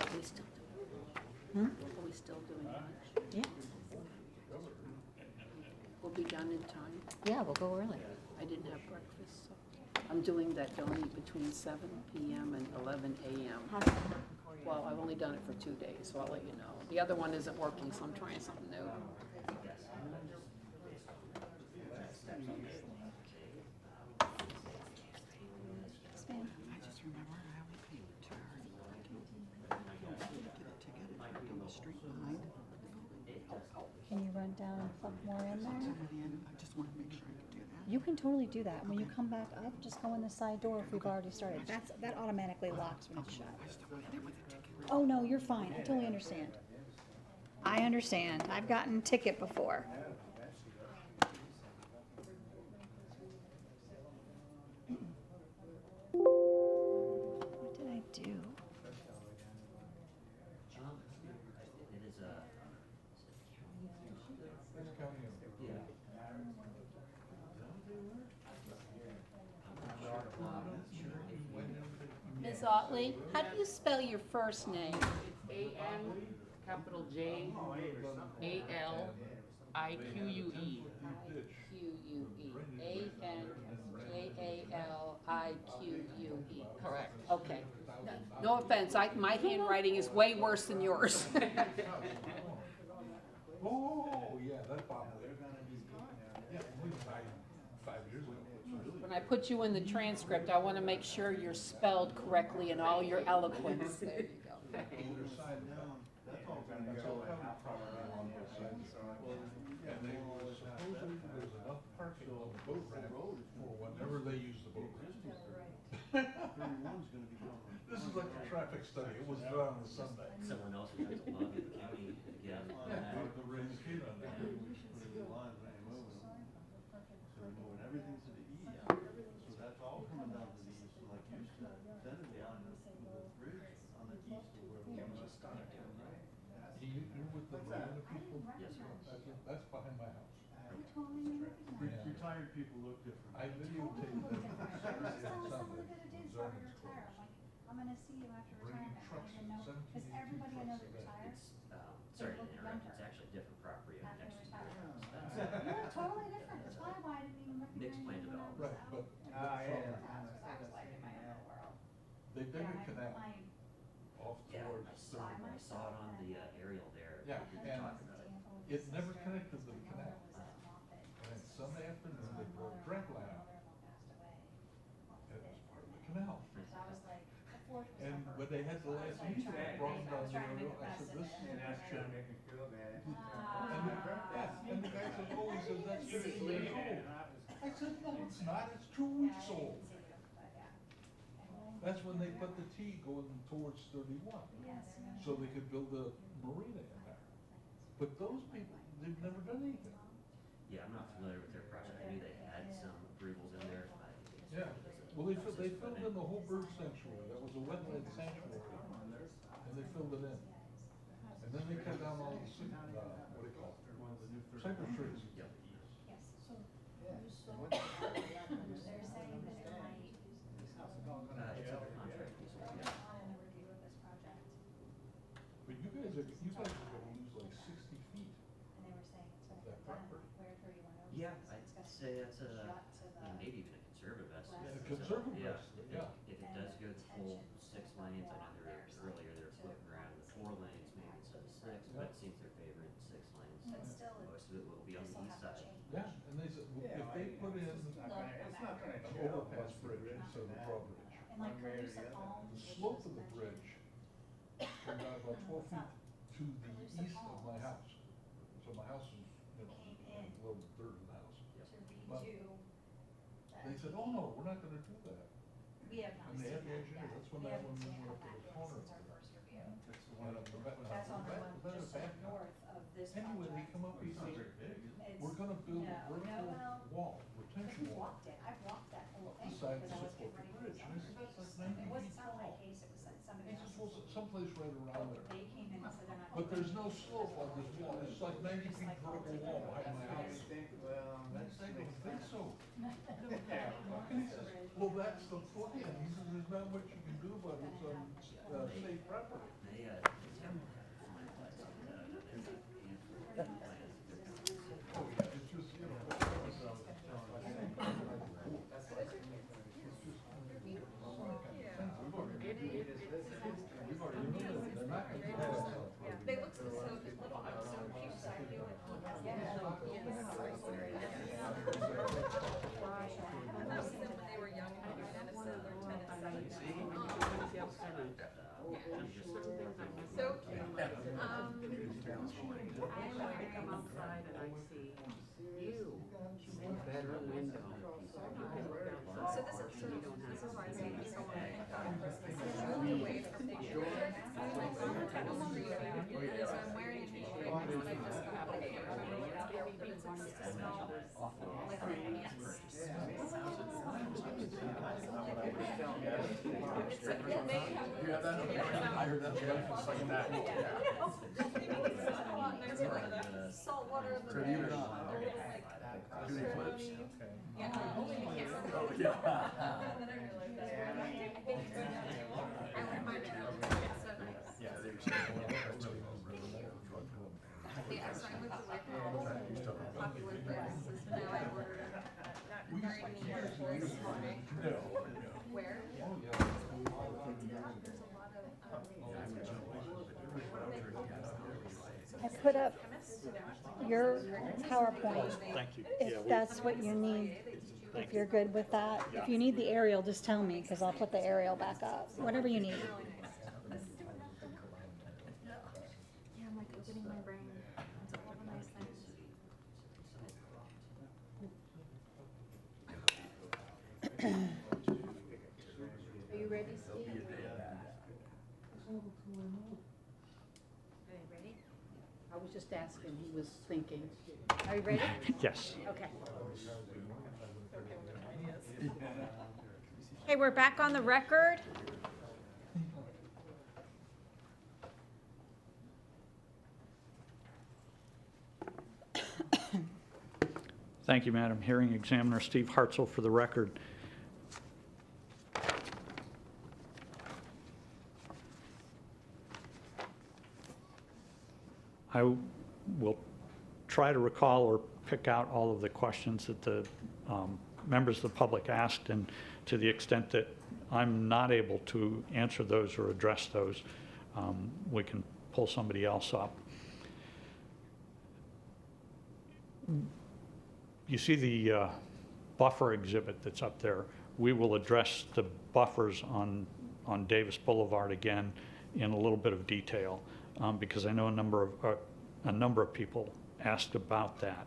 Are we still doing? Are we still doing lunch? Yeah. We'll be done in time. Yeah, we'll go early. I didn't have breakfast, so I'm doing that don't eat between 7 p.m. and 11 a.m. Well, I've only done it for 2 days, so I'll let you know. The other one isn't working, so I'm trying something new. Can you run down and plug more in there? I just want to make sure I can do that. You can totally do that. When you come back up, just go in the side door if we've already started. That automatically locks when it's shut. Oh, no, you're fine. I totally understand. I understand. I've gotten ticket before. What did I do? Ms. Otley, how do you spell your first name? A-N, capital J, A-L-I-Q-U-E. Q-U-E. A-N-J-A-L-I-Q-U-E. Correct. Okay. No offense, my handwriting is way worse than yours. Oh, yeah, that's probably. Yeah, only 5 years ago. When I put you in the transcript, I want to make sure you're spelled correctly in all your eloquence. There you go. And they, supposedly there's enough parking on the boat ramp for whenever they use the boat ramp. This is like a traffic study, it was done on a Sunday. Someone else who has a log in the county again. Yeah, the raised kid on that. Everything's to the east, so that's all coming down to the east, so like you said, then it's on the bridge on the east to where we just started. You're with the Marina people? Yes, sir. That's behind my house. Retired people look different. I videotaped them on Saturday and Sunday. Zoning's closed. I'm gonna see you after Bringing trucks, 17, 18 everybody I know trucks that a day. retires. Sorry to interrupt, it's actually a different property up next to your house. Yeah, totally different. That's why I didn't even recognize Mixed plan you when I was development. Right, but they dug a canal off Yeah, towards I saw it on the aerial there. Yeah, We were and talking about it. it never connected to the canal. And then Sunday afternoon, they brought a drag line out. And it was part of the canal. And when they had the last meeting, they brought them down the aerial, I said, this is an shit. And the guy says, oh, he says, that's 50 years old. I said, no, it's not, it's 2 weeks old. That's when they put the T going towards 31. So they could build a marina in there. But those people, they've never done anything. Yeah, I'm not familiar with their project. I knew they had some approvals in there. But Yeah, well, they filled in the whole bird sanctuary, that was a wetland sanctuary, and they filled it in. And then they cut down all the, what do you call it? Cypress trees. Yep. It's under contract. Yeah. But you guys are gonna lose like 60 feet of that property. Yeah, I'd say that's maybe even a conservative estimate. A conservative Yeah, estimate, yeah. If it does go the full 6 lanes, I know earlier they were floating around with 4 lanes maybe instead of 6, but it seems they're favoring 6 lanes. Most of it will be on the east side. Yeah, and they said, well, if they put in an overpass bridge instead of a drawbridge, the slope of the bridge came down about 12 feet to the east of my house. So my house is, a little dirt in the house. But they said, oh, no, we're not gonna do that. And they had the engineer, that's when that one went up to the corner. That's on the one just north of this Anyway, they project. come up, he said, we're gonna build a vertical wall, retention wall. I've walked that whole Besides the support the bridge, and I said, that's like 90 feet tall. He says, well, someplace right around there. But there's no slope on this wall, it's like 90 feet vertical wall behind my house. I don't think so. And he says, well, that's the plan. He says, there's not much you can do, but it's on state property. Oh, yeah, it's just, you know, They look so, so cute, so cute. I've seen them when they were young, and they're lieutenants. So cute. I'm going to come outside and I see you, better window. So this is why I say this so moved away from the I'm no longer using it, so I'm wearing a t-shirt that I just got like it's a small, like pants. I heard that. It's like that. Salt water in the So do you bed. not? They're little, like, Do they flips? yeah, only you can't remember. Oh, yeah. And then I realized that. I went by now. It's so nice. Yeah, Yeah, so I moved away from all the popular places. Now I order very neat this morning. Where? I put up your PowerPoint. Thank you. If that's what you need, if you're good with that. If you need the aerial, just tell me, because I'll put the aerial back up, whatever you need. Yeah, I'm like opening my brain. It's all the nice things. Are you ready, Steve? Ready? I was just asking, he was thinking. Are you ready? Yes. Okay. Okay, we're back on the record. Thank you, Madam Hearing Examiner Steve Hartzell, for the record. I will try to recall or pick out all of the questions that the members of the public asked, and to the extent that I'm not able to answer those or address those, we can pull somebody else up. You see the buffer exhibit that's up there. We will address the buffers on Davis Boulevard again in a little bit of detail, because I know a number of people asked about that.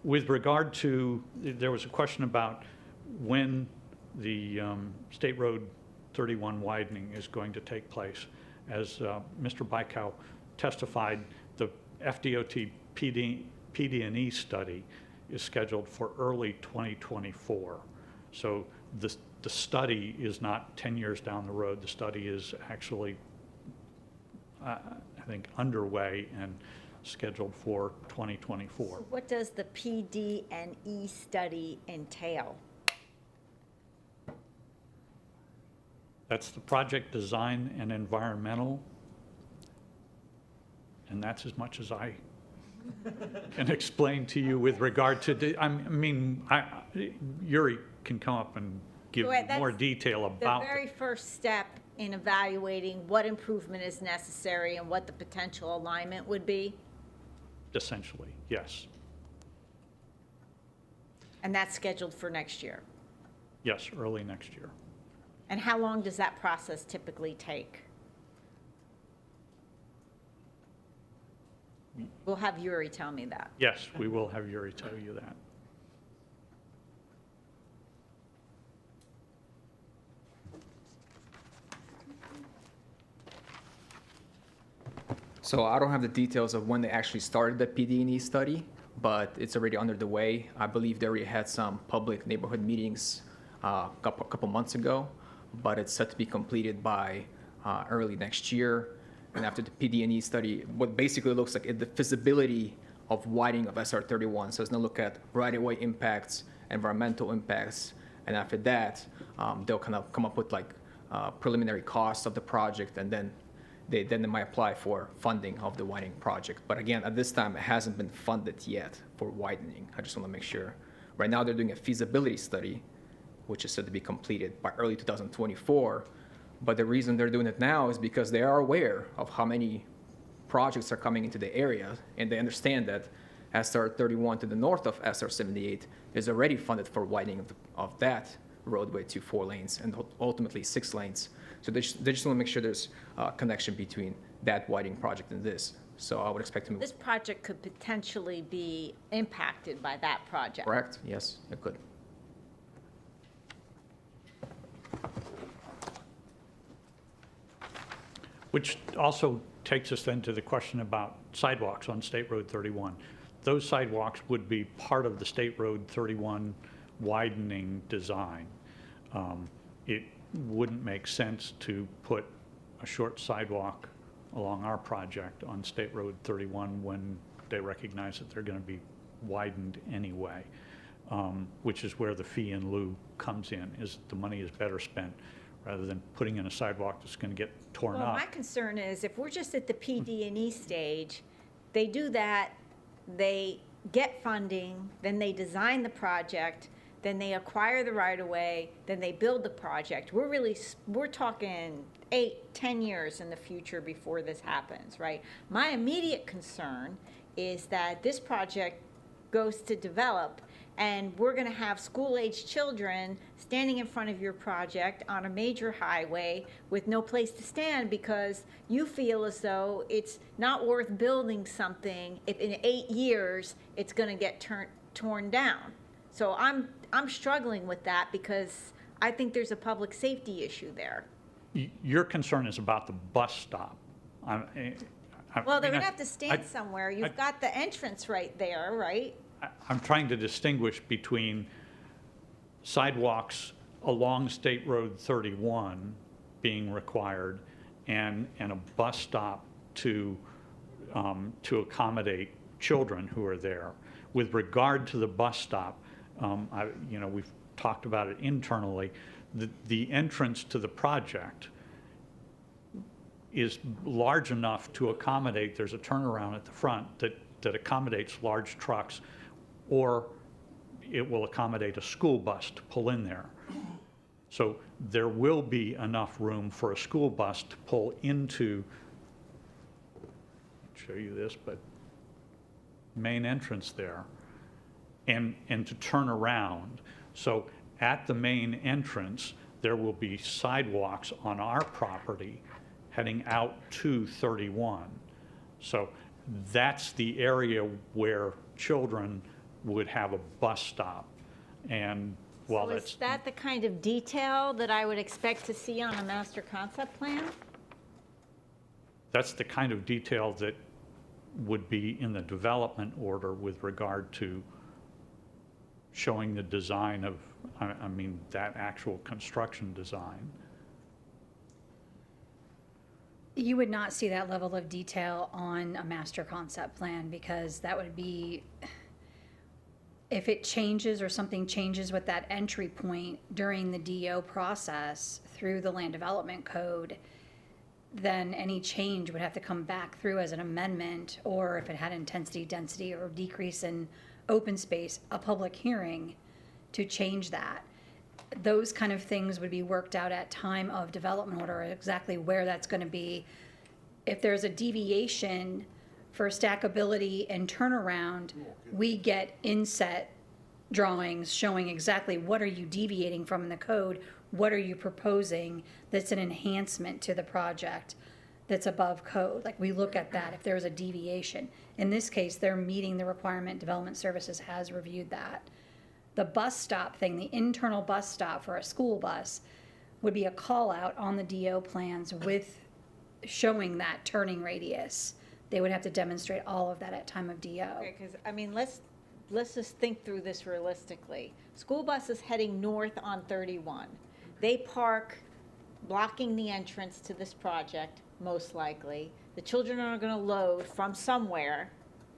With regard to, there was a question about when the State Road 31 widening is going to take place. As Mr. Bykow testified, the FDOT PD&E study is scheduled for early 2024. So the study is not 10 years down the road. The study is actually, I think, underway and scheduled for 2024. So what does the PD&E study entail? That's the project design and environmental, and that's as much as I can explain to you with regard to, Yuri can come up and give So that's more detail about The very first step in evaluating what improvement is necessary and what the potential alignment would be, essentially, yes. and that's scheduled for next year. Yes, early next year. And how long does that process typically take? We'll have Yuri tell me that. Yes, we will have Yuri tell you that. So I don't have the details of when they actually started the PD&E study, but it's already under the way. I believe they already had some public neighborhood meetings a couple months ago, but it's set to be completed by early next year. And after the PD&E study, what basically looks like the feasibility of widening of SR 31. So it's going to look at right-of-way impacts, environmental impacts, and after that, they'll kind of come up with like preliminary costs of the project, and then they might apply for funding of the widening project. But again, at this time, it hasn't been funded yet for widening. I just want to make sure. Right now, they're doing a feasibility study, which is said to be completed by early 2024. But the reason they're doing it now is because they are aware of how many projects are coming into the area, and they understand that SR 31 to the north of SR 78 is already funded for widening of that roadway to 4 lanes and ultimately 6 lanes. So they just want to make sure there's a connection between that widening project and this. So I would expect to move. This project could potentially be impacted by that project. Correct? Yes, it could. Which also takes us then to the question about sidewalks on State Road 31. Those sidewalks would be part of the State Road 31 widening design. It wouldn't make sense to put a short sidewalk along our project on State Road 31 when they recognize that they're going to be widened anyway, which is where the fee in lieu comes in, is the money is better spent rather than putting in a sidewalk that's going to get torn Well, up. my concern is if we're just at the PD&E stage, they do that, they get funding, then they design the project, then they acquire the right-of-way, then they build the project. We're talking 8-10 years in the future before this happens, right? My immediate concern is that this project goes to develop, and we're going to have school-aged children standing in front of your project on a major highway with no place to stand because you feel as though it's not worth building something if in 8 years it's going to get torn down. So I'm struggling with that because I think there's a public safety issue there. Your concern is about the bus stop. Well, they're going to have to stand somewhere. You've got the entrance right there, right? I'm trying to distinguish between sidewalks along State Road 31 being required and a bus stop to accommodate children who are there. With regard to the bus stop, we've talked about it internally. The entrance to the project is large enough to accommodate, there's a turnaround at the front that accommodates large trucks, or it will accommodate a school bus to pull in there. So there will be enough room for a school bus to pull into, I'll show you this, but main entrance there, and to turn around. So at the main entrance, there will be sidewalks on our property heading out to 31. So that's the area where children would have a bus stop. And while So is that the kind of detail that I would expect to see on a master concept plan? that's the kind of detail that would be in the development order with regard to showing the design of, I mean, that actual construction design. You would not see that level of detail on a master concept plan because that would be, if it changes or something changes with that entry point during the DO process through the land development code, then any change would have to come back through as an amendment, or if it had intensity, density, or decrease in open space, a public hearing to change that. Those kind of things would be worked out at time of development order, exactly where that's going to be. If there's a deviation for stackability and turnaround, we get inset drawings showing exactly what are you deviating from in the code, what are you proposing that's an enhancement to the project that's above code. Like, we look at that if there's a deviation. In this case, they're meeting the requirement. Development Services has reviewed that. The bus stop thing, the internal bus stop for a school bus, would be a call out on the DO plans with showing that turning radius. They would have to demonstrate all of that at time of DO. Okay, because, I mean, let's let's just think through this realistically. School bus is heading north on 31. They park blocking the entrance to this project, most likely. The children are gonna load from somewhere,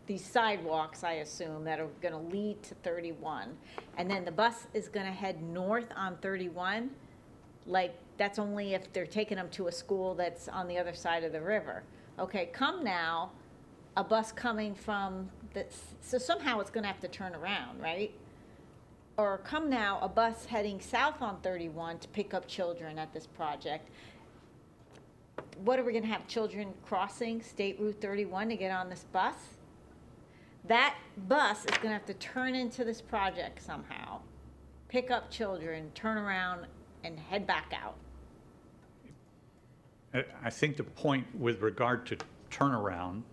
these sidewalks, I assume, that are gonna lead to 31. And then the bus is gonna head north on 31. Like, that's only if they're taking them to a school that's on the other side of the river. Okay, come now, a bus coming from, so somehow it's gonna have to turn around, right? Or come now, a bus heading south on 31 to pick up children at this project. What are we gonna have, children crossing State Route 31 to get on this bus? That bus is gonna have to turn into this project somehow, pick up children, turn around, and head back out. I think the point with regard to turnaround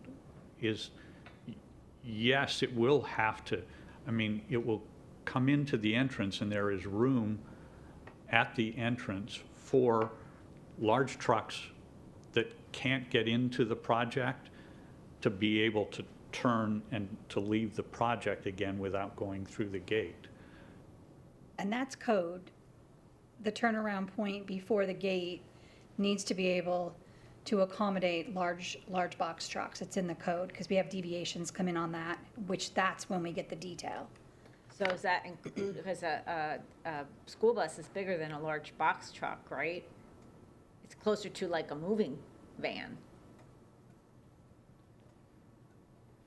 is, yes, it will have to, I mean, it will come into the entrance and there is room at the entrance for large trucks that can't get into the project to be able to turn and to leave the project again without going through the gate. And that's code. The turnaround point before the gate needs to be able to accommodate large box trucks. It's in the code, because we have deviations come in on that, which that's when we get the detail. So does that include, because a school bus is bigger than a large box truck, right? It's closer to like a moving van.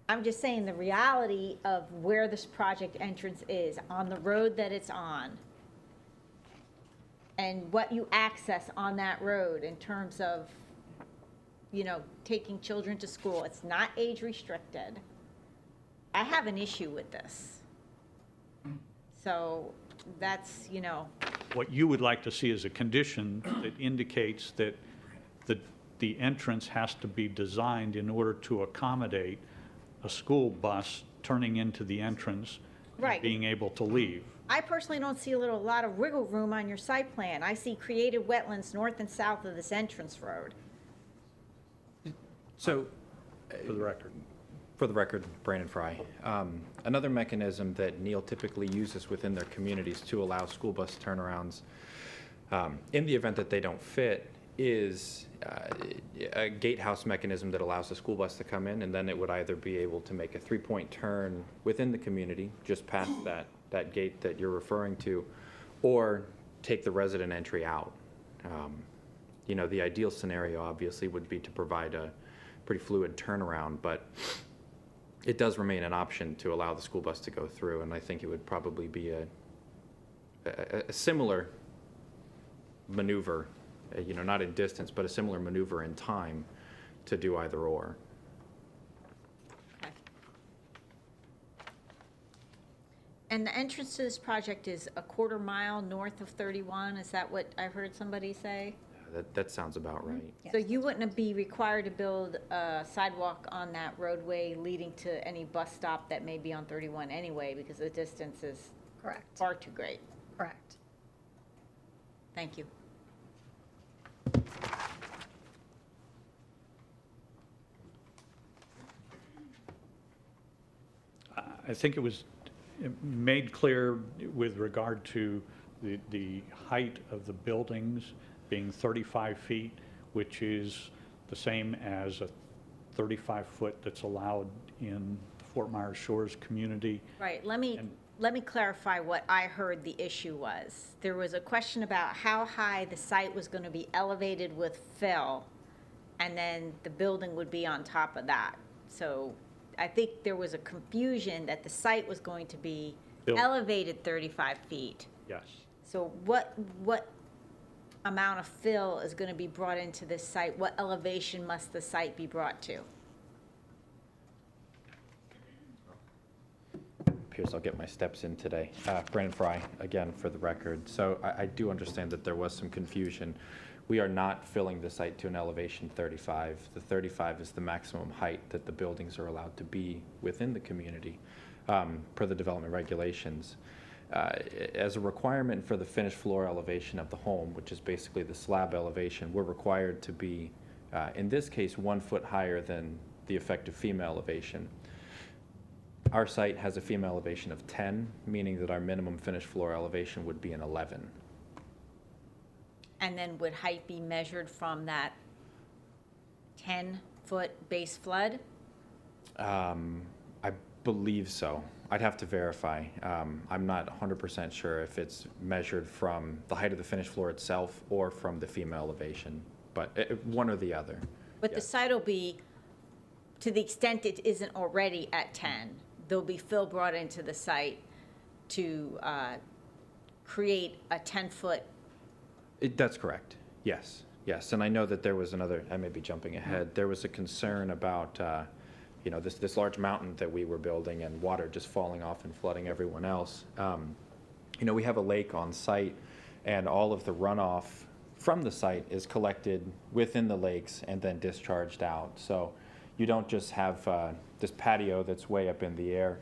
I'm just saying the reality of where this project entrance is, on the road that it's on, and what you access on that road in terms of, you know, taking children to school. It's not age restricted. I have an issue with this. So that's, you know. What you would like to see is a condition that indicates that the entrance has to be designed in order to accommodate a school bus turning into the entrance Right. and being able to leave. I personally don't see a lot of wiggle room on your site plan. I see created wetlands north and south of this entrance road. So, For the record. for the record, Brandon Fry. Another mechanism that Neil typically uses within their communities to allow school bus turnarounds, in the event that they don't fit, is a gatehouse mechanism that allows the school bus to come in, and then it would either be able to make a three-point turn within the community, just past that gate that you're referring to, or take the resident entry out. You know, the ideal scenario obviously would be to provide a pretty fluid turnaround, but it does remain an option to allow the school bus to go through, and I think it would probably be a similar maneuver, you know, not in distance, but a similar maneuver in time to do either or. And the entrance to this project is a quarter mile north of 31. Is that what I heard somebody say? That sounds about right. So you wouldn't be required to build a sidewalk on that roadway leading to any bus stop that may be on 31 anyway, because the distance is Correct. far too great. Correct. Thank you. I think it was made clear with regard to the height of the buildings being 35 feet, which is the same as a 35-foot that's allowed in Fort Myers Shores community. Right, let me clarify what I heard the issue was. There was a question about how high the site was going to be elevated with fill, and then the building would be on top of that. So I think there was a confusion that the site was going to be Built. elevated 35 feet. Yes. So what amount of fill is going to be brought into this site? What elevation must the site be brought to? Appears I'll get my steps in today. Brandon Fry, again, for the record. So I do understand that there was some confusion. We are not filling the site to an elevation 35. The 35 is the maximum height that the buildings are allowed to be within the community per the development regulations. As a requirement for the finished floor elevation of the home, which is basically the slab elevation, we're required to be, in this case, 1 foot higher than the effective FEMA elevation. Our site has a FEMA elevation of 10, meaning that our minimum finished floor elevation would be an 11. And then would height be measured from that 10-foot base flood? I believe so. I'd have to verify. I'm not 100% sure if it's measured from the height of the finished floor itself or from the FEMA elevation, but one or the other. But the Yes. site will be, to the extent it isn't already at 10, there'll be fill brought into the site to create a 10-foot. That's correct. Yes, yes. And I know that there was another, I may be jumping ahead, there was a concern about, you know, this large mountain that we were building and water just falling off and flooding everyone else. You know, we have a lake on site, and all of the runoff from the site is collected within the lakes and then discharged out. So you don't just have this patio that's way up in the air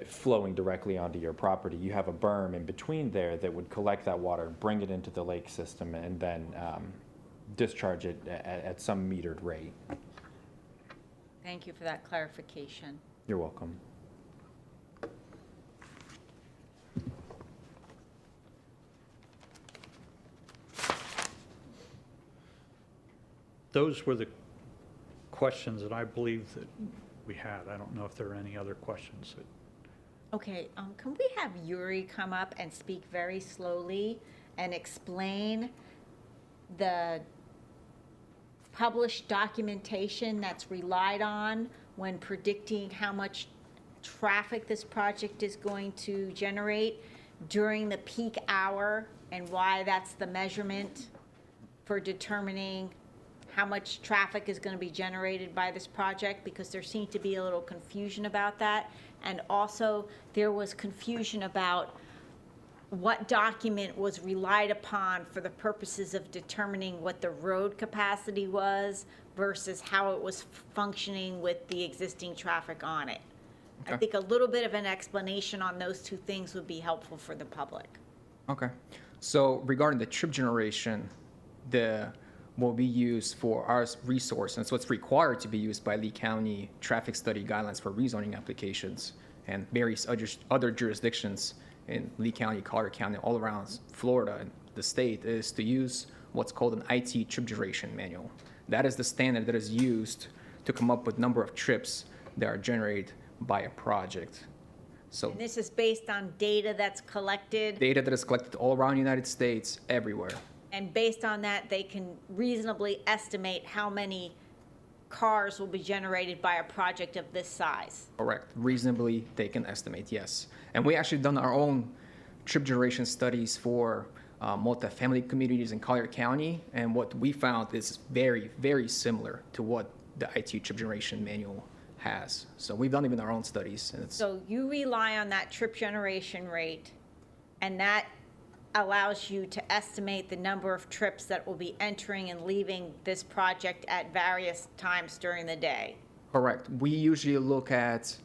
flowing directly onto your property. You have a berm in between there that would collect that water, bring it into the lake system, and then discharge it at some metered rate. Thank you for that clarification. You're welcome. Those were the questions that I believe that we had. I don't know if there are any other questions. Okay, can we have Yuri come up and speak very slowly and explain the published documentation that's relied on when predicting how much traffic this project is going to generate during the peak hour, and why that's the measurement for determining how much traffic is going to be generated by this project, because there seemed to be a little confusion about that. And also, there was confusion about what document was relied upon for the purposes of determining what the road capacity was versus how it was functioning with the existing traffic on it. I think a little bit of an explanation on those two things would be helpful for the public. Okay. So regarding the trip generation, will be used for our resource, and so it's required to be used by Lee County traffic study guidelines for rezoning applications and various other jurisdictions in Lee County, Collier County, all around Florida and the state, is to use what's called an IT trip duration manual. That is the standard that is used to come up with number of trips that are generated by a project. So And this is based on data that's collected, data that is collected all around the United States, everywhere. and based on that, they can reasonably estimate how many cars will be generated by a project of this size. Correct. Reasonably, they can estimate, yes. And we actually done our own trip generation studies for multifamily communities in Collier County, and what we found is very, very similar to what the IT trip generation manual has. So we've done even our own studies. And it's, So you rely on that trip generation rate, and that allows you to estimate the number of trips that will be entering and leaving this project at various times during the day. correct. We usually look at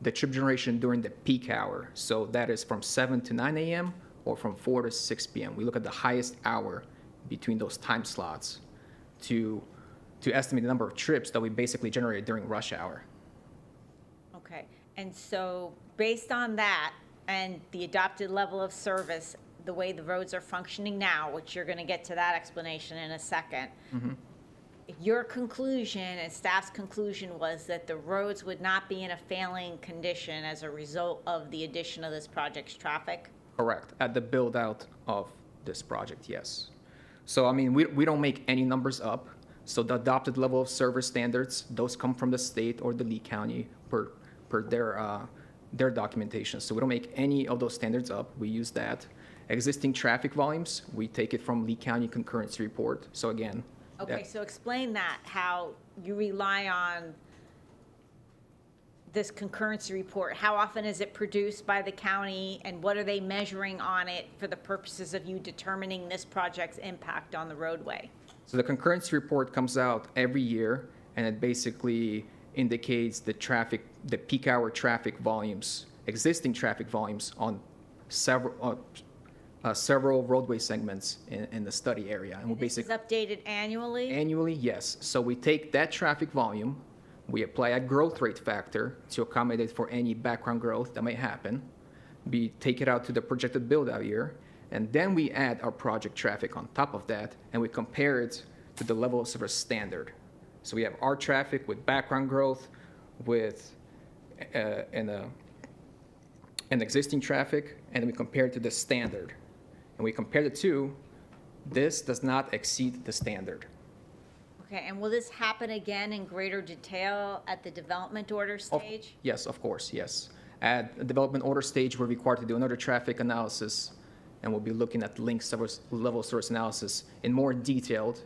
the trip generation during the peak hour. So that is from 7 to 9 a.m. or from 4 to 6 p.m. We look at the highest hour between those time slots to estimate the number of trips that we basically generate during rush hour. Okay, and so based on that and the adopted level of service, the way the roads are functioning now, which you're gonna get to that explanation in a second, your conclusion and staff's conclusion was that the roads would not be in a failing condition as a result of the addition of this project's traffic? Correct. At the build out of this project, yes. So, I mean, we don't make any numbers up. So the adopted level of service standards, those come from the state or the Lee County per their documentation. So we don't make any of those standards up. We use that. Existing traffic volumes, we take it from Lee County concurrency report. So again. Okay, so explain that, how you rely on this concurrency report. How often is it produced by the county, and what are they measuring on it for the purposes of you determining this project's impact on the roadway? So the concurrency report comes out every year, and it basically indicates the traffic, the peak hour traffic volumes, existing traffic volumes on several roadway segments in the study area. And we This is basically updated annually? annually, yes. So we take that traffic volume, We apply a growth rate factor to accommodate for any background growth that may happen. We take it out to the projected build-out year, and then we add our project traffic on top of that, and we compare it to the level of service standard. So we have our traffic with background growth, with an existing traffic, and we compare it to the standard. And we compare the two. This does not exceed the standard. Okay, and will this happen again in greater detail at the development order stage? Yes, of course, yes. At the development order stage, we're required to do another traffic analysis, and we'll be looking at link service, level service analysis in more detailed.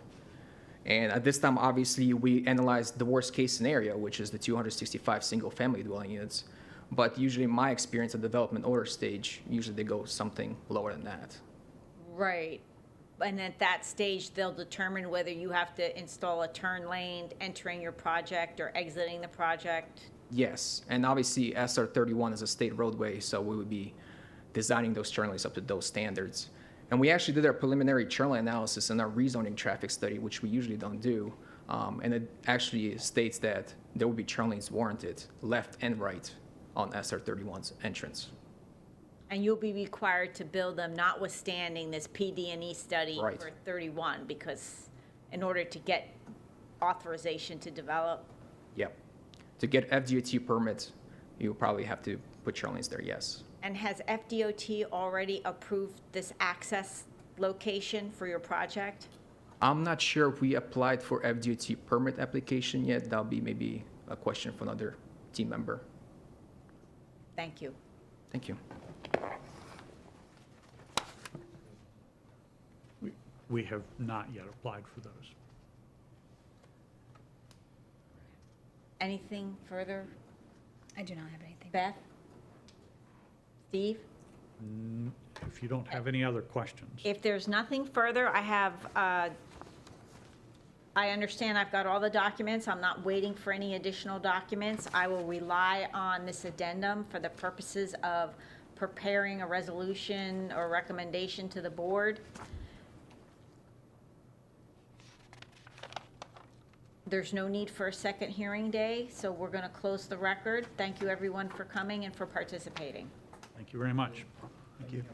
And at this time, obviously, we analyze the worst case scenario, which is the 265 single-family dwelling units. But usually, in my experience at the development order stage, usually they go something lower than that. Right. And at that stage, they'll determine whether you have to install a turn lane entering your project or exiting the project? Yes, and obviously SR 31 is a state roadway, so we would be designing those turn lanes up to those standards. And we actually did our preliminary turn lane analysis in our rezoning traffic study, which we usually don't do. And it actually states that there will be turn lanes warranted left and right on SR 31's entrance. And you'll be required to build them notwithstanding this PD&E study Right. for 31, because in order to get authorization to develop? Yep. To get FDOT permits, you'll probably have to put turn lanes there, yes. And has FDOT already approved this access location for your project? I'm not sure if we applied for FDOT permit application yet. That'll be maybe a question for another team member. Thank you. Thank you. We have not yet applied for those. Anything further? I do not have anything. Beth? Steve? If you don't have any other questions. If there's nothing further, I understand I've got all the documents. I'm not waiting for any additional documents. I will rely on this addendum for the purposes of preparing a resolution or recommendation to the board. There's no need for a second hearing day, so we're going to close the record. Thank you, everyone, for coming and for participating. Thank you very much. Thank you.